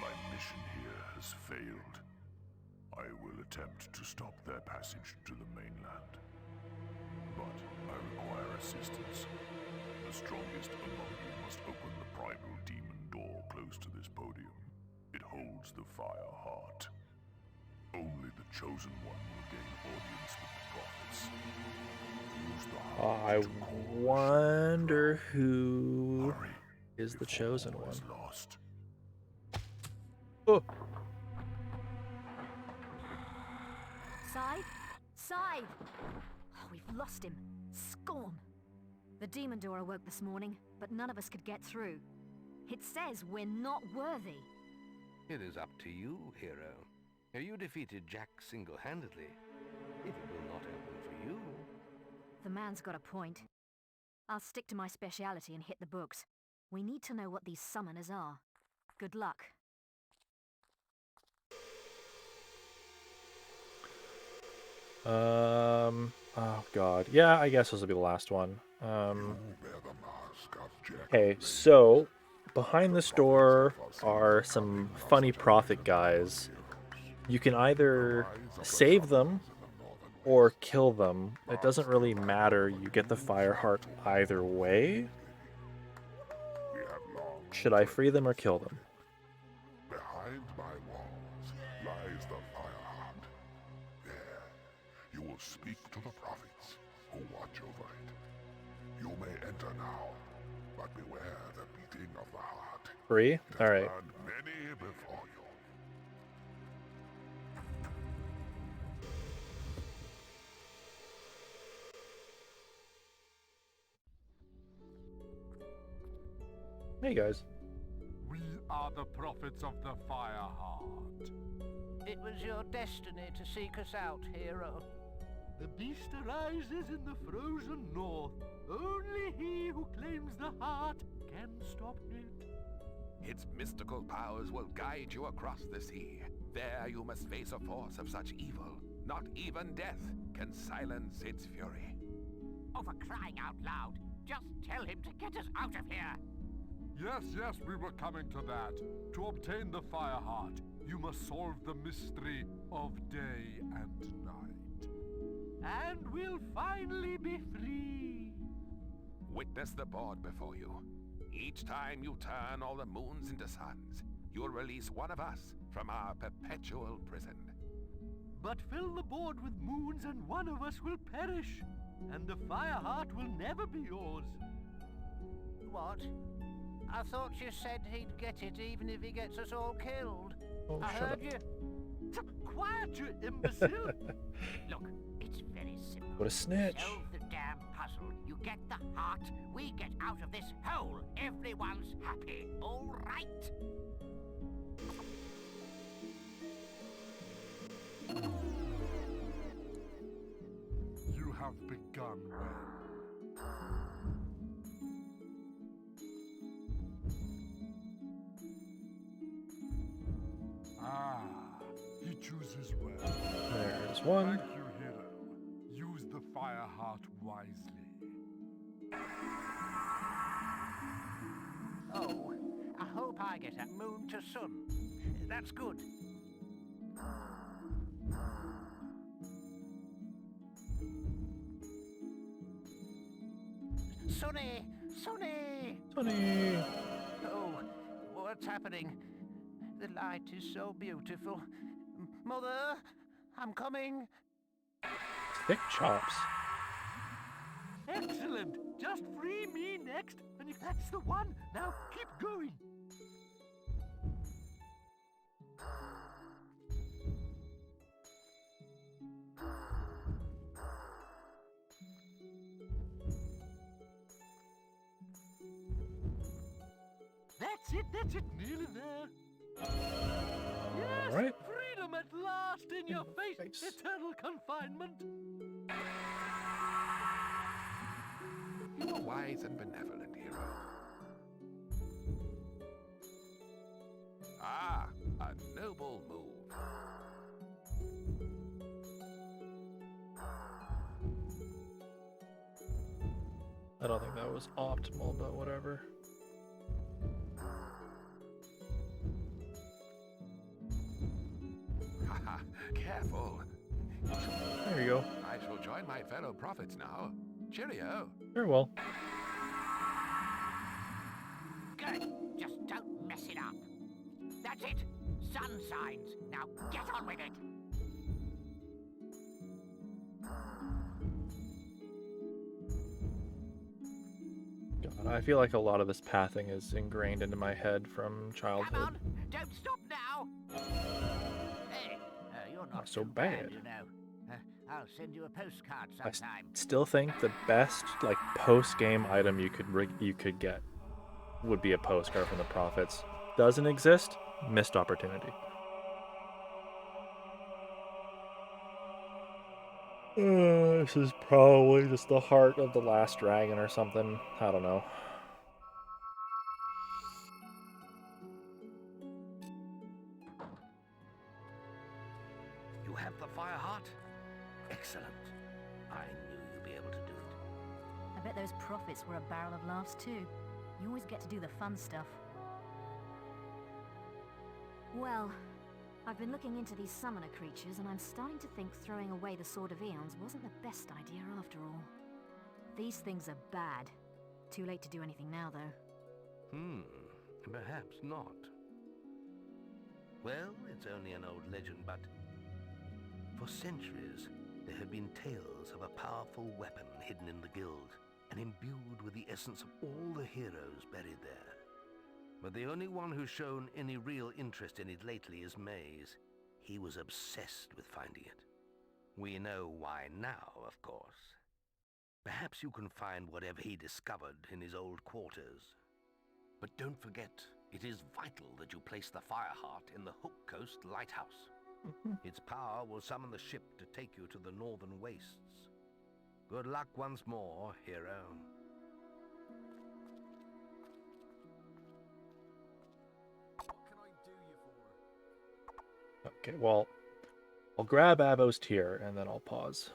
My mission here has failed. I will attempt to stop their passage to the mainland. But I require assistance. The strongest among you must open the primal demon door close to this podium. It holds the fire heart. Only the chosen one will gain audience with the prophets. Use the heart I wonder who is the chosen one. Lost. Oh. Scythe? Scythe! Oh, we've lost him. Scorn! The demon door awoke this morning, but none of us could get through. It says we're not worthy. It is up to you, hero. You defeated Jack single-handedly. If it will not open for you... The man's got a point. I'll stick to my speciality and hit the books. We need to know what these summoners are. Good luck. Oh god. Yeah, I guess this will be the last one. Okay, so behind this door are some funny prophet guys. You can either save them or kill them. It doesn't really matter. You get the fire heart either way. Should I free them or kill them? Behind my walls lies the fire heart. There, you will speak to the prophets who watch over it. You may enter now, but beware the beating of the heart. Free? All right. Many before you. Hey guys. We are the prophets of the fire heart. It was your destiny to seek us out, hero. The beast arises in the frozen north. Only he who claims the heart can stop it. Its mystical powers will guide you across the sea. There you must face a force of such evil. Not even death can silence its fury. Oh, for crying out loud, just tell him to get us out of here. Yes, we were coming to that. To obtain the fire heart, you must solve the mystery of day and night. And we'll finally be free. Witness the board before you. Each time you turn all the moons into suns, you'll release one of us from our perpetual prison. But fill the board with moons and one of us will perish. And the fire heart will never be yours. What? I thought you said he'd get it even if he gets us all killed. Oh, I heard you. Quiet, you imbecile! Look, it's very simple. What a snitch. Solve the damn puzzle. You get the heart, we get out of this hole. Everyone's happy, all right? You have begun well. Ah, he chooses well. There's one. Thank you, hero. Use the fire heart wisely. Oh, I hope I get a moon to sun. That's good. Sonny! Sonny! Sonny! Oh, what's happening? The light is so beautiful. Mother, I'm coming. Thick chops. just free me next, and if that's the one, now keep going. That's it, nearly there. Yes, right. freedom at last in your face, eternal confinement. You are wise and benevolent, hero. Ah, a noble move. I don't think that was optimal, but whatever. Haha, careful. There you go. I shall join my fellow prophets now. Cheerio. Very well. Good. Just don't mess it up. That's it. Sun signs. Now get on with it. God, I feel like a lot of this pathing is ingrained into my head from childhood. Come on. Don't stop now. Hey, you're not so too bad. you know. I'll send you a postcard I sometime. still think the best like post-game item you could get would be a postcard from the prophets. Doesn't exist? Missed opportunity. This is probably just the heart of the last dragon or something. I don't know. You have the fire heart? Excellent. I knew you'd be able to do it. I bet those prophets were a barrel of laughs too. You always get to do the fun stuff. Well, I've been looking into these summoner creatures, and I'm starting to think throwing away the Sword of Eons wasn't the best idea after all. These things are bad. Too late to do anything now, though. Perhaps not. Well, it's only an old legend, but for centuries there have been tales of a powerful weapon hidden in the guild and imbued with the essence of all the heroes buried there. But the only one who's shown any real interest in it lately is Maze. He was obsessed with finding it. We know why now, of course. Perhaps you can find whatever he discovered in his old quarters. But don't forget, it is vital that you place the Fireheart in the Hook Coast Lighthouse. Its power will summon the ship to take you to the northern wastes. Good luck once more, hero. Okay, well, I'll grab Abbo's tier and then I'll pause.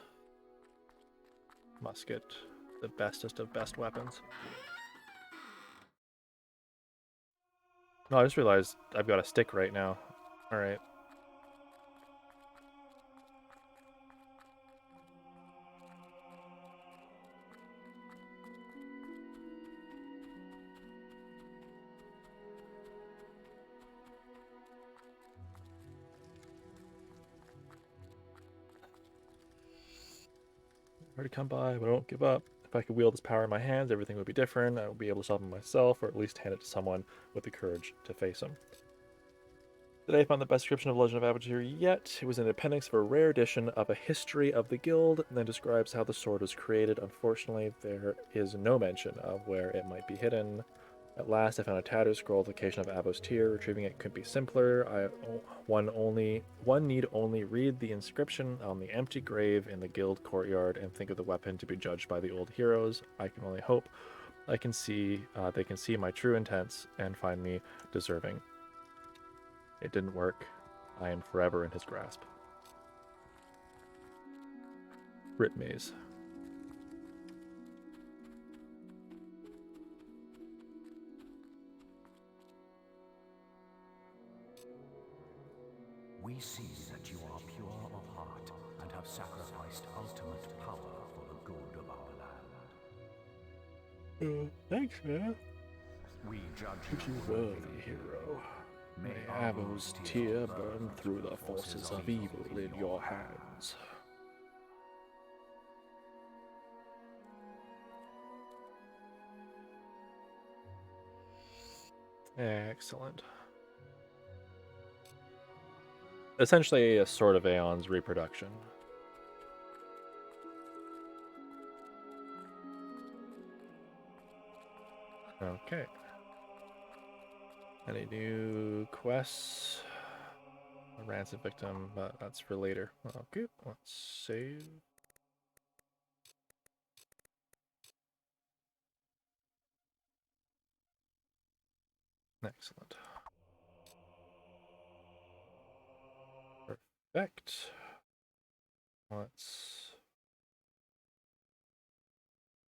Musket, the bestest of best weapons. No, I just realized I've got a stick right now. Alright. Hard to come by, but I won't give up. If I could wield this power in my hands, everything would be different. I would be able to solve it myself, or at least hand it to someone with the courage to face him. Today I found the best description of Legend of Avatar yet. It was in the appendix of a rare edition of a history of the guild, and then describes how the sword was created. Unfortunately, there is no mention of where it might be hidden. At last, I found a tattooed scroll location of Abbo's tier. Retrieving it couldn't be simpler. One need only read the inscription on the empty grave in the guild courtyard and think of the weapon to be judged by the old heroes. I can only hope they can see my true intents and find me deserving. It didn't work. I am forever in his grasp. Brit Maze. We see that you are pure of heart and have sacrificed ultimate power for the good of our land. Thanks, man. We judge you worthy, hero. May Abbo's tear burn through the forces of evil in your hands. Excellent. Essentially a sort of Aeon's reproduction. Okay. Any new quests? A ransom victim, but that's for later. Okay, let's save. Excellent. Perfect. Let's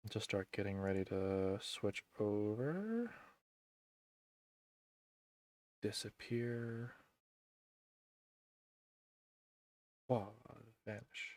just start getting ready to switch over. Disappear. Quad. Vanish.